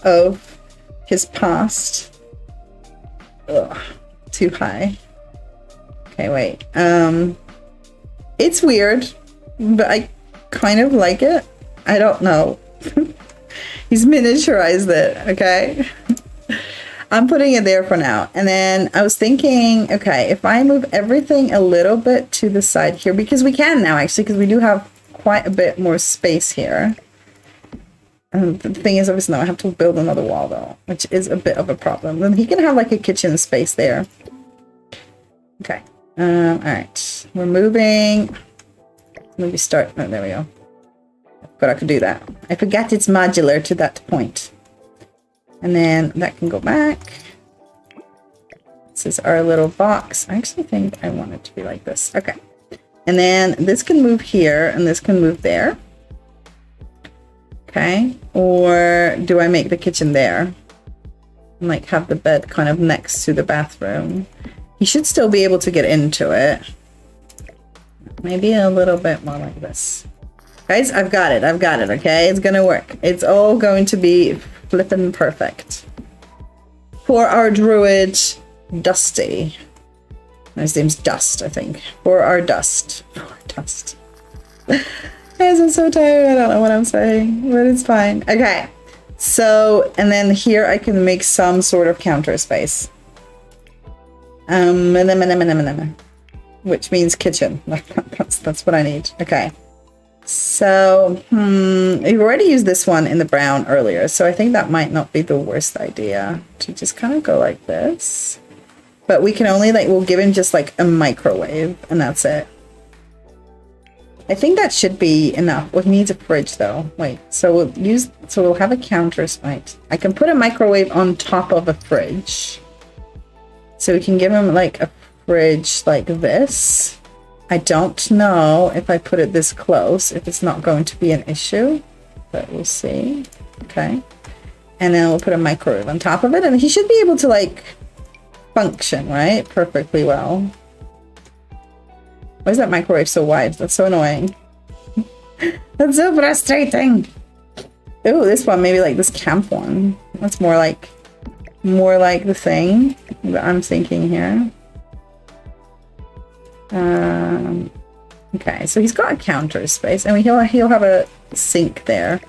of his past. Ugh. Too high. Okay, wait. It's weird, but I kind of like it. I don't know. He's miniaturized it, okay? I'm putting it there for now. And then I was thinking, okay, if I move everything a little bit to the side here, because we can now actually, because we do have quite a bit more space here. And the thing is, obviously, now I have to build another wall though, which is a bit of a problem. Then he can have like a kitchen space there. Okay. All right. We're moving. Maybe start. Oh, there we go. I forgot I could do that. I forgot it's modular to that point. And then that can go back. This is our little box. I actually think I want it to be like this. Okay. And then this can move here and this can move there. Okay. Or do I make the kitchen there? And like have the bed kind of next to the bathroom. He should still be able to get into it. Maybe a little bit more like this. Guys, I've got it. I've got it. Okay. It's going to work. It's all going to be flippin' perfect. For our druid, Dusty. His name's Dust, I think. For our Dust. For our Dust. Guys, I'm so tired. I don't know what I'm saying, but it's fine. Okay. So, and then here I can make some sort of counter space. Which means kitchen. That's what I need. Okay. So, we've already used this one in the brown earlier, so I think that might not be the worst idea to just kind of go like this. But we can only like, we'll give him just like a microwave and that's it. I think that should be enough. Well, he needs a fridge though. Wait, so we'll have a counter space. I can put a microwave on top of a fridge. So we can give him like a fridge like this. I don't know if I put it this close, if it's not going to be an issue, but we'll see. Okay. And then we'll put a microwave on top of it, and he should be able to like function, right? Perfectly well. Why is that microwave so wide? That's so annoying. That's so frustrating. Oh, this one, maybe like this camp one. That's more like the thing that I'm thinking here. Okay, so he's got a counter space, and he'll have a sink there.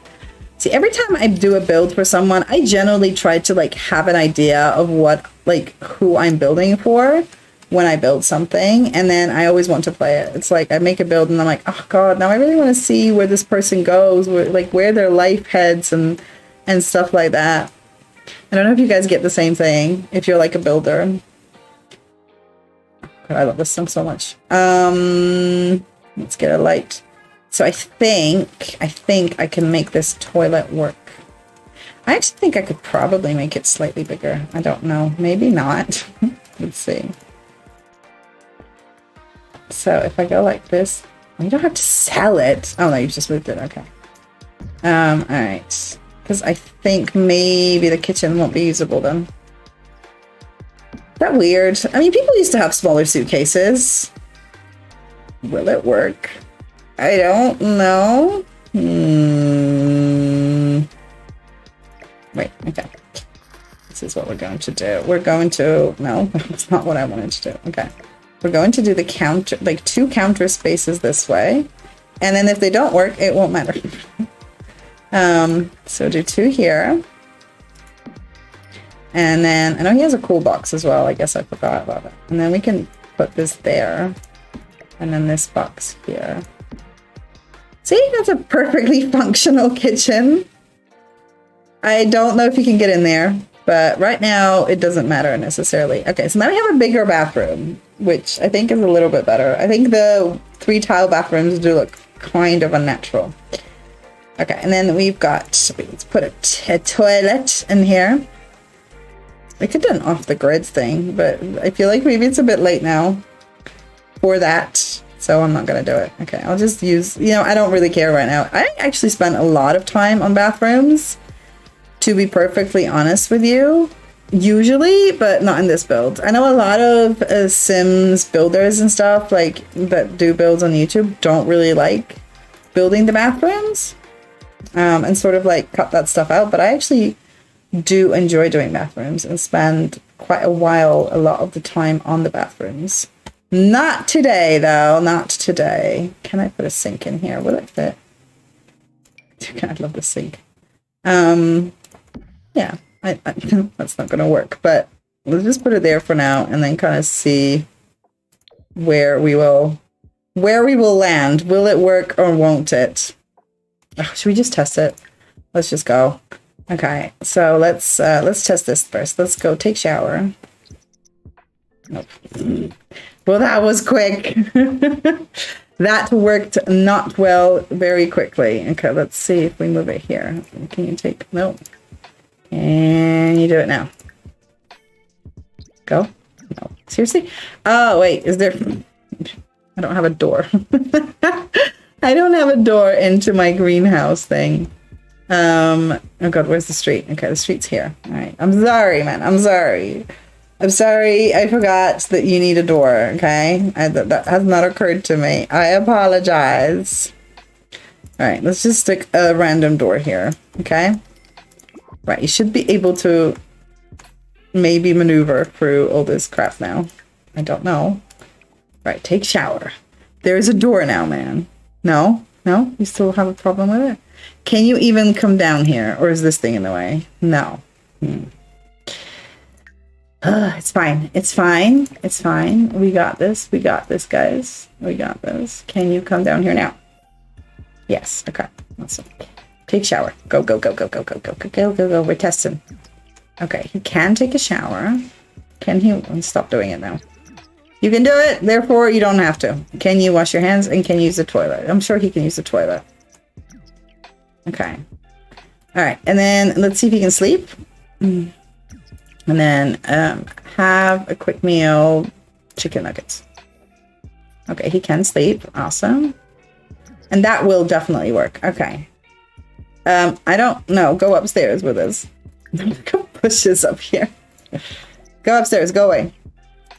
See, every time I do a build for someone, I generally try to like have an idea of what, like, who I'm building for when I build something, and then I always want to play it. It's like I make a build and I'm like, oh god, now I really want to see where this person goes, where their life heads and stuff like that. I don't know if you guys get the same thing if you're like a builder. God, I love this song so much. Let's get a light. So I think I can make this toilet work. I actually think I could probably make it slightly bigger. I don't know. Maybe not. Let's see. So if I go like this, you don't have to sell it. Oh no, you just moved it. Okay. All right. Because I think maybe the kitchen won't be usable then. Is that weird? I mean, people used to have smaller suitcases. Will it work? I don't know. Wait, okay. This is what we're going to do. We're going to... No, that's not what I wanted to do. Okay. We're going to do the counter, like 2 counter spaces this way. And then if they don't work, it won't matter. So do 2 here. And then, I know he has a cool box as well. I guess I forgot about it. And then we can put this there. And then this box here. See, that's a perfectly functional kitchen. I don't know if you can get in there, but right now it doesn't matter necessarily. Okay, so now we have a bigger bathroom, which I think is a little bit better. I think the 3 tile bathrooms do look kind of unnatural. Okay, and then we've got, let's put a toilet in here. We could do an off the grid thing, but I feel like maybe it's a bit late now for that. So I'm not going to do it. Okay, I'll just use, you know, I don't really care right now. I actually spent a lot of time on bathrooms, to be perfectly honest with you, usually, but not in this build. I know a lot of Sims builders and stuff like that do builds on YouTube don't really like building the bathrooms and sort of like cut that stuff out. But I actually do enjoy doing bathrooms and spend quite a lot of the time on the bathrooms. Not today though, not today. Can I put a sink in here? Will it fit? I love the sink. Yeah, That's not gonna work, but let's just put it there for now and then kind of see where we will land. Will it work or won't it? Oh, should we just test it? Let's just go. Okay, so let's test this first. Let's go take shower. Nope. Well, that was quick. That worked not well very quickly. Okay, let's see if we move it here. Can you take... Nope. Can you do it now? Go? No. Seriously? Oh, wait. Is there... I don't have a door. I don't have a door into my greenhouse thing. Oh god, where's the street? Okay, the street's here. All right. I'm sorry, man. I'm sorry. I'm sorry. I forgot that you need a door. Okay, that has not occurred to me. I apologize. All right, let's just stick a random door here. Okay. Right, you should be able to maybe maneuver through all this crap now. I don't know. Right, take shower. There's a door now, man. No? No? You still have a problem with it? Can you even come down here? Or is this thing in the way? No. It's fine. It's fine. It's fine. We got this. We got this, guys. We got this. Can you come down here now? Yes. Okay. Awesome. Take shower. Go, go, go, go, go, go, go, go, go, go, go. We're testing. Okay. He can take a shower. Can he? Stop doing it now. You can do it. Therefore, you don't have to. Can you wash your hands and can you use the toilet? I'm sure he can use the toilet. Okay. All right. And then let's see if he can sleep. And then have a quick meal. Chicken nuggets. Okay. He can sleep. Awesome. And that will definitely work. Okay. I don't know. Go upstairs with us. Go push this up here. Go upstairs. Go away.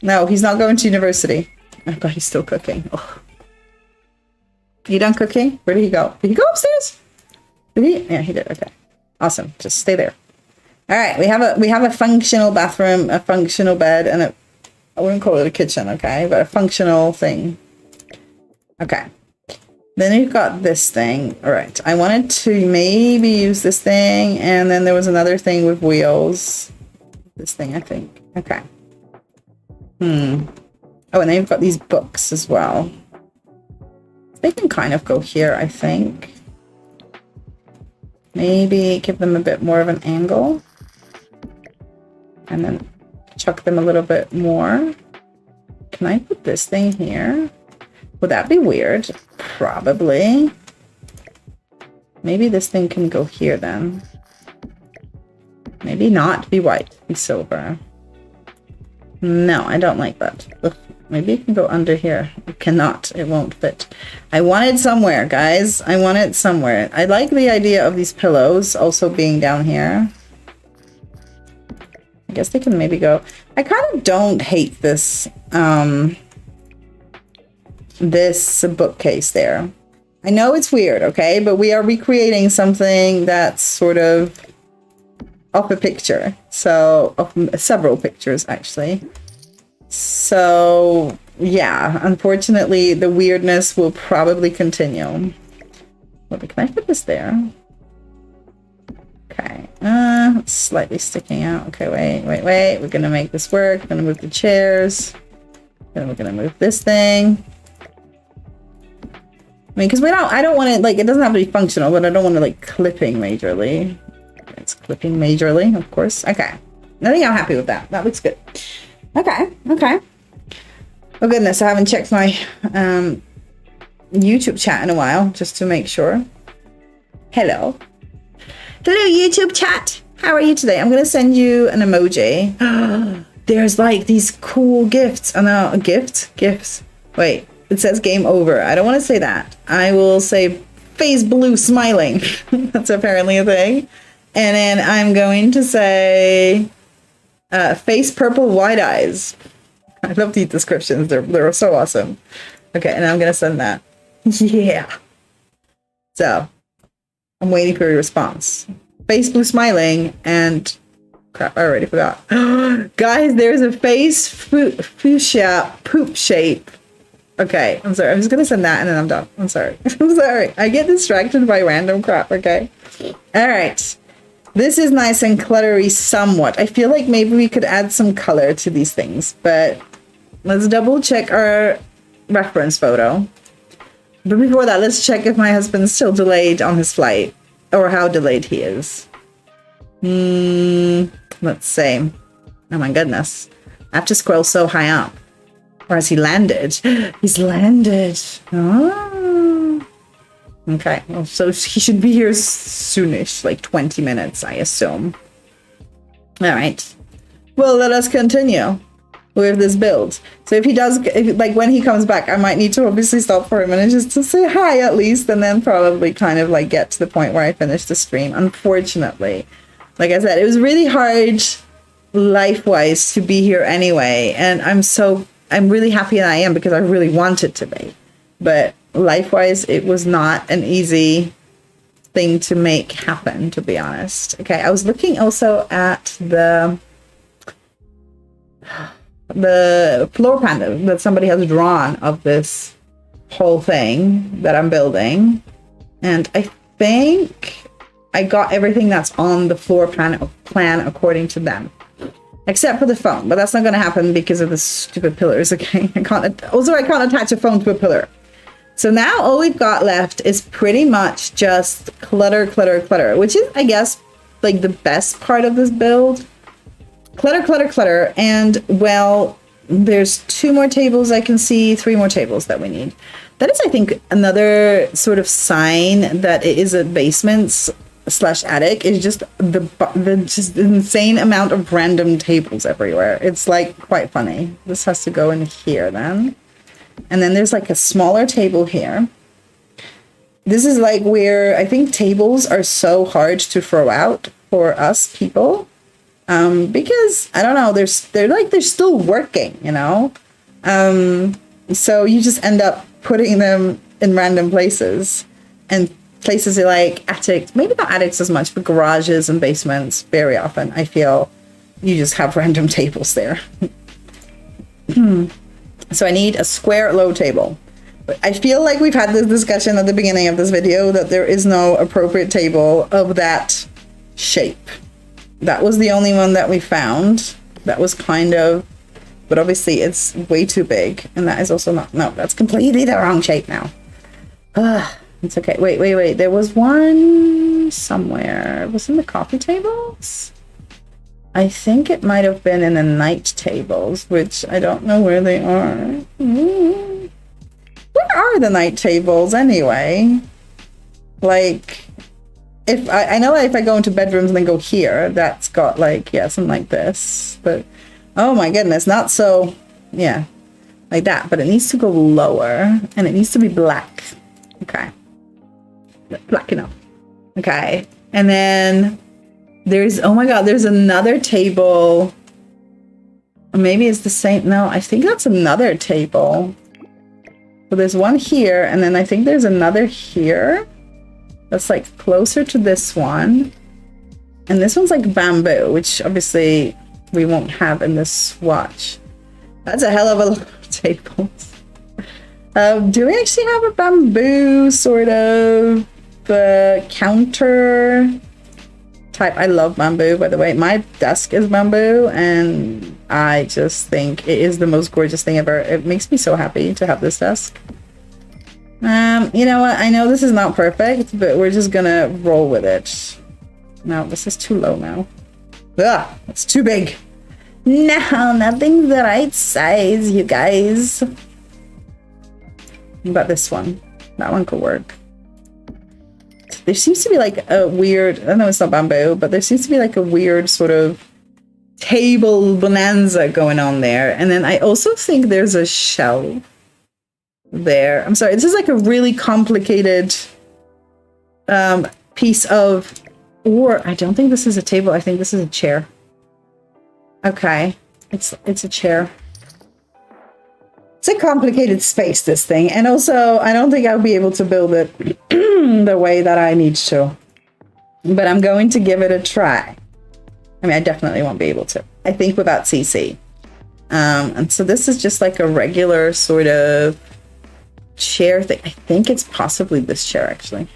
No, he's not going to university. Oh god, he's still cooking. Oh. You done cooking? Where did he go? Did he go upstairs? Did he? Yeah, he did. Okay. Awesome. Just stay there. All right, we have a functional bathroom, a functional bed, and I wouldn't call it a kitchen, okay? But a functional thing. Okay. Then you've got this thing. All right. I wanted to maybe use this thing, and then there was another thing with wheels. This thing, I think. Okay. Oh, and then you've got these books as well. They can kind of go here, I think. Maybe give them a bit more of an angle. And then chuck them a little bit more. Can I put this thing here? Would that be weird? Probably. Maybe this thing can go here then. Maybe not. Be white. Be silver. No, I don't like that. Ugh, maybe it can go under here. It cannot. It won't fit. I want it somewhere, guys. I want it somewhere. I like the idea of these pillows also being down here. I guess they can maybe go... I kind of don't hate this, this bookcase there. I know it's weird, okay? But we are recreating something that's sort of... off a picture, so of several pictures actually. So yeah, unfortunately the weirdness will probably continue. Well, can I put this there? Okay, it's slightly sticking out. Okay, wait. We're gonna make this work. We're gonna move the chairs. Then we're gonna move this thing. I mean, because I don't want it like it doesn't have to be functional, but I don't want it like clipping majorly. It's clipping majorly, of course. Okay. I think I'm happy with that. That looks good. Okay. Okay. Oh goodness, I haven't checked my YouTube chat in a while, just to make sure. Hello. Hello, YouTube chat. How are you today? I'm going to send you an emoji. There's like these cool gifts. Oh no, gifts. Wait, it says game over. I don't want to say that. I will say face blue smiling. That's apparently a thing. And then I'm going to say face purple wide eyes. I love these descriptions. They're so awesome. Okay, and I'm going to send that. Yeah. So, I'm waiting for your response. Face blue smiling and... Crap, I already forgot. Guys, there's a face fuchsia poop shape. Okay, I'm sorry. I'm just going to send that and then I'm done. I'm sorry. I'm sorry. I get distracted by random crap, okay? All right. This is nice and cluttery somewhat. I feel like maybe we could add some color to these things, but let's double check our reference photo. But before that, let's check if my husband's still delayed on his flight, or how delayed he is. Let's see. Oh my goodness. I have to scroll so high up. Or has he landed? He's landed. Oh. Okay. Well, so he should be here soonish, like 20 minutes, I assume. All right. Well, let us continue with this build. So if he does, like when he comes back, I might need to obviously stop for a minute just to say hi at least, and then probably kind of like get to the point where I finish the stream. Unfortunately, like I said, it was really hard life-wise to be here anyway, and I'm really happy that I am, because I really wanted to be. But life-wise, it was not an easy thing to make happen, to be honest. Okay, I was looking also at the floor plan that somebody has drawn of this whole thing that I'm building, and I think I got everything that's on the floor plan according to them, except for the phone, but that's not going to happen because of the stupid pillars. Okay, I can't attach a phone to a pillar. So now all we've got left is pretty much just clutter, clutter, clutter, which is, I guess, like the best part of this build. Clutter, clutter, clutter, and well, there's 2 more tables I can see, 3 more tables that we need. That is, I think, another sort of sign that it is a basement / attic, is just the insane amount of random tables everywhere. It's like quite funny. This has to go in here then. And then there's like a smaller table here. This is like where I think tables are so hard to throw out for us people. Because I don't know, they're still working, you know? So you just end up putting them in random places, and places like attics, maybe not attics as much, but garages and basements very often. I feel you just have random tables there. So I need a square low table. But I feel like we've had this discussion at the beginning of this video that there is no appropriate table of that shape. That was the only one that we found. That was kind of, but obviously it's way too big. And that is also not, no, that's completely the wrong shape now. It's okay. Wait. There was one somewhere. Was it in the coffee tables? I think it might have been in the night tables, which I don't know where they are. Where are the night tables anyway? Like, if I know if I go into bedrooms and then go here, that's got like, yeah, something like this. But, oh my goodness, not so, yeah, like that. But it needs to go lower, and it needs to be black. Okay. Black enough. Okay. And then there's, oh my god, there's another table. Or maybe it's the same. No, I think that's another table. So there's one here, and then I think there's another here. That's like closer to this one. And this one's like bamboo, which obviously we won't have in this swatch. That's a hell of a lot of tables. Do we actually have a bamboo sort of counter type? I love bamboo, by the way. My desk is bamboo, and I just think it is the most gorgeous thing ever. It makes me so happy to have this desk. You know what? I know this is not perfect, but we're just gonna roll with it. No, this is too low now. Ugh, it's too big. No, nothing's the right size, you guys. What about this one? That one could work. There seems to be like a weird, I know it's not bamboo, but there seems to be like a weird sort of table bonanza going on there. And then I also think there's a shelf there. I'm sorry, this is like a really complicated piece of, or I don't think this is a table, I think this is a chair. Okay, it's a chair. It's a complicated space, this thing, and also I don't think I'll be able to build it the way that I need to, but I'm going to give it a try. I mean, I definitely won't be able to, I think, without CC. And so this is just like a regular sort of chair thing. I think it's possibly this chair, actually.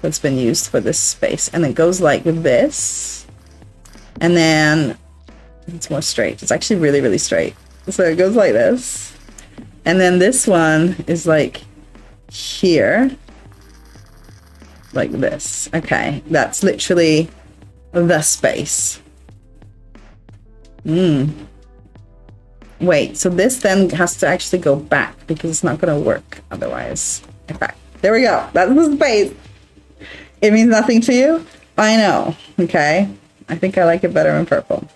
that's been used for this space. And it goes like this. And then it's more straight. It's actually really, really straight. So it goes like this. And then this one is like here. Like this. Okay. That's literally the space. Wait, so this then has to actually go back because it's not going to work otherwise. Okay, there we go. That's the space. It means nothing to you? I know. Okay, I think I like it better in purple.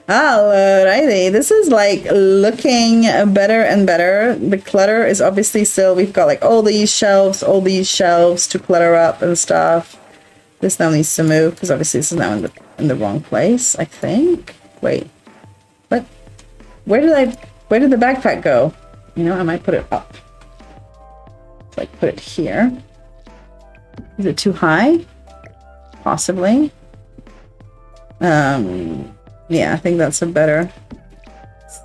Alrighty, this is like looking better and better. The clutter is obviously still, we've got like all these shelves to clutter up and stuff. This now needs to move because obviously this is now in the wrong place, I think. Wait, what? Where did the backpack go? You know, I might put it up. Like put it here. Is it too high? Possibly. Yeah, I think that's a better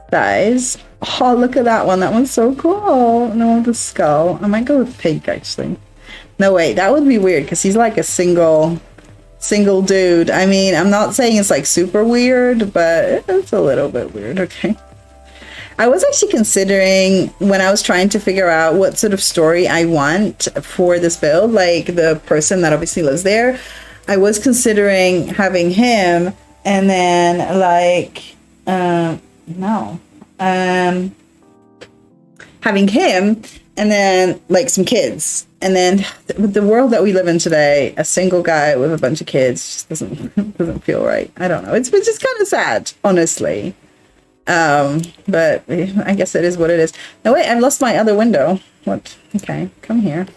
size. Oh, look at that one. That one's so cool. And the one with the skull. I might go with pink actually. No, wait, that would be weird because he's like a single dude. I mean, I'm not saying it's like super weird, but it's a little bit weird. Okay. I was actually considering when I was trying to figure out what sort of story I want for this build, like the person that obviously lives there, I was considering having him and then like, having him and then like some kids. And then with the world that we live in today, a single guy with a bunch of kids just doesn't feel right. I don't know. It's just kind of sad, honestly. But I guess it is what it is. No, wait, I've lost my other window. What? Okay, come here.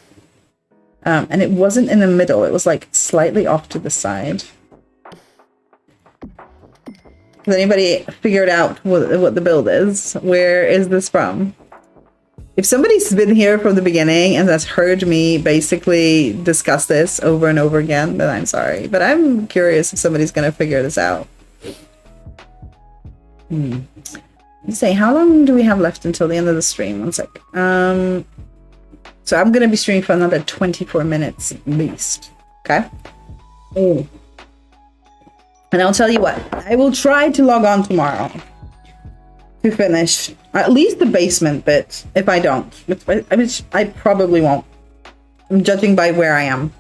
And it wasn't in the middle. It was like slightly off to the side. Has anybody figured out what the build is? Where is this from? If somebody's been here from the beginning and has heard me basically discuss this over and over again, then I'm sorry. But I'm curious if somebody's going to figure this out. You say, how long do we have left until the end of the stream? One sec. So I'm going to be streaming for another 24 minutes at least. Okay? Oh. And I'll tell you what, I will try to log on tomorrow to finish at least the basement bit. If I don't, which I probably won't. I'm judging by where I am.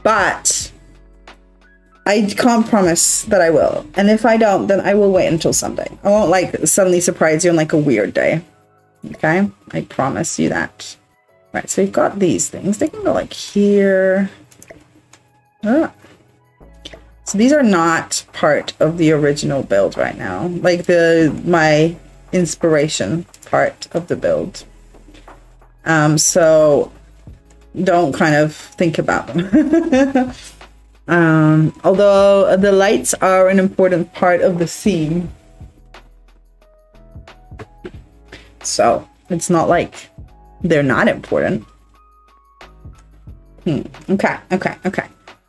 But I can't promise that I will. And if I don't, then I will wait until Sunday. I won't like suddenly surprise you on like a weird day. Okay? I promise you that. Right, so we've got these things. They can go like here. Ah. So these are not part of the original build right now. Like my inspiration part of the build. So don't kind of think about them. Although the lights are an important part of the scene. So it's not like they're not important. Okay.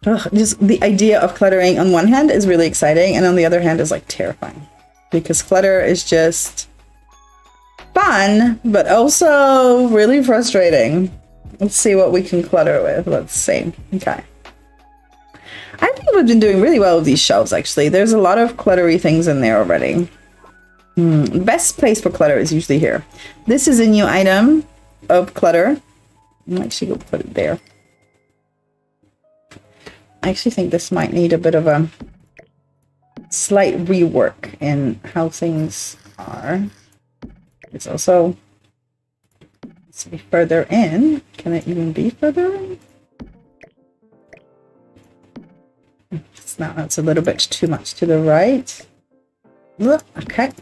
Ugh, just the idea of cluttering on one hand is really exciting, and on the other hand is like terrifying. Because clutter is just fun, but also really frustrating. Let's see what we can clutter with. Let's see. Okay. I think we've been doing really well with these shelves, actually. There's a lot of cluttery things in there already. Best place for clutter is usually here. This is a new item of clutter. I'm actually going to put it there. I actually think this might need a bit of a slight rework in how things are. It's also, let's be further in. Can it even be further in? It's not, that's a little bit too much to the right. Okay.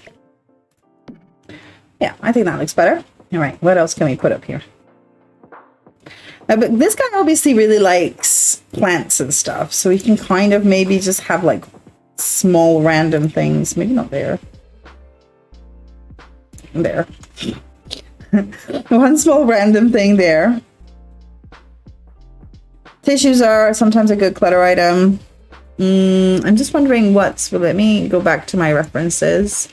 Yeah, I think that looks better. All right, what else can we put up here? But this guy obviously really likes plants and stuff, so we can kind of maybe just have like small random things. Maybe not there. There. One small random thing there. Tissues are sometimes a good clutter item. I'm just wondering what's, let me go back to my references.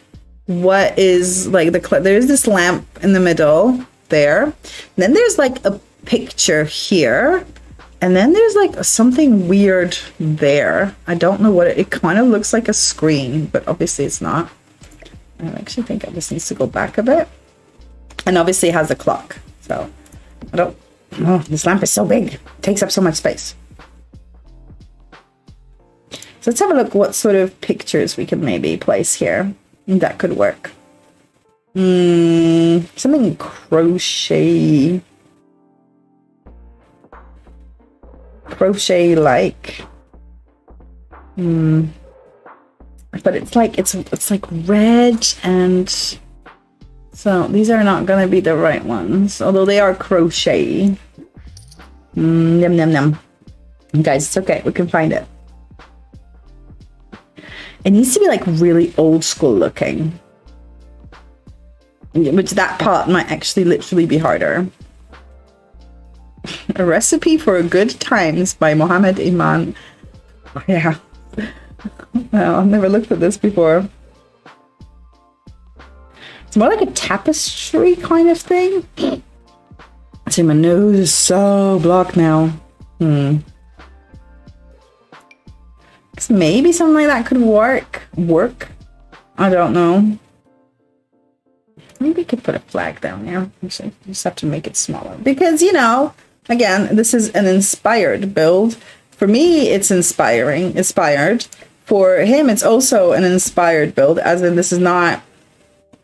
What is like there's this lamp in the middle there. Then there's like picture here. And then there's like something weird there. I don't know what it kind of looks like a screen, but obviously it's not. I actually think it just needs to go back a bit. And obviously it has a clock. So I don't, oh, this lamp is so big. It takes up so much space. So let's have a look what sort of pictures we can maybe place here. That could work. Something crochet. Crochet like. But it's like red, and so these are not gonna be the right ones, although they are crochet. Yum yum yum. Guys, it's okay, we can find it. It needs to be like really old school looking, which that part might actually literally be harder. A recipe for good times by Mohammed Iman. Oh, yeah. Well, I've never looked at this before. It's more like a tapestry kind of thing. See, my nose is so blocked now. Maybe something like that could work. I don't know. Maybe we could put a flag down there. Actually, just have to make it smaller because, you know, again, this is an inspired build. For me, it's inspired. For him, it's also an inspired build, as in this is not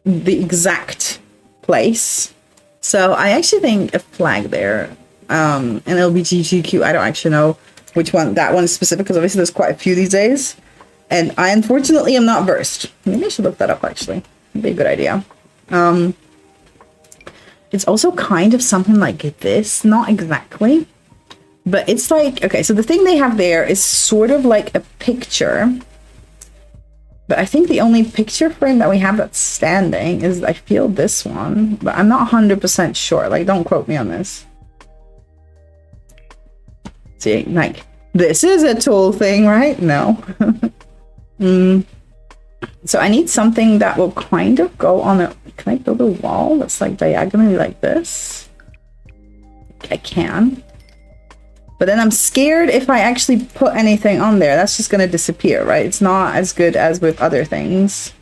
the exact place. So I actually think a flag there, an LGBTQ, I don't actually know which one, that one is specific, because obviously there's quite a few these days. And I unfortunately am not versed. Maybe I should look that up actually. It'd be a good idea. It's also kind of something like this, not exactly. But it's like, okay, so the thing they have there is sort of like a picture. But I think the only picture frame that we have that's standing is, I feel, this one. But I'm not 100% sure. Like, don't quote me on this. See, like, this is a tall thing, right? No. So I need something that will kind of go on a... Can I build a wall that's like diagonally like this? I can. But then I'm scared if I actually put anything on there, that's just going to disappear, right? It's not as good as with other things.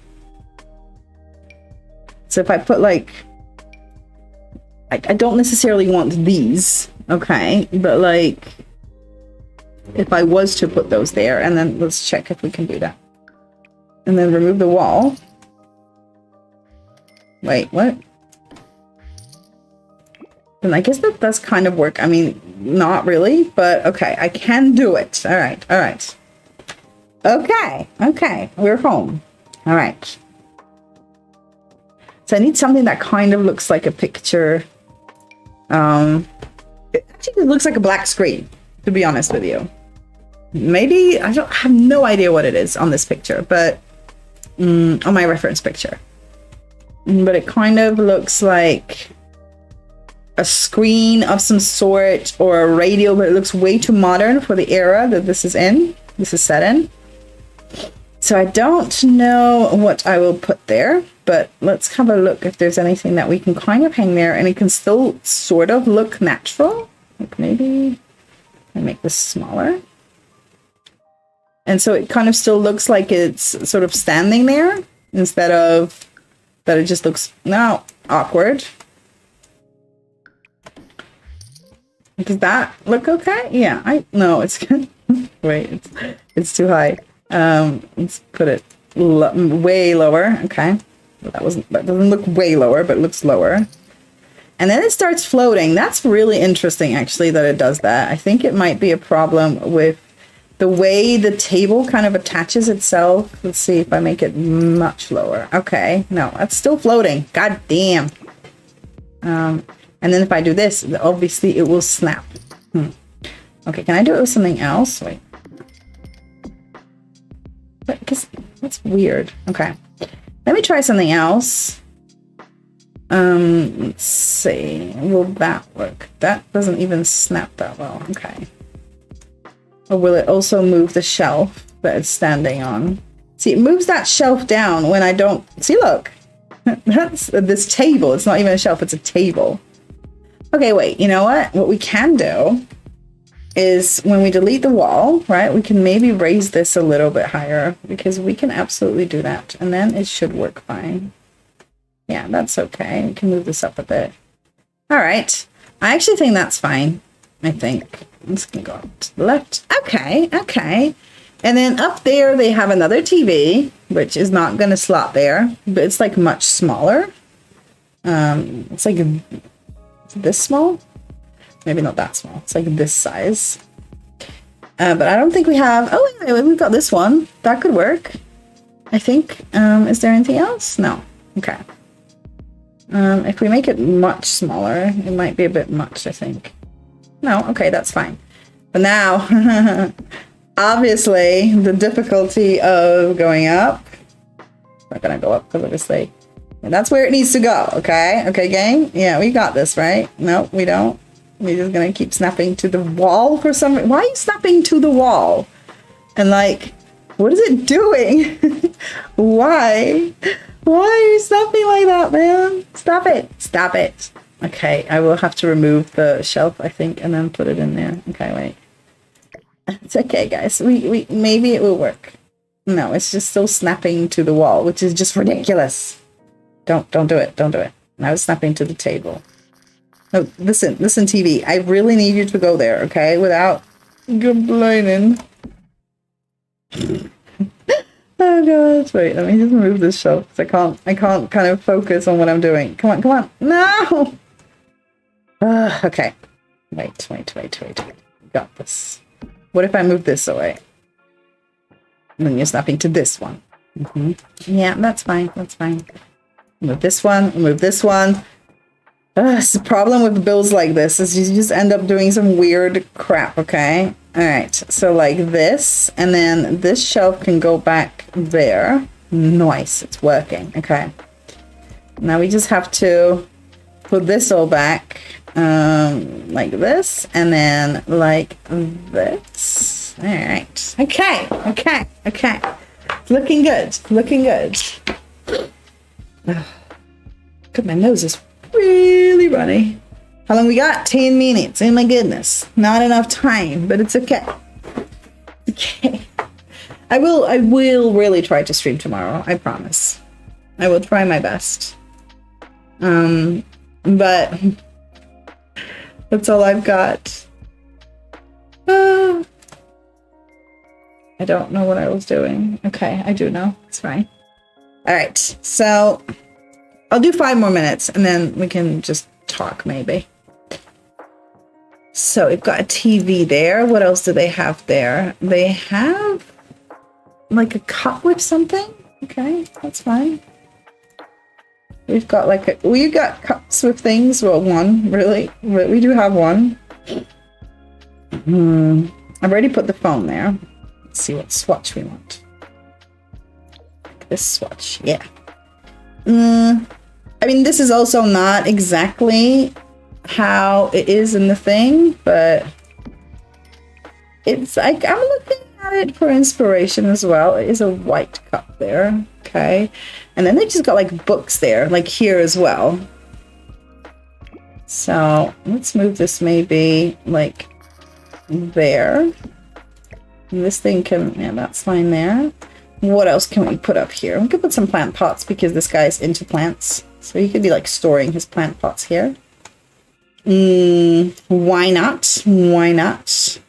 So if I put like... I don't necessarily want these, okay? But like... If I was to put those there, and then let's check if we can do that. And then remove the wall. Wait, what? And I guess that does kind of work. I mean, not really, but okay, I can do it. All right, all right. Okay, we're home. All right. So I need something that kind of looks like a picture. It actually looks like a black screen, to be honest with you. Maybe, I have no idea what it is on this picture, but on my reference picture. But it kind of looks like a screen of some sort, or a radio, but it looks way too modern for the era that this is set in. So I don't know what I will put there, but let's have a look if there's anything that we can kind of hang there and it can still sort of look natural. Like maybe I make this smaller. And so it kind of still looks like it's sort of standing there instead of that it just looks now awkward. Does that look okay? Yeah, no, it's good. Wait, it's too high. Let's put it way lower. Okay, that doesn't look way lower, but it looks lower. And then it starts floating. That's really interesting, actually, that it does that. I think it might be a problem with the way the table kind of attaches itself. Let's see if I make it much lower. Okay, no, that's still floating. God damn. And then if I do this, obviously it will snap. Okay, can I do it with something else? Wait. Because that's weird. Okay. Let me try something else. Let's see. Will that work? That doesn't even snap that well. Okay. Or will it also move the shelf that it's standing on? See, it moves that shelf down when I don't... See, look. That's this table. It's not even a shelf, it's a table. Okay, wait, you know what? What we can do is when we delete the wall, right, we can maybe raise this a little bit higher because we can absolutely do that. And then it should work fine. Yeah, that's okay. We can move this up a bit. All right. I actually think that's fine. I think. I'm just going to go up to the left. Okay, okay. And then up there, they have another TV, which is not going to slot there, but it's like much smaller. It's like this small. Maybe not that small. It's like this size. But I don't think we have... Oh, wait, we've got this one. That could work. I think. Is there anything else? No. Okay. If we make it much smaller, it might be a bit much, I think. No, okay, that's fine. But now, obviously, the difficulty of going up. I'm not going to go up, because obviously... And that's where it needs to go, okay? Okay, gang? Yeah, we got this, right? No, we don't. We're just gonna keep snapping to the wall for some reason. Why are you snapping to the wall? And like, what is it doing? Why? Why are you snapping like that, man? Stop it. Stop it. Okay, I will have to remove the shelf, I think, and then put it in there. Okay, wait. It's okay, guys. We maybe it will work. No, it's just still snapping to the wall, which is just ridiculous. Don't do it. Don't do it. Now it's snapping to the table. No, listen, TV. I really need you to go there, okay? Without complaining. Oh god, wait, let me just move this shelf because I can't kind of focus on what I'm doing. Come on, come on. No! Okay. Wait. Got this. What if I move this away? And then you're snapping to this one. Yeah, that's fine. That's fine. Move this one. Move this one. It's the problem with builds like this is you just end up doing some weird crap, okay? Alright, so like this, and then this shelf can go back there. Nice, it's working, okay. Now we just have to put this all back, like this, and then like this. Alright, okay. It's looking good, looking good. God, my nose is really runny. How long we got? 10 minutes. Oh my goodness. Not enough time, but it's okay. Okay. I will really try to stream tomorrow. I promise. I will try my best. But that's all I've got. I don't know what I was doing. Okay, I do know. It's fine. All right, so I'll do 5 more minutes and then we can just talk maybe. So we've got a TV there. What else do they have there? They have like a cup with something. Okay, that's fine. We've got like we got cups with things. Well, one really. We do have one. I've already put the phone there. Let's see what swatch we want. This swatch, yeah. I mean, this is also not exactly how it is in the thing, but it's like I'm looking at it for inspiration as well. It is a white cup there, okay? And then they just got like books there, like here as well. So let's move this maybe like there. And this thing can, yeah, that's fine there. What else can we put up here? We could put some plant pots because this guy's into plants. So he could be like storing his plant pots here. Why not? Why not?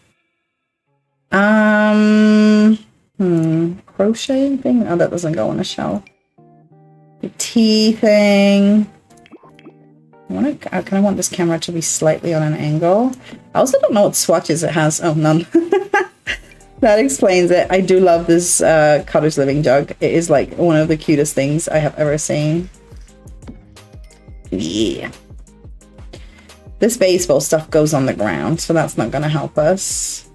Crochet thing? Oh, that doesn't go on a shelf. The tea thing. I kind of want this camera to be slightly on an angle. I also don't know what swatches it has. Oh, none. That explains it. I do love this cottage living jug. It is like one of the cutest things I have ever seen. Yeah. This baseball stuff goes on the ground, so that's not going to help us.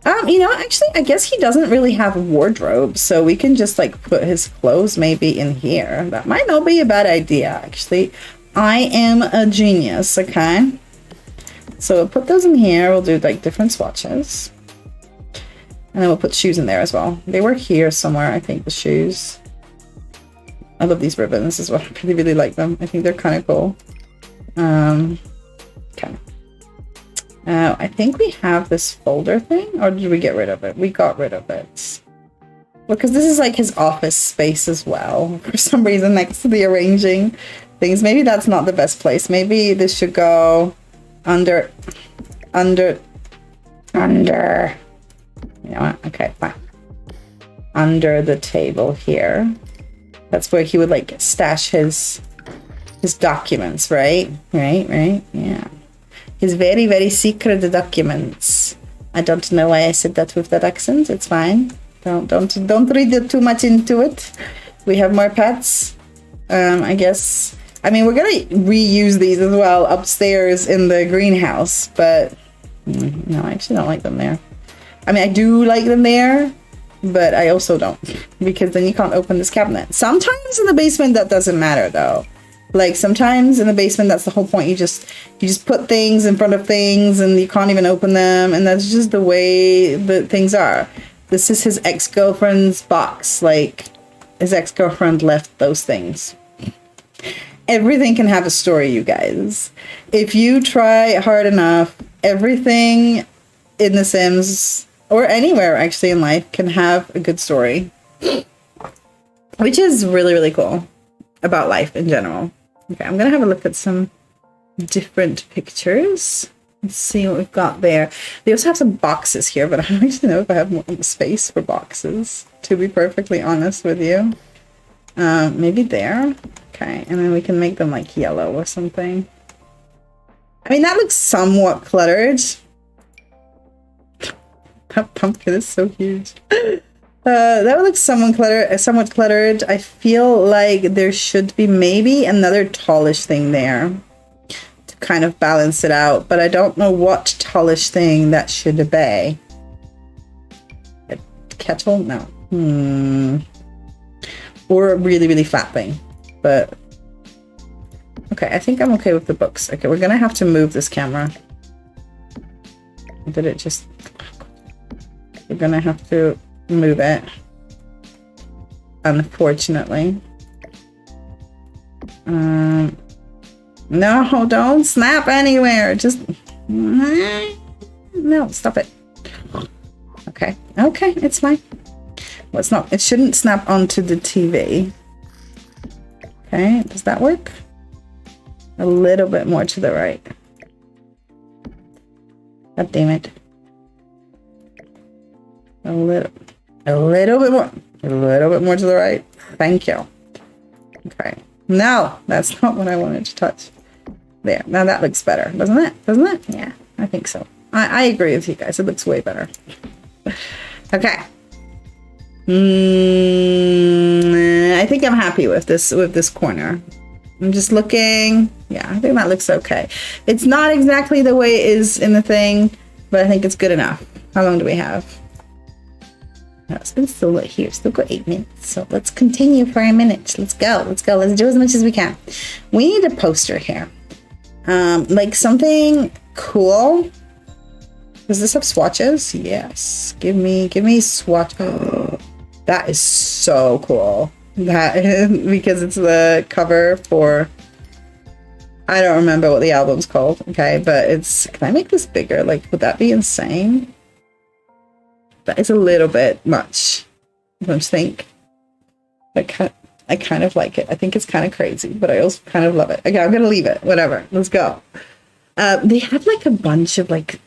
You know, actually, I guess he doesn't really have a wardrobe, so we can just like put his clothes maybe in here. That might not be a bad idea, actually. I am a genius, okay? So we'll put those in here. We'll do like different swatches. And then we'll put shoes in there as well. They were here somewhere, I think, the shoes. I love these ribbons as well. I really, really like them. I think they're kind of cool. Okay. I think we have this folder thing, or did we get rid of it? We got rid of it. Because this is like his office space as well, for some reason, next to the arranging things. Maybe that's not the best place. Maybe this should go under. You know what? Okay, fine. Under the table here. That's where he would like stash his documents, right? Right, yeah. His very, very secret documents. I don't know why I said that with that accent. It's fine. Don't read it too much into it. We have more pets. I guess. I mean, we're gonna reuse these as well upstairs in the greenhouse, but no, I actually don't like them there. I mean, I do like them there, but I also don't, because then you can't open this cabinet. Sometimes in the basement that doesn't matter though. Like sometimes in the basement, that's the whole point. You just put things in front of things and you can't even open them, and that's just the way that things are. This is his ex-girlfriend's box. Like his ex-girlfriend left those things. Everything can have a story, you guys. If you try hard enough, everything in The Sims, or anywhere actually in life, can have a good story. Which is really, really cool about life in general. Okay, I'm gonna have a look at some different pictures. Let's see what we've got there. They also have some boxes here, but I don't actually know if I have more space for boxes, to be perfectly honest with you. Maybe there. Okay, and then we can make them like yellow or something. I mean, that looks somewhat cluttered. That pumpkin is so huge. That would look somewhat cluttered. I feel like there should be maybe another tallish thing there to kind of balance it out, but I don't know what tallish thing that should be. A kettle? No. Or a really, really flat thing. But okay, I think I'm okay with the books. Okay, we're gonna have to move this camera. Did it just... We're gonna have to move it, unfortunately. No, don't snap anywhere. Just no, stop it. Okay, it's fine. Well, it's not. It shouldn't snap onto the TV. Okay, does that work? A little bit more to the right. God damn it. A little bit more to the right. Thank you. Okay. No, that's not what I wanted to touch. There. Now that looks better, doesn't it? Yeah, I think so. I agree with you guys. It looks way better. Okay. I think I'm happy with this corner. I'm just looking. Yeah, I think that looks okay. It's not exactly the way it is in the thing, but I think it's good enough. How long do we have? It's been still here. Still got 8 minutes. So let's continue for a minute. Let's go. Let's do as much as we can. We need a poster here. Like something cool. Does this have swatches? Yes. Give me swatch. Oh, that is so cool. That is, because it's the cover for, I don't remember what the album's called. Okay, but it's, can I make this bigger? Like, would that be insane? That is a little bit much, don't you think? I kind of like it. I think it's kind of crazy, but I also kind of love it. Okay, I'm gonna leave it. Whatever. Let's go. They have like a bunch of like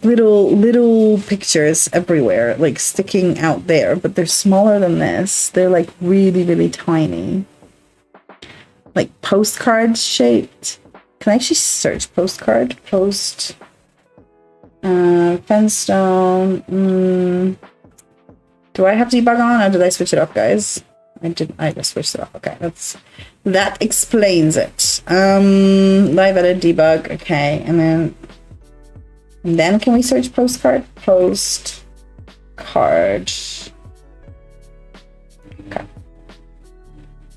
little pictures everywhere, like sticking out there, but they're smaller than this. They're like really, really tiny, like postcard shaped. Can I actually search postcard? Fenstone. Do I have debug on, or did I switch it off, guys? I just switched it off. Okay, that explains it. Live edit debug. Okay, and then can we search postcard? Postcard. Okay.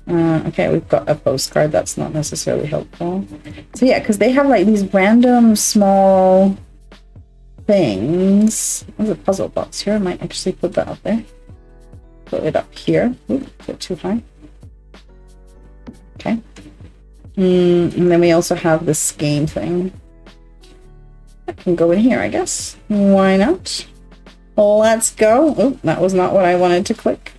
Okay, we've got a postcard. That's not necessarily helpful. So yeah, because they have like these random small things. There's a puzzle box here. I might actually put that up there. Put it up here. Ooh, a bit too high. Okay. And then we also have this game thing. I can go in here, I guess. Why not? Let's go. Oh, that was not what I wanted to click.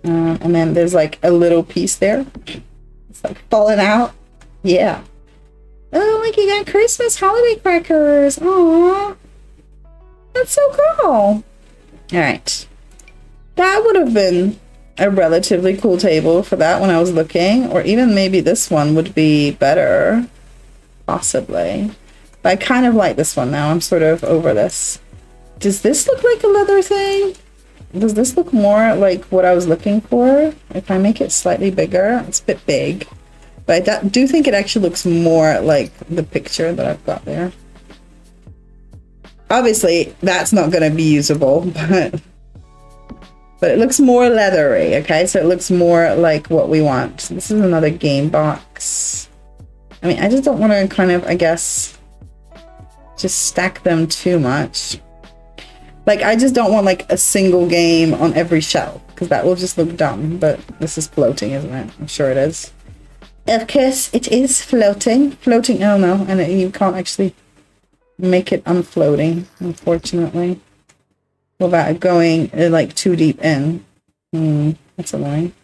And then there's like a little piece there. It's like falling out. Yeah. Oh, like you got Christmas holiday crackers. Aww. That's so cool. Alright. That would have been a relatively cool table for that when I was looking. Or even maybe this one would be better. Possibly. But I kind of like this one now. I'm sort of over this. Does this look like a leather thing? Does this look more like what I was looking for? If I make it slightly bigger, it's a bit big. But I do think it actually looks more like the picture that I've got there. Obviously, that's not going to be usable, but it looks more leathery, okay? So it looks more like what we want. This is another game box. I mean, I just don't want to kind of, I guess, just stack them too much. Like, I just don't want, like, a single game on every shelf, because that will just look dumb. But this is floating, isn't it? I'm sure it is. Of course, it is floating. Floating, oh no, and you can't actually make it unfloating, unfortunately. Without going, like, too deep in. That's annoying.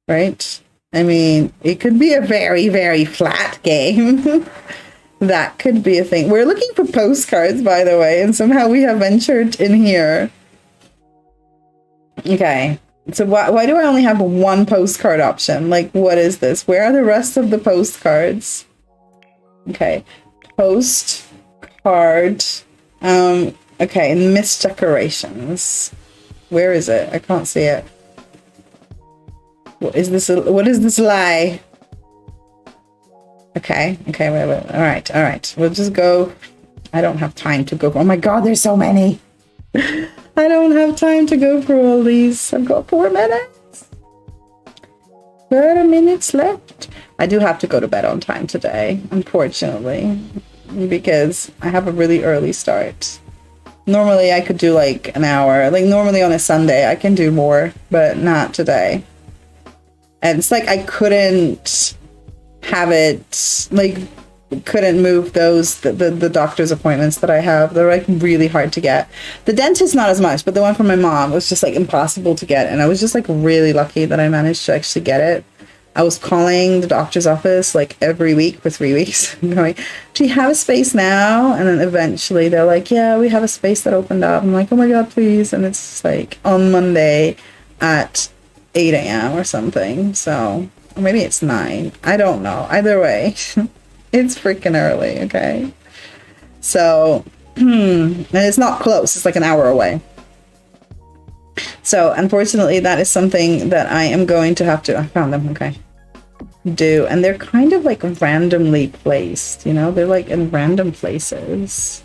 Right? I mean, it could be a very, very flat game. That could be a thing. We're looking for postcards, by the way, and somehow we have ventured in here. Okay. So why do I only have one postcard option? Like, what is this? Where are the rest of the postcards? Okay. Postcard. Okay, missed decorations. Where is it? I can't see it. What is this lie? Okay, wait. All right. We'll just go. I don't have time to go. Oh my god, there's so many. I don't have time to go through all these. I've got 4 minutes. 4 minutes left. I do have to go to bed on time today, unfortunately, because I have a really early start. Normally I could do like an hour. Like normally on a Sunday I can do more, but not today. And it's like I couldn't have it, like, couldn't move those, the doctor's appointments that I have. They're like really hard to get. The dentist not as much, but the one from my mom was just like impossible to get, and I was just like really lucky that I managed to actually get it. I was calling the doctor's office like every week for 3 weeks going, do you have a space now? And then eventually they're like, yeah, we have a space that opened up. I'm like, oh my god, please. And it's like on Monday at 8 a.m. or something. So or maybe it's 9. I don't know. Either way, it's freaking early, okay? So, and it's not close. It's like an hour away. So, unfortunately, that is something that I am going to have to... I found them, okay. Do. And they're kind of like randomly placed, you know? They're like in random places.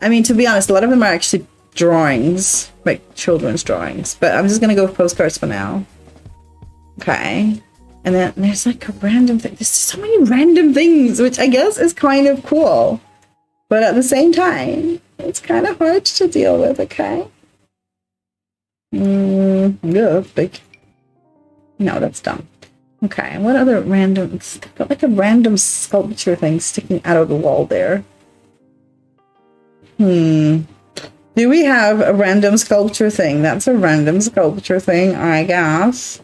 I mean, to be honest, a lot of them are actually drawings, like children's drawings. But I'm just going to go with postcards for now. Okay. And then there's like a random thing. There's so many random things, which I guess is kind of cool. But at the same time, it's kind of hard to deal with, okay? Yeah, big. No, that's dumb. Okay, what other random... It's got like a random sculpture thing sticking out of the wall there. Do we have a random sculpture thing? That's a random sculpture thing, I guess.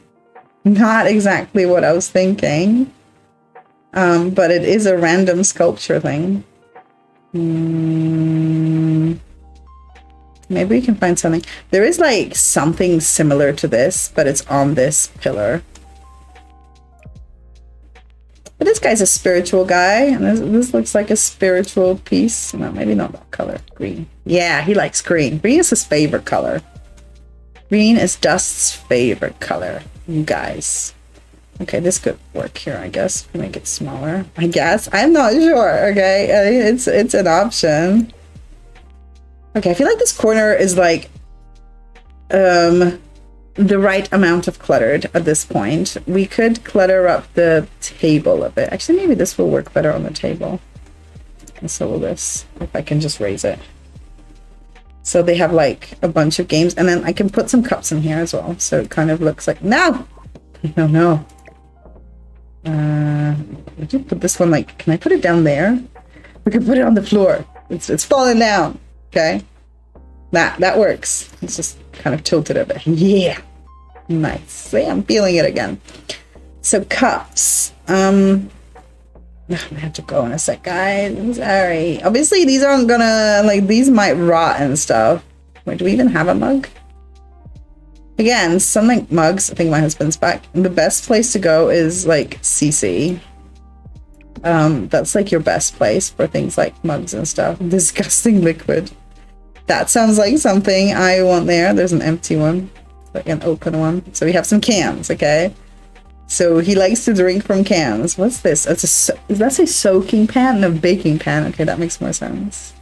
Not exactly what I was thinking. But it is a random sculpture thing. Maybe we can find something. There is like something similar to this, but it's on this pillar. But this guy's a spiritual guy, and this looks like a spiritual piece. No, maybe not that color. Green. Yeah, he likes green. Green is his favorite color. Green is Dust's favorite color, you guys. Okay, this could work here, I guess. Make it smaller, I guess. I'm not sure, okay? It's an option. Okay, I feel like this corner is like the right amount of cluttered at this point. We could clutter up the table a bit. Actually, maybe this will work better on the table. And so will this, if I can just raise it. So they have like a bunch of games, and then I can put some cups in here as well. So it kind of looks like, no! No. Would you put this one, like, can I put it down there? We can put it on the floor. It's falling down. Okay. That works. It's just kind of tilted a bit. Yeah. Nice. See, I'm feeling it again. So cups. I have to go in a sec, guys. Sorry. Obviously, these aren't gonna, like, these might rot and stuff. Wait, do we even have a mug? Again, some like mugs. I think my husband's back. The best place to go is like CC. That's like your best place for things like mugs and stuff. Disgusting liquid. That sounds like something I want there. There's an empty one, like an open one. So we have some cans, okay? So he likes to drink from cans. What's this? That's a soaking pan? No, baking pan. Okay, that makes more sense.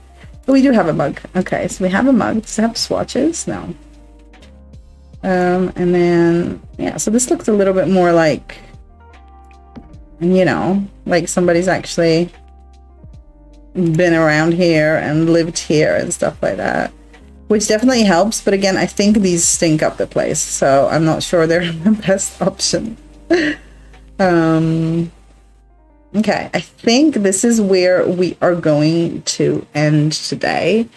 But we do have a mug. Okay, so we have a mug. Does it have swatches? No. And then, yeah, so this looks a little bit more like, you know, like somebody's actually been around here and lived here and stuff like that, which definitely helps. But again, I think these stink up the place, so I'm not sure they're the best option. Okay, I think this is where we are going to end today,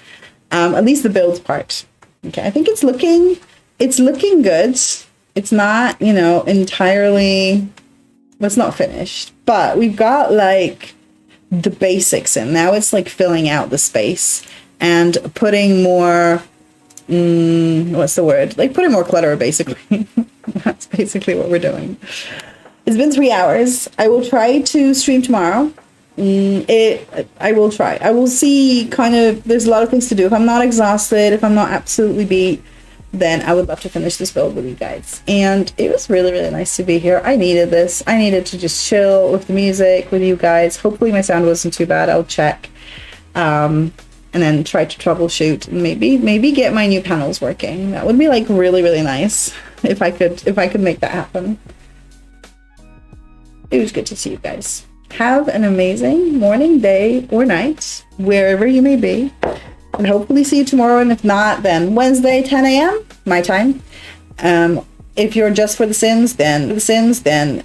at least the build part. Okay, I think it's looking good. It's not, you know, entirely, well, it's not finished, but we've got like the basics in. Now it's like filling out the space and putting more, what's the word? Like putting more clutter, basically. That's basically what we're doing. It's been 3 hours. I will try to stream tomorrow. I will try. I will see, kind of, there's a lot of things to do. If I'm not exhausted, if I'm not absolutely beat, then I would love to finish this build with you guys. And it was really, really nice to be here. I needed this. I needed to just chill with the music with you guys. Hopefully my sound wasn't too bad. I'll check. And then try to troubleshoot and maybe get my new panels working. That would be like really, really nice if I could make that happen. It was good to see you guys. Have an amazing morning, day, or night, wherever you may be. And hopefully see you tomorrow. And if not, then Wednesday, 10 a.m. my time. If you're just for The Sims, then